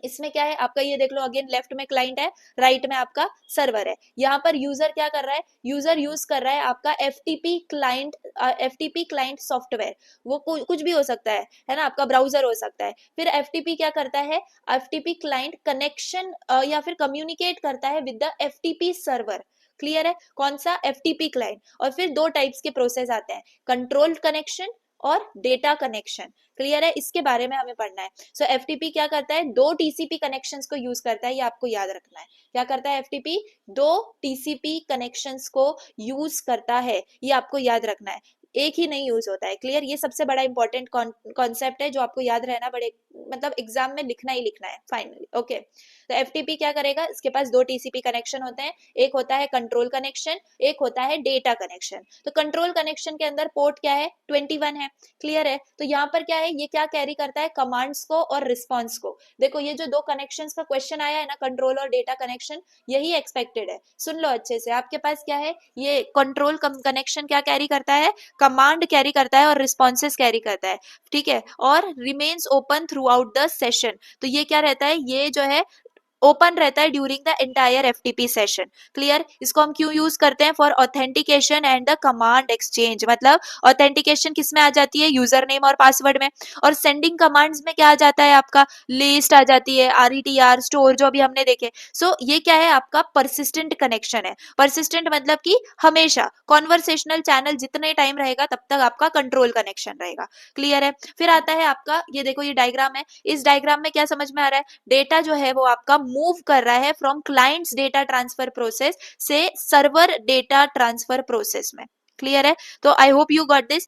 इसमें क्या है आपका, ये देख लो अगेन, लेफ्ट में क्लाइंट है, राइट में आपका सर्वर है। यहाँ पर यूजर क्या कर रहा है, यूजर यूज कर रहा है आपका FTP क्लाइंट सॉफ्टवेयर, वो कुछ भी हो सकता है ना, आपका ब्राउजर हो सकता है। फिर FTP क्या करता है, FTP क्लाइंट कनेक्शन या फिर कम्युनिकेट करता है with the FTP server, clear है, कौन सा FTP क्लाइंट। और फिर 2 टाइप्स के प्रोसेस आते हैं, कंट्रोल्ड कनेक्शन और डेटा कनेक्शन। क्लियर है, इसके बारे में हमें पढ़ना है। सो एफटीपी क्या करता है, दो टीसीपी कनेक्शंस को यूज करता है, ये आपको याद रखना है। क्या करता है एफटीपी, दो टीसीपी कनेक्शंस को यूज करता है, ये आपको याद रखना है, एक ही नहीं यूज होता है। क्लियर, ये सबसे बड़ा इंपॉर्टेंट कॉन्सेप्ट है जो आपको याद रहना, बड़े मतलब एग्जाम में लिखना ही लिखना है फाइनली। ओके, तो एफटीपी क्या करेगा, इसके पास दो टीसीपी कनेक्शन होते हैं, एक होता है कंट्रोल कनेक्शन, एक होता है डेटा कनेक्शन। तो कंट्रोल कनेक्शन के अंदर पोर्ट क्या है, 21 है। क्लियर है, तो यहाँ पर क्या है, ये क्या कैरी करता है, कमांड्स को और रिस्पॉन्स को। देखो ये जो दो कनेक्शंस का क्वेश्चन आया है ना, कंट्रोल और डेटा कनेक्शन, यही एक्सपेक्टेड है। सुन लो अच्छे से, आपके पास क्या है, ये कंट्रोल कनेक्शन क्या कैरी करता है, कमांड कैरी करता है और रिस्पॉन्सेस कैरी करता है, ठीक है, और remains open through out the session. तो ये क्या रहता है, ये जो है ओपन रहता है during the entire FTP session. Clear, इसको हम क्यों यूज करते हैं, for authentication and the command exchange. मतलब ऑथेंटिकेशन किस में आ जाती है, यूजर नेम और पासवर्ड में, और सेंडिंग कमांड्स में क्या आ जाता है, आपका लिस्ट आ जाती है, आरईटीआर, स्टोर, जो अभी हमने देखे। सो ये क्या है, आपका परसिस्टेंट कनेक्शन है। परसिस्टेंट मतलब कि हमेशा कॉन्वर्सेशनल चैनल जितने टाइम रहेगा तब तक आपका कंट्रोल कनेक्शन रहेगा। क्लियर है, फिर आता है आपका, ये देखो ये डायग्राम है, इस डायग्राम में क्या समझ में आ रहा है, डेटा जो है वो आपका मूव कर रहा है from clients data transfer process से सर्वर डेटा ट्रांसफर प्रोसेस में। क्लियर है, तो I hope you got this.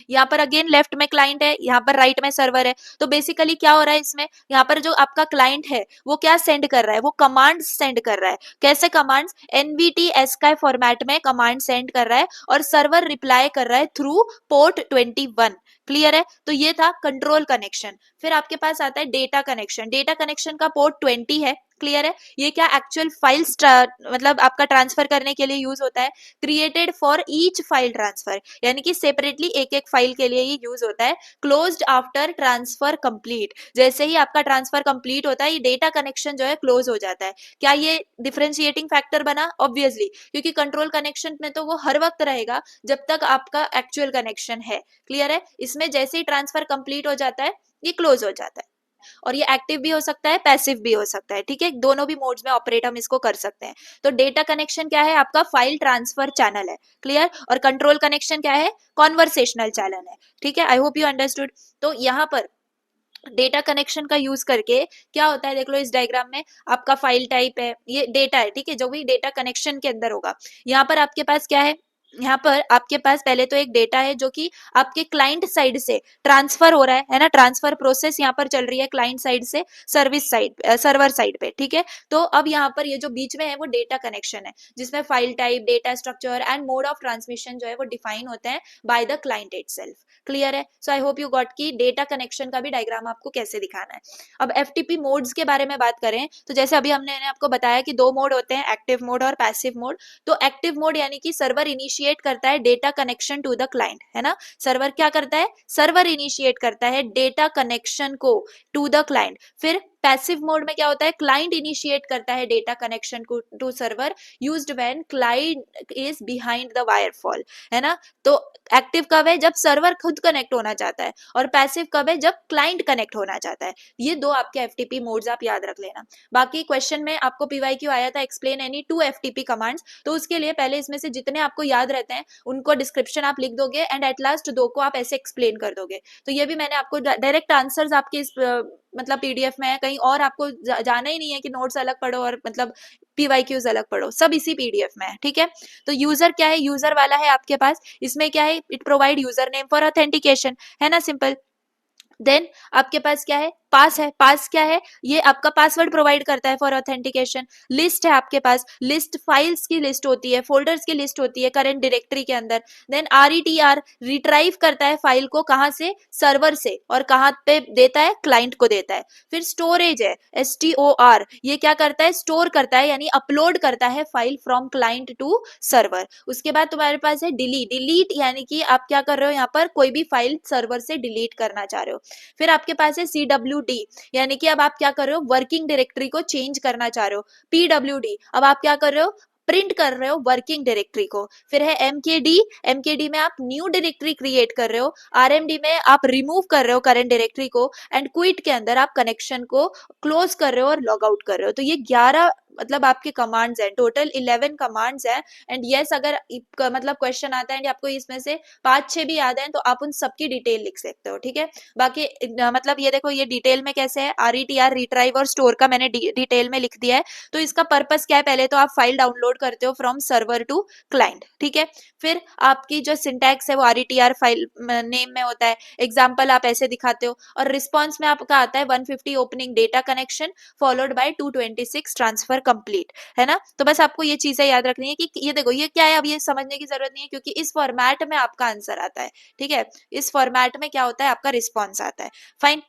यहाँ पर अगेन लेफ्ट में क्लाइंट है, यहाँ पर राइट में सर्वर है। तो बेसिकली क्या हो रहा है इसमें, यहाँ पर जो आपका क्लाइंट है वो क्या सेंड कर रहा है, वो कमांड सेंड कर रहा है। कैसे कमांड्स, एनवीटी एसकाई फॉर्मेट में कमांड सेंड कर रहा है, और सर्वर रिप्लाई कर रहा है थ्रू पोर्ट 21। क्लियर है, तो ये था कंट्रोल कनेक्शन। फिर आपके पास आता है डेटा कनेक्शन। डेटा कनेक्शन का पोर्ट 20 है। क्लियर है, ये क्या एक्चुअल फाइल्स मतलब आपका ट्रांसफर करने के लिए यूज होता है, created for each file transfer, यानी कि सेपरेटली एक एक फाइल के लिए ये यूज होता है। क्लोज्ड आफ्टर ट्रांसफर कंप्लीट, जैसे ही आपका ट्रांसफर कंप्लीट होता है ये डेटा कनेक्शन जो है क्लोज हो जाता है। क्या ये डिफरेंशिएटिंग फैक्टर बना, ऑब्वियसली, क्योंकि कंट्रोल कनेक्शन में तो वो हर वक्त रहेगा जब तक आपका एक्चुअल कनेक्शन है। क्लियर है, इसमें जैसे ही ट्रांसफर कंप्लीट हो जाता है ये क्लोज हो जाता है, और ये एक्टिव भी हो सकता है, पैसिव भी हो सकता है, ठीक है, दोनों भी मोड्स में ऑपरेट हम इसको कर सकते हैं। तो डेटा कनेक्शन क्या है, आपका फाइल ट्रांसफर चैनल है। क्लियर, और कंट्रोल कनेक्शन क्या है, कॉन्वर्सेशनल चैनल है। ठीक है, आई होप यू अंडरस्टूड। तो यहाँ पर डेटा कनेक्शन का यूज करके क्या होता है, देख लो इस डायग्राम में, आपका फाइल टाइप है, ये डेटा है, ठीक है, जो भी डेटा कनेक्शन के अंदर होगा। यहाँ पर आपके पास क्या है, यहाँ पर आपके पास पहले तो एक डेटा है जो कि आपके क्लाइंट साइड से ट्रांसफर हो रहा है ना, ट्रांसफर प्रोसेस यहाँ पर चल रही है क्लाइंट साइड से सर्विस साइड, सर्वर साइड पे। ठीक है, तो अब यहाँ पर ये जो बीच में है वो डेटा कनेक्शन है, जिसमें file type, data structure and mode of transmission जो है वो डिफाइन होते हैं by the client itself. Clear है, so I hope you got की डेटा कनेक्शन का भी डायग्राम आपको कैसे दिखाना है। अब एफटीपी मोड्स के बारे में बात करें तो जैसे अभी हमने आपको बताया कि दो मोड होते हैं, एक्टिव मोड और पैसिव मोड। तो एक्टिव मोड यानी कि सर्वर इनिशिएट करता है data connection to the client, है ना, सर्वर क्या करता है, सर्वर इनिशिएट करता है डेटा कनेक्शन को टू द क्लाइंट। फिर पैसिव मोड में क्या होता है, क्लाइंट इनिशिएट करता है डेटा कनेक्शन को to server, used when client is behind the firewall, है ना। तो एक्टिव कब है, जब सर्वर खुद कनेक्ट होना चाहता है, और पैसिव कब है, जब क्लाइंट कनेक्ट होना चाहता है। ये दो आपके एफटीपी मोड्स आप याद रख लेना। बाकी क्वेश्चन में आपको पीवाईक्यू आया था, explain any two FTP commands, तो उसके लिए पहले इसमें से जितने आपको याद रहते हैं उनको डिस्क्रिप्शन आप लिख दोगे, एंड एट लास्ट दो को आप ऐसे एक्सप्लेन कर दोगे। तो ये भी मैंने आपको डायरेक्ट आंसर्स आपके इस मतलब पीडीएफ में है, कहीं और आपको जाना ही नहीं है कि नोट्स अलग पढ़ो और मतलब पीवाईक्यूज अलग पढ़ो, सब इसी पीडीएफ में है। ठीक है, तो यूजर क्या है, यूजर वाला है आपके पास, इसमें क्या है, it provide user name for authentication, है ना, सिंपल। देन आपके पास क्या है, पास है, पास क्या है, ये आपका पासवर्ड प्रोवाइड करता है फॉर ऑथेंटिकेशन। लिस्ट है आपके पास, लिस्ट फाइल्स की लिस्ट होती है, फोल्डर्स की लिस्ट होती है करंट डायरेक्टरी के अंदर। देन आरईटीआर रिट्राइव करता है फाइल को, कहां से, सर्वर से, और कहां पे देता है, क्लाइंट को देता है। फिर स्टोरेज है, STOR, ये क्या करता है, स्टोर करता है, यानी अपलोड करता है file from client to server. उसके बाद तुम्हारे पास है डिलीट, डिलीट यानी कि आप क्या कर रहे हो, यहाँ पर कोई भी फाइल सर्वर से डिलीट करना चाह रहे हो। फिर आपके पास है CWD, यानी कि अब आप क्या कर रहे हो, वर्किंग डायरेक्टरी को चेंज करना चाह रहे हो। PWD, अब आप क्या कर रहे हो, प्रिंट कर रहे हो वर्किंग डायरेक्टरी को। फिर है MKD, MKD में आप न्यू डायरेक्टरी क्रिएट कर रहे हो। RMD में आप रिमूव कर रहे हो करंट डायरेक्टरी को। एंड क्विट के अंदर आप कनेक्शन को क्लोज कर रहे हो और लॉग आउट कर रहे हो। तो ये 11 मतलब आपके कमांड्स हैं, टोटल 11 कमांड्स हैं। एंड यस अगर मतलब क्वेश्चन आता है आपको इसमें से 5-6 भी याद है तो आप उन सबकी डिटेल लिख सकते हो, ठीक है। बाकी मतलब ये देखो ये डिटेल में कैसे है, RETR रिट्राइव और स्टोर का मैंने डिटेल में लिख दिया है। तो इसका पर्पस क्या है, पहले तो आप फाइल डाउनलोड करते हो फ्रॉम सर्वर टू क्लाइंट, ठीक है। फिर आपकी जो सिंटैक्स है वो RETR फाइल नेम में होता है, एग्जाम्पल आप ऐसे दिखाते हो, और रिस्पॉन्स में आपका आता है 150 opening data connection followed by 226 transfer complete, है ना। तो बस आपको ये चीजें याद रखनी है कि ये देखो ये क्या है, अब ये समझने की जरूरत नहीं है क्योंकि इस फॉर्मेट में आपका आंसर आता है, ठीक है। इस फॉर्मेट में क्या होता है, आपका रिस्पॉन्स आता है, फाइन।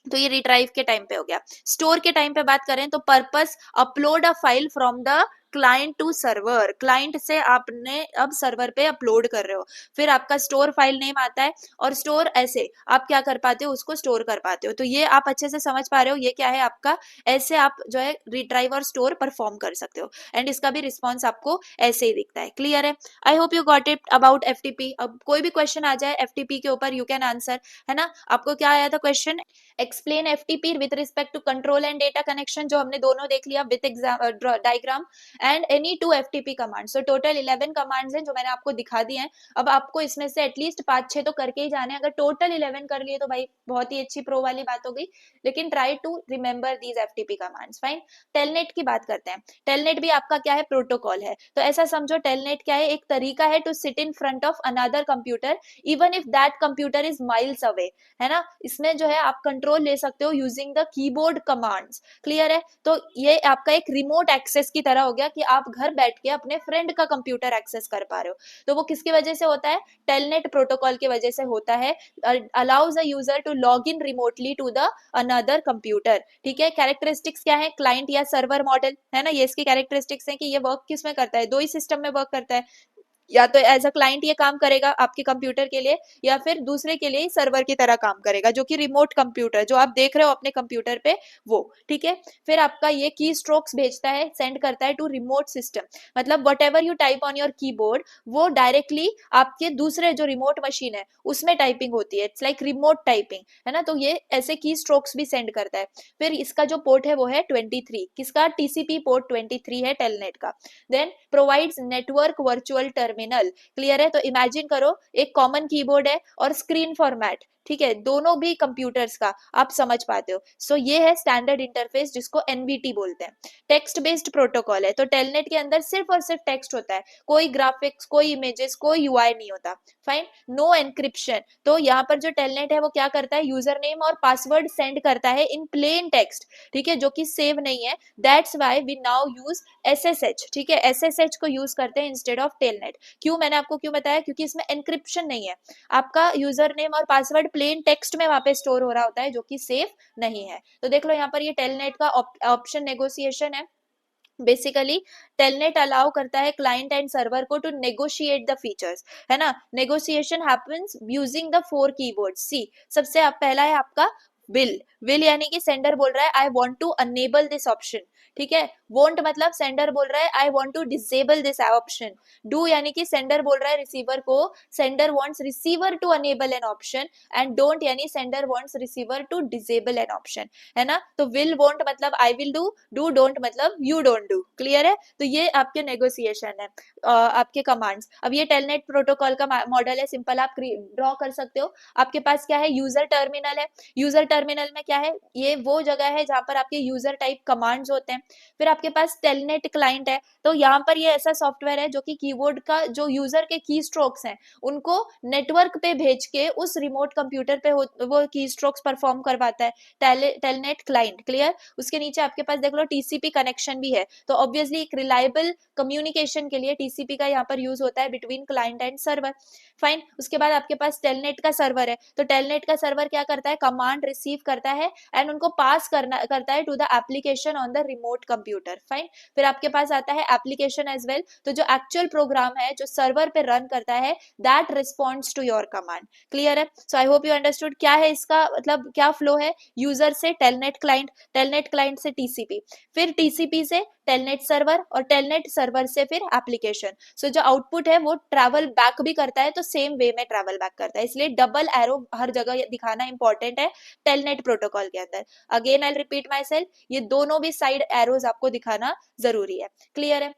तो ये रिट्राइव के टाइम पे हो गया। स्टोर के टाइम पे बात करें तो purpose upload a file from the client to server, client से आपने अब सर्वर पे अपलोड कर रहे हो। फिर आपका स्टोर फाइल नेम आता है, और स्टोर ऐसे आप क्या कर पाते हो, उसको स्टोर कर पाते हो। तो ये आप अच्छे से समझ पा रहे हो, ये क्या है आपका, ऐसे आप जो है रिट्राइव और स्टोर परफॉर्म कर सकते हो। एंड इसका भी रिस्पॉन्स आपको ऐसे ही दिखता है, क्लियर है। I hope you got it about FTP। अब कोई भी क्वेश्चन आ जाए FTP के ऊपर यू कैन आंसर, है ना। आपको क्या आया था question, explain FTP with respect to control and data connection, जो हमने दोनों देख लिया with diagram, and any 2 FTP commands. तो टोटल 11 कमांड्स हैं जो मैंने आपको दिखा दिए हैं। अब आपको इसमें से एटलीस्ट 5-6 तो करके ही जाने हैं। अगर टोटल 11 कर लिए तो भाई बहुत ही अच्छी प्रो वाली बात हो गई, लेकिन try to remember these FTP commands, fine. Telnet की बात करते हैं। टेलनेट भी आपका क्या है, प्रोटोकॉल है। तो ऐसा समझो टेलनेट क्या है, एक तरीका है to sit in front of another computer even if that computer is miles away, है ना। इसमें जो है आप कंट्रोल ले सकते हो using the keyboard commands, clear है। तो ये आपका एक रिमोट एक्सेस की तरह हो गया कि आप घर बैठ के अपने फ्रेंड का कंप्यूटर एक्सेस कर पा रहे हो। तो वो किसकी वजह से होता है, टेलनेट प्रोटोकॉल की वजह से होता है। Allows a user to log in remotely to the another computer, ठीक है। कैरेक्टरिस्टिक्स क्या है, क्लाइंट या सर्वर मॉडल, है ना। ये इसकी कैरेक्टरिस्टिक्स है कि ये वर्क किस में करता है, दो ही सिस्टम में वर्क करता है। या तो एज अ क्लाइंट ये काम करेगा आपके कंप्यूटर के लिए, या फिर दूसरे के लिए सर्वर की तरह काम करेगा, जो कि रिमोट कंप्यूटर जो आप देख रहे हो अपने कंप्यूटर पे वो, ठीक है। फिर आपका ये की स्ट्रोक्स भेजता है, सेंड करता है टू रिमोट सिस्टम, मतलब what ever you type on your keyboard वो डायरेक्टली आपके दूसरे जो रिमोट मशीन है उसमें टाइपिंग होती है, इट्स लाइक रिमोट टाइपिंग, है ना। तो ये ऐसे की स्ट्रोक्स भी सेंड करता है। फिर इसका जो पोर्ट है वो है 23, किसका, TCP पोर्ट 23 है टेलनेट का। Then provides network virtual terminal, clear है। तो इमेजिन करो एक कॉमन कीबोर्ड है और स्क्रीन फॉर्मेट, ठीक है, दोनों भी कंप्यूटर्स का आप समझ पाते हो। सो ये है स्टैंडर्ड इंटरफेस जिसको NVT बोलते हैं। टेक्स्ट बेस्ड प्रोटोकॉल है, तो टेलनेट के अंदर सिर्फ और सिर्फ टेक्स्ट होता है, कोई ग्राफिक्स, कोई इमेजेस, कोई UI नहीं होता, फाइन। नो एनक्रिप्शन, तो यहाँ पर जो टेलनेट है वो क्या करता है, यूजर नेम और पासवर्ड सेंड करता है इन प्लेन टेक्स्ट, ठीक है, जो कि सेव नहीं है। That's why we now use SSH, ठीक है, SSH को यूज करते हैं इंस्टेड ऑफ टेलनेट। क्यों, मैंने आपको क्यों बताया, क्योंकि इसमें एनक्रिप्शन नहीं है, आपका यूजर नेम और पासवर्ड प्लेन टेक्स्ट में वहां पे स्टोर हो रहा होता है, जो कि सेफ नहीं है। तो देख लो यहाँ पर ये टेलनेट का ऑप्शन नेगोशिएशन है। बेसिकली टेलनेट अलाउ करता है क्लाइंट एंड सर्वर को टू नेगोशिएट द फीचर्स, है ना। Negotiation happens using the 4 keywords. See सबसे पहला है आपका विल यानी कि सेंडर बोल रहा है I want to enable this option, ठीक है। वोंट मतलब सेंडर बोल रहा है I want to disable this option. Do यानी कि सेंडर बोल रहा है रिसीवर को, sender wants receiver to enable an option. And don't यानी sender wants receiver to disable an option, है ना। तो विल वोंट मतलब आई विल डू डोंट मतलब यू डोंट डू, क्लियर है। तो ये आपके नेगोशिएशन है, आपके कमांड्स। अब ये टेलनेट प्रोटोकॉल का मॉडल है, सिंपल आप ड्रॉ कर सकते हो। आपके पास क्या है, यूजर टर्मिनल है। यूजर टर्मिनल में क्या है, ये वो जगह है जहां पर आपके यूजर टाइप कमांड्स होते हैं। फिर आपके पास टेलनेट क्लाइंट है, तो यहाँ पर ये ऐसा सॉफ्टवेयर है जो कि कीबोर्ड का जो यूजर के की स्ट्रोक्स हैं उनको नेटवर्क पे भेज के उस रिमोट कंप्यूटर पे वो की स्ट्रोक्स परफॉर्म करवाता है, टेलनेट क्लाइंट, क्लियर। उसके नीचे आपके पास देख लो TCP कनेक्शन भी है, तो ऑब्वियसली एक रिलायबल कम्युनिकेशन के लिए TCP का यहाँ पर यूज होता है between client and server, fine. उसके बाद आपके पास टेलनेट का सर्वर है, तो टेलनेट का सर्वर क्या करता है, कमांड रिसीव करता है एंड उनको पास करता है to the application on the remote computer, fine. फिर आपके पास आता है एप्लीकेशन एज वेल, तो जो एक्चुअल प्रोग्राम है जो सर्वर पे रन करता है that responds to your command, clear है। So I hope you understood क्या है इसका मतलब, क्या फ्लो है, यूजर से टेलनेट क्लाइंट से TCP, फिर TCP से टेलनेट सर्वर, और टेलनेट सर्वर से फिर एप्लीकेशन। सो जो आउटपुट है वो ट्रैवल बैक भी करता है, तो सेम वे में ट्रैवल बैक करता है, इसलिए डबल एरो हर जगह दिखाना इंपॉर्टेंट है टेलनेट प्रोटोकॉल के अंदर। Again I repeat my self, ये दोनों भी साइड एरोज आपको दिखाना जरूरी है। क्लियर है?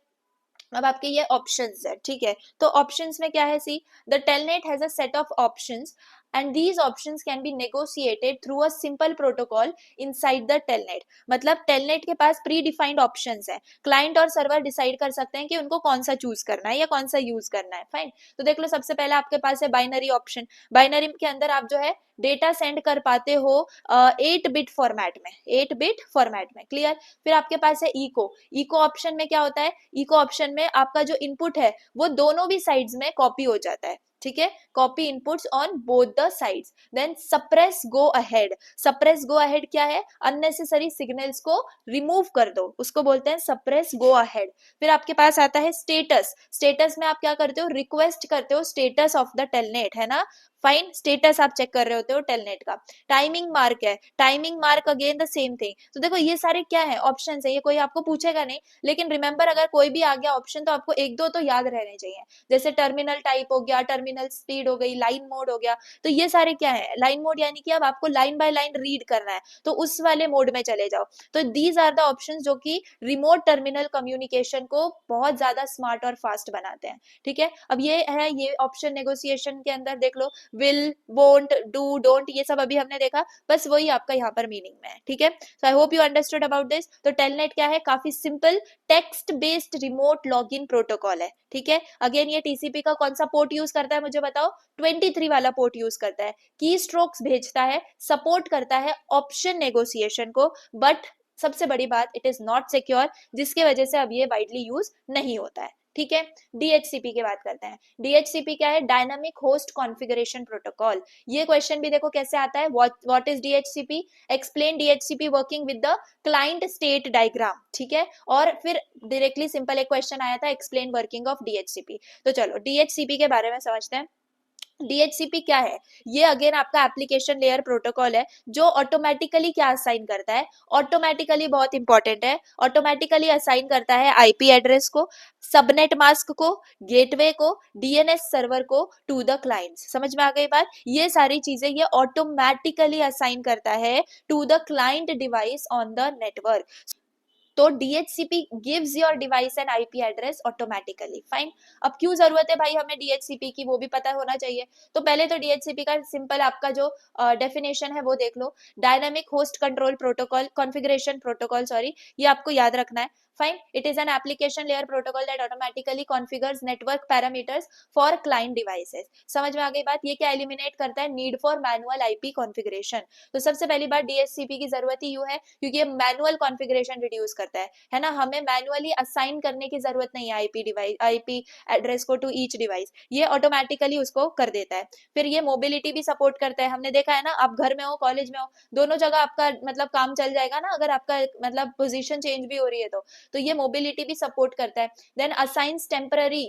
अब आपके ये ऑप्शंस है, ठीक है। तो ऑप्शंस में क्या है, see the telnet has a set of options and these options can be negotiated through a simple protocol inside the telnet. मतलब टेलनेट के पास प्री डिफाइंड ऑप्शंस है, क्लाइंट और सर्वर डिसाइड कर सकते हैं कि उनको कौन सा चूज करना है या कौन सा यूज करना है। फाइन, तो देख लो सबसे पहले आपके पास है बाइनरी ऑप्शन। बाइनरी के अंदर आप जो है डेटा सेंड कर पाते हो 8 बिट फॉर्मेट में, 8 बिट फॉर्मेट में। क्लियर? फिर आपके पास है इको। इको ऑप्शन में क्या होता है, इको ऑप्शन में आपका जो इनपुट है वो दोनों भी साइड्स में कॉपी हो जाता है, ठीक है, copy inputs on both the sides. Then suppress go ahead. Suppress go ahead क्या है, अननेसेसरी सिग्नल्स को रिमूव कर दो, उसको बोलते हैं सप्रेस गो अहेड। फिर आपके पास आता है स्टेटस। स्टेटस में आप क्या करते हो, रिक्वेस्ट करते हो स्टेटस ऑफ द टेलनेट, है ना। फाइन, स्टेटस आप चेक कर रहे होते हो टेलनेट का। टाइमिंग मार्क है, timing mark again the same thing. तो देखो ये सारे क्या है, ऑप्शन है, ये कोई आपको पूछेगा नहीं, लेकिन रिमेंबर अगर कोई भी आ गया ऑप्शन तो आपको एक दो तो याद रहने चाहिए। जैसे टर्मिनल टाइप हो गया, टर्मिनल स्पीड हो गई, लाइन मोड हो गया। तो ये सारे क्या है, लाइन मोड यानी कि अब आपको लाइन बाय लाइन रीड करना है तो उस वाले मोड में चले जाओ। तो दीज आर द ऑप्शंस जो कि रिमोट टर्मिनल कम्युनिकेशन को बहुत ज्यादा स्मार्ट और फास्ट बनाते हैं, ठीक है। अब ये है, ये ऑप्शन नेगोशिएशन के अंदर देख लो, विल, वोंट, डू, डोंट, ये सब अभी हमने देखा, बस वही आपका यहाँ पर मीनिंग में है, ठीक है। So I hope you understood about this. तो टेलनेट क्या है, काफी simple text based remote login protocol है, ठीक है। अगेन ये टीसीपी का कौन सा पोर्ट यूज करता है मुझे बताओ, 23 वाला पोर्ट यूज करता है। की स्ट्रोक्स भेजता है, सपोर्ट करता है ऑप्शन नेगोशिएशन को, बट सबसे बड़ी बात इट इज नॉट सिक्योर, जिसकी वजह से अब ये वाइडली यूज नहीं होता है, ठीक है। डीएचसीपी की बात करते हैं। डीएचसीपी क्या है, डायनामिक होस्ट कॉन्फ़िगरेशन प्रोटोकॉल। ये क्वेश्चन भी देखो कैसे आता है, what is DHCP, explain DHCP working with the client state diagram, ठीक है। और फिर डायरेक्टली सिंपल एक क्वेश्चन आया था, एक्सप्लेन वर्किंग ऑफ डीएचसीपी। तो चलो डीएचसीपी के बारे में समझते हैं। डीएचसीपी क्या है, ये अगेन आपका एप्लीकेशन लेयर प्रोटोकॉल है जो ऑटोमेटिकली क्या असाइन करता है, ऑटोमेटिकली बहुत इंपॉर्टेंट है, ऑटोमेटिकली असाइन करता है आईपी एड्रेस को, सबनेट मास्क को, गेटवे को, डीएनएस सर्वर को टू द क्लाइंट्स। समझ में आ गई बात, ये सारी चीजें ये ऑटोमेटिकली असाइन करता है to the client device on the network. तो DHCP gives your device an IP address automatically. Fine, अब क्यों जरूरत है भाई हमें DHCP की, वो भी पता होना चाहिए। तो पहले तो DHCP का सिंपल आपका जो डेफिनेशन है वो देख लो, dynamic host control protocol, configuration protocol, sorry, ये आपको याद रखना है। Fine, it is an application layer protocol that automatically configures network parameters for client devices. समझ में आ गई बात, ये क्या एलिमिनेट करता है, need for manual IP configuration. तो सबसे पहली बात DHCP की जरूरत ही यूं है क्योंकि ये मैनुअल कॉन्फ़िगरेशन रिड्यूस करता है ना, हमें मैनुअली असाइन करने की जरूरत नहीं है आईपी डिवाइस, आईपी एड्रेस को टू ईच डिवाइस, ये ऑटोमेटिकली उसको कर देता है। फिर ये मोबिलिटी भी सपोर्ट करता है, हमने देखा है ना, आप घर में हो, कॉलेज में हो, दोनों जगह आपका मतलब काम चल जाएगा ना, अगर आपका मतलब पोजीशन चेंज भी हो रही है तो ये मोबिलिटी भी सपोर्ट करता है। देन असाइंस टेम्पररी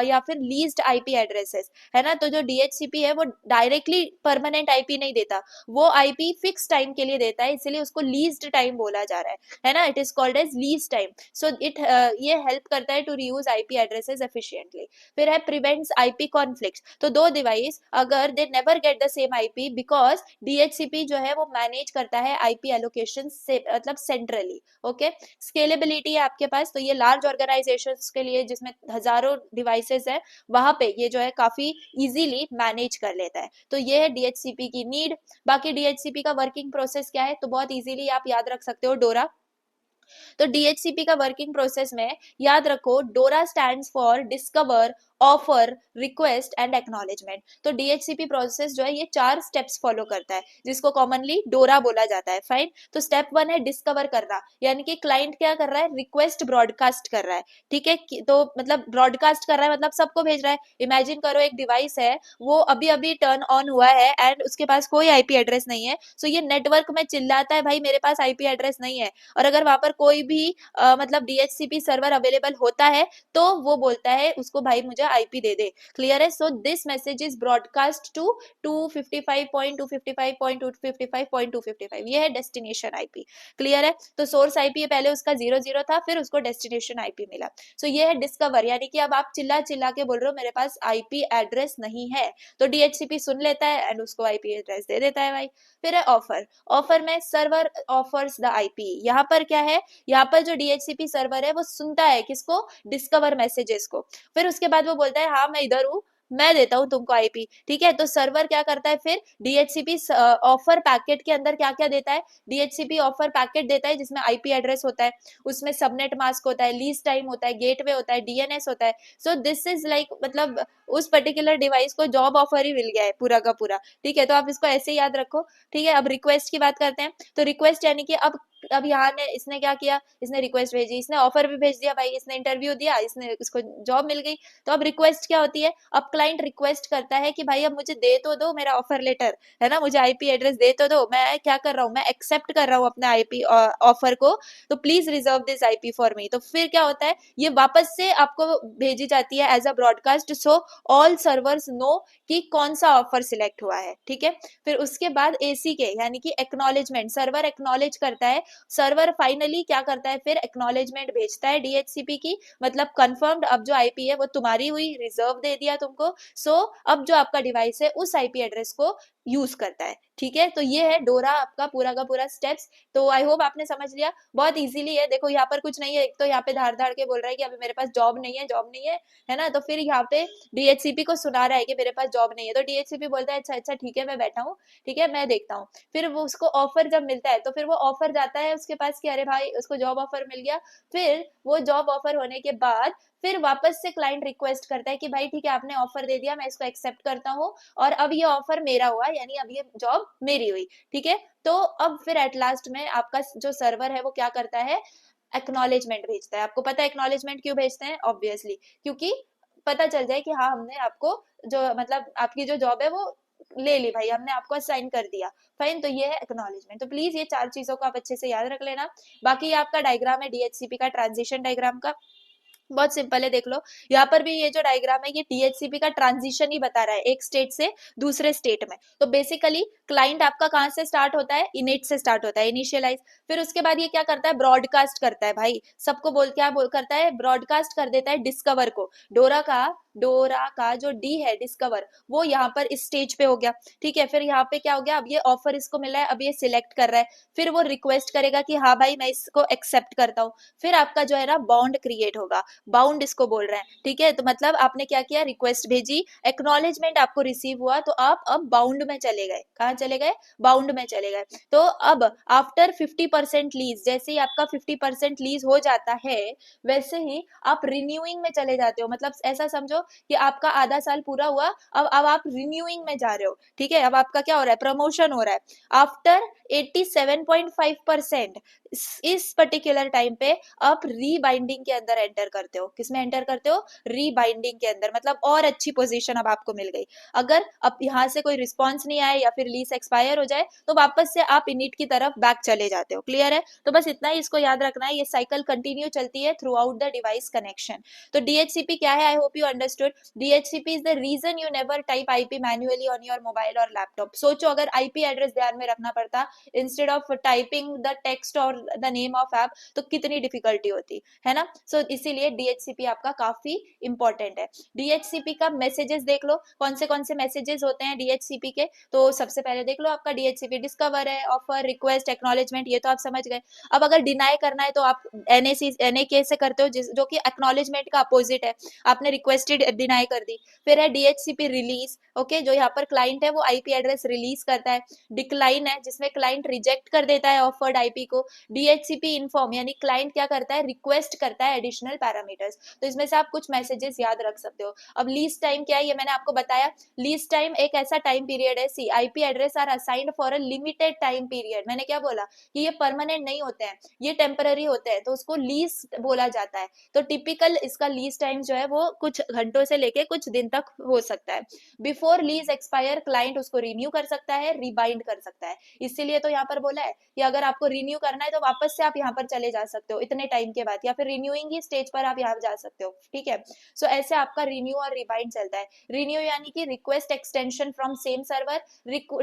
या फिर लीज्ड आईपी एड्रेसेस, है ना। तो जो डीएचसीपी है वो डायरेक्टली परमानेंट आईपी नहीं देता, वो आईपी फिक्स टाइम के लिए देता है, इसलिए उसको लीज्ड टाइम बोला जा रहा है ना, it is called as lease time. So it ये हेल्प करता है to reuse IP addresses efficiently. फिर है प्रिवेंट्स आईपी कॉन्फ्लिक्ट। तो दो डिवाइस अगर they never get the same IP, because DHCP जो है वो मैनेज करता है आईपी एलोकेशन से मतलब सेंट्रली, ओके। स्केलेबिलिटी है आपके पास, तो ये लार्ज ऑर्गेनाइजेशंस के लिए जिसमें हजारों डिवाइसेस है, वहां पे ये जो है काफी इजीली मैनेज कर लेता है। तो ये है डीएचसीपी की नीड। बाकी डीएचसीपी का वर्किंग प्रोसेस क्या है, तो बहुत इजीली आप याद रख सकते हो, डोरा। तो डीएचसीपी का वर्किंग प्रोसेस में याद रखो, डोरा stands for discover, offer, request and acknowledgement. तो डीएचसीपी प्रोसेस जो है ये 4 स्टेप्स फॉलो करता है, जिसको कॉमनली डोरा बोला जाता है। फाइन, तो स्टेप 1 है डिस्कवर करना, यानी कि क्लाइंट क्या कर रहा है, रिक्वेस्ट ब्रॉडकास्ट कर रहा है, ठीक है। तो मतलब ब्रॉडकास्ट कर रहा है मतलब सबको भेज रहा है। इमेजिन करो एक डिवाइस है, वो अभी अभी टर्न ऑन हुआ है एंड उसके पास कोई आईपी एड्रेस नहीं है, सो ये नेटवर्क में चिल्लाता है भाई मेरे पास आईपी एड्रेस नहीं है। और अगर वहां पर कोई भी मतलब डीएचसीपी सर्वर अवेलेबल होता है तो वो बोलता है उसको भाई मुझे या आईपी दे दे। क्लियर है? So this message is broadcast to 255.255.255.255, ये है डेस्टिनेशन आईपी। क्लियर है? तो सोर्स आईपी पहले उसका 00 था, फिर उसको डेस्टिनेशन आईपी मिला। सो ये है डिस्कवर, यानी कि अब आप चिल्ला चिल्ला के बोल रहे हो मेरे पास आईपी एड्रेस नहीं है, तो डीएचसीपी सुन लेता है एंड उसको आईपी एड्रेस दे देता है भाई। फिर है ऑफर। ऑफर में सर्वर ऑफर्स द आईपी। यहाँ पर क्या है, यहाँ पर जो डीएचसीपी सर्वर है वो सुनता है किसको, डिस्कवर मैसेजेस को। फिर उसके बाद वो बोलता है हाँ मैं इधर हूँ, मैं देता हूँ तुमको आईपी। ठीक है, तो सर्वर क्या करता है, फिर डीएचसीपी ऑफर पैकेट के अंदर क्या क्या देता है, डीएचसीपी ऑफर पैकेट देता है जिसमें आईपी एड्रेस होता है, उसमें सबनेट मास्क होता है, लीज टाइम होता है, गेटवे होता है, डीएनएस होता है। सो दिस इज लाइक मतलब उस पर्टिकुलर डिवाइस को जॉब ऑफर ही मिल गया है पूरा का पूरा। ठीक है, तो आप इसको ऐसे ही याद रखो। ठीक है, अब रिक्वेस्ट की बात करते हैं। तो रिक्वेस्ट यानी कि अब यहाँ ने इसने क्या किया, इसने रिक्वेस्ट भेजी, इसने ऑफर भी भेज दिया भाई, इसने इंटरव्यू दिया, इसने इसको जॉब मिल गई। तो अब रिक्वेस्ट क्या होती है, अब क्लाइंट रिक्वेस्ट करता है कि भाई अब मुझे दे तो दो मेरा ऑफर लेटर, है ना, मुझे आईपी एड्रेस दे तो दो, मैं क्या कर रहा हूँ, मैं एक्सेप्ट कर रहा हूँ अपने आईपी ऑफर को, तो please reserve this IP for me. तो फिर क्या होता है, ये वापस से आपको भेजी जाती है as a broadcast, so all servers know कि कौन सा ऑफर सिलेक्ट हुआ है। ठीक है, फिर उसके बाद एसी के यानी कि एक्नॉलेजमेंट, सर्वर एक्नॉलेज करता है। सर्वर फाइनली क्या करता है, फिर एक्नॉलेजमेंट भेजता है डीएचसीपी की, मतलब कंफर्म्ड अब जो आईपी है वो तुम्हारी हुई, रिजर्व दे दिया तुमको। सो अब जो आपका डिवाइस है उस आईपी एड्रेस को यूज करता है। ठीक है, तो ये है डोरा आपका पूरा का पूरा स्टेप्स। तो आई होप आपने समझ लिया, बहुत इजीली है। देखो यहाँ पर कुछ नहीं है, एक तो यहाँ पे धार धार के बोल रहा है कि अभी मेरे पास जॉब नहीं है, जॉब नहीं है ना, तो फिर यहाँ पे डीएचसीपी को सुना रहा है कि मेरे पास जॉब नहीं है, तो डीएचसीपी बोलता है अच्छा अच्छा ठीक है मैं बैठा हूँ, ठीक है मैं देखता हूँ। फिर वो उसको ऑफर जब मिलता है तो फिर वो ऑफर जाता है उसके पास कि अरे भाई उसको जॉब ऑफर मिल गया। फिर वो जॉब ऑफर होने के बाद फिर वापस से क्लाइंट रिक्वेस्ट करता है कि भाई ठीक है आपने ऑफर दे दिया, मैं इसको एक्सेप्ट करता हूँ और अब ये ऑफर मेरा हुआ, यानी अब ये जॉब मेरी हुई। ठीक है, तो अब फिर एट लास्ट में आपका जो सर्वर है वो क्या करता है, एक्नॉलेजमेंट भेजता है। आपको पता है एक्नॉलेजमेंट क्यों भेजते हैं, ऑब्वियसली क्योंकि पता चल जाए कि हाँ हमने आपको जो मतलब आपकी जो जॉब है वो ले ली भाई, हमने आपको असाइन कर दिया। फाइन, तो ये है एक्नॉलेजमेंट। तो प्लीज ये चार चीजों को आप अच्छे से याद रख लेना। बाकी आपका डायग्राम है डीएचसीपी का, ट्रांजिशन डायग्राम का, बहुत सिंपल है, देख लो। यहाँ पर भी ये जो डायग्राम है ये डीएचसीपी का ट्रांजिशन ही बता रहा है एक स्टेट से दूसरे स्टेट में। तो बेसिकली क्लाइंट आपका कहाँ से स्टार्ट होता है, इनिट से स्टार्ट होता है, इनिशियलाइज। फिर उसके बाद ये क्या करता है, ब्रॉडकास्ट करता है भाई, सबको बोल क्या बोल करता है, ब्रॉडकास्ट कर देता है डिस्कवर को। डोरा का जो डी है डिस्कवर, वो यहाँ पर इस स्टेज पे हो गया। ठीक है, फिर यहाँ पे क्या हो गया, अब ये ऑफर इसको मिला है, अब ये सिलेक्ट कर रहा है। फिर वो रिक्वेस्ट करेगा कि हाँ भाई मैं इसको एक्सेप्ट करता हूँ। फिर आपका जो है ना बॉन्ड क्रिएट होगा, बाउंड इसको बोल रहे हैं। ठीक है, तो मतलब आपने क्या किया, रिक्वेस्ट भेजी, एक्नॉलेजमेंट आपको रिसीव हुआ, तो आप अब बाउंड में चले गए। कहाँ चले गए, बाउंड में चले गए। तो अब आफ्टर 50% लीज, जैसे ही आपका 50% लीज हो जाता है वैसे ही आप रिन्यूइंग में चले जाते हो। मतलब ऐसा समझो कि आपका आधा साल पूरा हुआ, अब आप रिन्यूइंग में जा रहे हो। ठीक है, अब आपका क्या हो रहा है, प्रमोशन हो रहा है। आफ्टर 87.5% इस पर्टिकुलर टाइम पे आप रीबाइंडिंग के अंदर एंटर करते हो। किसमें एंटर करते हो, रीबाइंडिंग के अंदर, मतलब और अच्छी पोजीशन अब आपको मिल गई। अगर अब यहाँ से कोई रिस्पॉन्स नहीं आए या फिर लीज एक्सपायर हो जाए तो वापस से आप इनिट की तरफ बैक चले जाते हो। क्लियर है, तो बस इतना ही इसको याद रखना है, ये साइकिल कंटिन्यू चलती है throughout the device connection. तो डीएचसीपी क्या है, I hope you understood. DHCP is the reason you never type IP manually on your mobile और लैपटॉप। सोचो अगर आईपी एड्रेस ध्यान में रखना पड़ता instead of typing the text और द नेम ऑफ ऐप, तो कितनी डिफिकल्टी होती है ना। सो इसीलिए डीएचसीपी आपका काफी इंपॉर्टेंट है। डीएचसीपी का मैसेजेस देख लो, कौन से मैसेजेस होते हैं डीएचसीपी के। तो सबसे पहले देख लो आपका डीएचसीपी डिस्कवर है, ऑफर, रिक्वेस्ट, एक्नॉलेजमेंट, ये तो आप समझ गए। अब अगर डिनाई करना है तो आप एनएके से करते हो, जो कि एक्नॉलेजमेंट का अपोजिट है। आपने रिक्वेस्टेड डिनाई कर दी। फिर है डीएचसीपी रिलीज, ओके, जो यहाँ पर क्लाइंट है वो आईपी एड्रेस रिलीज करता है। डिक्लाइन है जिसमें क्लाइंट रिजेक्ट कर देता है ऑफर्ड आईपी को। डीएचसीपी इन्फॉर्म यानी क्लाइंट क्या करता है, रिक्वेस्ट करता है एडिशनल पैरामीटर्स। तो इसमें से आप कुछ मैसेजेस याद रख सकते हो। अब लीज टाइम क्या है, ये मैंने आपको बताया। लीज टाइम एक ऐसा टाइम पीरियड है, see IP address are assigned for a limited time period. मैंने क्या बोला कि ये परमानेंट नहीं होते हैं, ये टेम्पररी होते हैं, तो उसको लीज बोला जाता है। तो टिपिकल इसका लीज टाइम जो है वो कुछ घंटों से लेके कुछ दिन तक हो सकता है। बिफोर लीज एक्सपायर क्लाइंट उसको रिन्यू कर सकता है, रिबाइंड कर सकता है। इसीलिए तो यहाँ पर बोला है कि अगर आपको रिन्यू करना है तो वापस से आप यहाँ पर चले जा सकते हो इतने टाइम के बाद, या फिर रिन्यूइंग ही स्टेज पर आप आप यहाँ जा सकते हो, ठीक है। सो ऐसे आपका रिन्यू और रिबाइंड चलता है। रिन्यू यानी कि request extension from same server,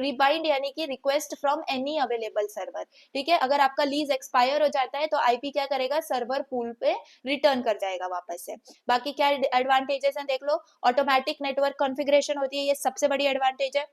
rebind यानी कि request from any available server, ठीक है। अगर आपका लीज एक्सपायर हो जाता है तो आईपी क्या करेगा, सर्वर पूल पे रिटर्न कर जाएगा वापस से। बाकी क्या एडवांटेजेस हैं देख लो, ऑटोमेटिक नेटवर्क कॉन्फ़िगरेशन होती है, ये सबसे बड़ी एडवांटेज है।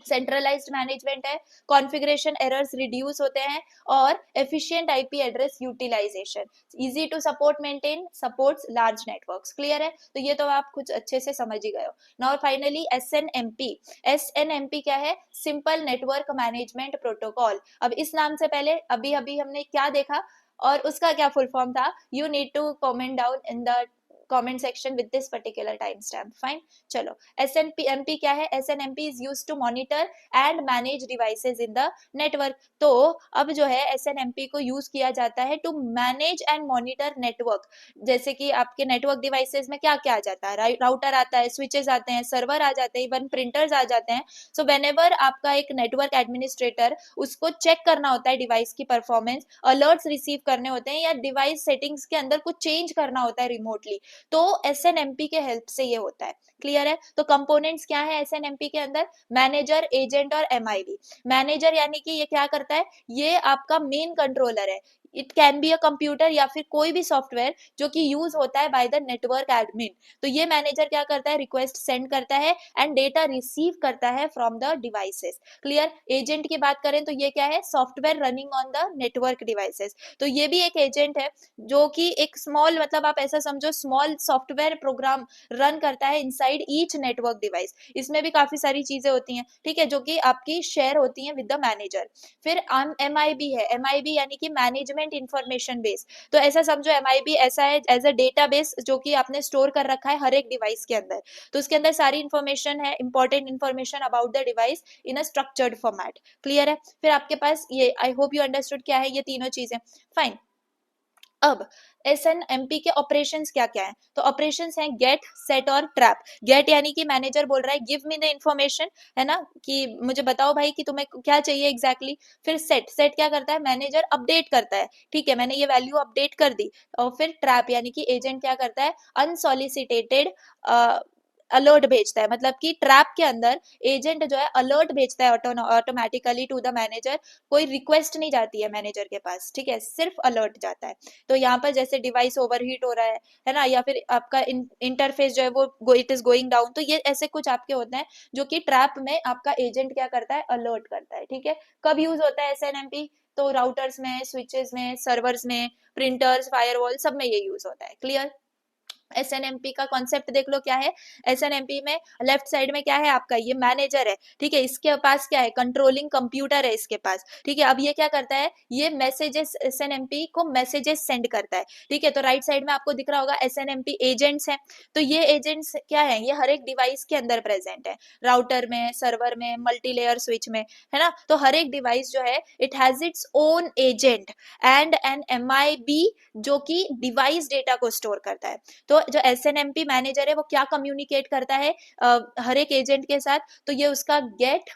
सेंट्रलाइज्ड मैनेजमेंट है, कॉन्फ़िगरेशन एरर्स रिड्यूस होते हैं, और efficient IP address utilisation, easy to support maintain, supports large networks. Clear है, तो ये तो आप कुछ अच्छे से समझ ही गए हो। Now finally SNMP. एसएनएमपी क्या है, सिंपल नेटवर्क मैनेजमेंट प्रोटोकॉल। अब इस नाम से पहले अभी अभी हमने क्या देखा और उसका क्या फुल फॉर्म था, you need to comment down in the comment section with this particular timestamp. Fine, चलो SNMP क्या है, SNMP is used to monitor and manage devices in the network। तो अब जो है SNMP को यूज किया जाता है to manage and monitor network. जैसे कि आपके नेटवर्क डिवाइसेस में क्या क्या आ जाता है, राउटर आता है, स्विचेस आते हैं, सर्वर आ जाते हैं, इवन प्रिंटर्स आ जाते हैं। सो व्हेनेवर आपका एक नेटवर्क एडमिनिस्ट्रेटर उसको चेक करना होता है डिवाइस की परफॉर्मेंस, अलर्ट्स रिसीव करने होते हैं, या डिवाइस सेटिंग्स के अंदर कुछ चेंज करना होता है रिमोटली, तो एसएनएमपी के हेल्प से ये होता है। क्लियर है, तो कंपोनेंट्स क्या है एसएनएमपी के अंदर, मैनेजर, एजेंट और एमआईबी। मैनेजर यानी कि ये क्या करता है, ये आपका मेन कंट्रोलर है। It can be a computer या फिर कोई भी सॉफ्टवेयर जो कि यूज होता है बाय द नेटवर्क एडमिन। तो ये मैनेजर क्या करता है, रिक्वेस्ट सेंड करता है एंड डेटा रिसीव करता है from the devices. Clear. Agent की बात करें तो ये क्या है, software running on the network devices. तो ये भी एक एजेंट है जो कि एक स्मॉल, मतलब आप ऐसा समझो स्मॉल सॉफ्टवेयर प्रोग्राम रन करता है इनसाइड ईच नेटवर्क डिवाइस। इसमें भी काफी सारी चीजें होती हैं, ठीक है, जो कि आपकी शेयर होती हैं विद द मैनेजर। फिर एमआईबी है, एमआईबी यानी कि मैनेजमेंट इंफॉर्मेशन बेस। तो ऐसा समझो एमआईबी ऐसा है एज अ डेटाबेस जो कि आपने स्टोर कर रखा है हर एक डिवाइस के अंदर। तो उसके अंदर सारी इंफॉर्मेशन है, important information about the device in a structured format. Clear है। फिर आपके पास ये, आई होप यू अंडरस्टूड क्या है ये तीनों चीजें। फाइन। अब एसएनएमपी के ऑपरेशंस क्या क्या है, तो ऑपरेशंस हैं गेट, सेट और ट्रैप। गेट यानी कि मैनेजर बोल रहा है गिव मी द इंफॉर्मेशन, है ना, कि मुझे बताओ भाई कि तुम्हें क्या चाहिए एग्जैक्टली। फिर सेट, सेट क्या करता है, मैनेजर अपडेट करता है, ठीक है, मैंने ये वैल्यू अपडेट कर दी। और फिर ट्रैप यानी कि एजेंट क्या करता है, अनसॉलिसिटेटेड अलर्ट भेजता है, मतलब कि ट्रैप के अंदर एजेंट जो है अलर्ट भेजता है ऑटोमेटिकली टू द मैनेजर। कोई रिक्वेस्ट नहीं जाती है मैनेजर के पास, ठीक है, सिर्फ अलर्ट जाता है। तो यहाँ पर जैसे डिवाइस ओवरहीट हो रहा है ना, या फिर आपका इंटरफेस जो है वो इट इज गोइंग डाउन, तो ये ऐसे कुछ आपके होते हैं जो कि ट्रैप में आपका एजेंट क्या करता है, अलर्ट करता है, ठीक है। कब यूज होता है एसएनएमपी, तो राउटर्स में, स्विचेस में, सर्वर्स में, प्रिंटर्स, फायरवॉल, सब में ये यूज होता है। क्लियर। एसएनएमपी का कॉन्सेप्ट देख लो क्या है। एसएनएमपी में लेफ्ट साइड में क्या है आपका, ये मैनेजर है, ठीक है, इसके पास क्या है, कंट्रोलिंग कंप्यूटर है इसके पास, ठीक है। अब ये क्या करता है, ये मैसेजेस, एसएनएमपी को मैसेजेस सेंड करता है, ठीक है। तो राइट साइड में आपको दिख रहा होगा एसएनएमपी एजेंट्स हैं। तो ये एजेंट्स क्या है, ये हर एक डिवाइस के अंदर प्रेजेंट है, राउटर में, सर्वर में, मल्टी लेयर स्विच में, है ना। तो हर एक डिवाइस जो है it has its own agent and an MIB जो कि डिवाइस डेटा को स्टोर करता है। तो जो एसएनएमपी मैनेजर है वो क्या कम्युनिकेट करता है हर एक एजेंट के साथ, तो ये उसका गेट,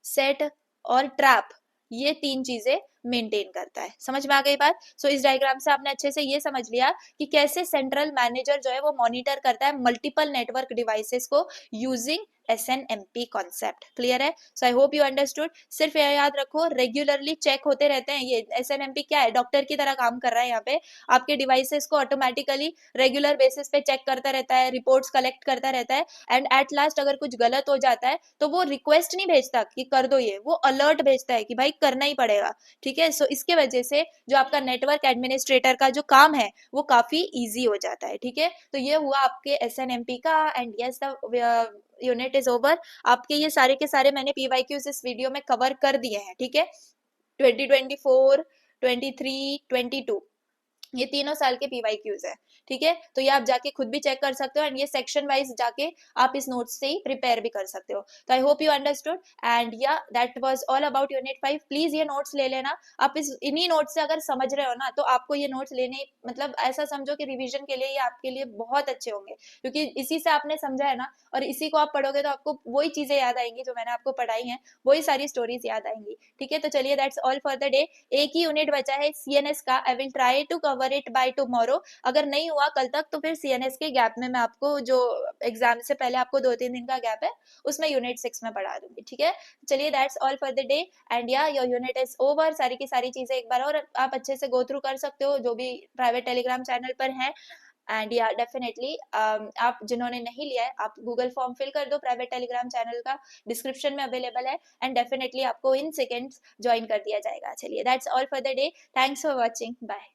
सेट और ट्रैप, ये तीन चीजें मेंटेन करता है। समझ में आ गई बात। सो इस डायग्राम से आपने अच्छे से ये समझ लिया कि कैसे सेंट्रल मैनेजर जो है वो मॉनिटर करता है मल्टीपल नेटवर्क डिवाइसेस को यूजिंग एसएनएमपी कॉन्सेप्ट। क्लियर है। So I hope you understood. सिर्फ यह याद रखो रेगुलरली चेक होते रहते हैं। ये एसएनएमपी क्या है, डॉक्टर की तरह काम कर रहा है यहाँ पे, आपके डिवाइसेस को ऑटोमेटिकली रेगुलर बेसिस पे चेक करता रहता है, रिपोर्ट्स कलेक्ट करता रहता है, एंड एट लास्ट अगर कुछ गलत हो जाता है तो वो रिक्वेस्ट नहीं भेजता कि कर दो ये, वो अलर्ट भेजता है कि भाई करना ही पड़ेगा, ठीक है। सो इसके वजह से जो आपका नेटवर्क एडमिनिस्ट्रेटर का जो काम है वो काफी इजी हो जाता है, ठीक है। तो ये हुआ आपके एसएनएमपी का, and yes the unit is over. आपके ये सारे के सारे मैंने पीवाईक्यूज इस वीडियो में कवर कर दिए हैं, ठीक है। 2024, 23, 22 ये तीनों साल के पीवाईक्यूज है, ठीक है। तो ये आप जाके खुद भी चेक कर सकते हो, एंड ये सेक्शन वाइज जाके आप इस नोट्स से ही प्रिपेयर भी कर सकते हो। तो I hope you understood, and yeah that was all about unit 5। Please ये नोट्स ले लेना। आप इस इन्हीं नोट्स से अगर समझ रहे हो ना, तो आपको ये नोट्स लेने, मतलब ऐसा समझो कि रिवीजन के लिए ये आपके लिए बहुत अच्छे होंगे, क्योंकि इसी से आपने समझा है ना, और इसी को आप पढ़ोगे तो आपको वही चीजें याद आएंगी जो मैंने आपको पढ़ाई है, वही सारी स्टोरीज याद आएंगी, ठीक है। तो चलिए that's all for the day. एक ही यूनिट बचा है सीएनएस का। I will try to cover cover it by tomorrow. अगर नहीं हुआ कल तक तो फिर CNS के गैप में मैं आपको, जो एग्जाम से पहले आपको 2-3 दिन का गैप है, उसमें यूनिट 6 में पढ़ा दूंगी, ठीक है। चलिए that's all for the day and या योर यूनिट इज ओवर। सारी की सारी चीजें एक बार और आप अच्छे से गो थ्रू कर सकते हो जो भी प्राइवेट टेलीग्राम चैनल पर हैं। एंड या डेफिनेटली आप जिन्होंने नहीं लिया है आप गूगल फॉर्म फिल कर दो, प्राइवेट टेलीग्राम चैनल का डिस्क्रिप्शन में अवेलेबल है, एंड डेफिनेटली आपको इन सेकेंड्स ज्वाइन कर दिया जाएगा। चलिए that's all for the day, thanks for watching, bye.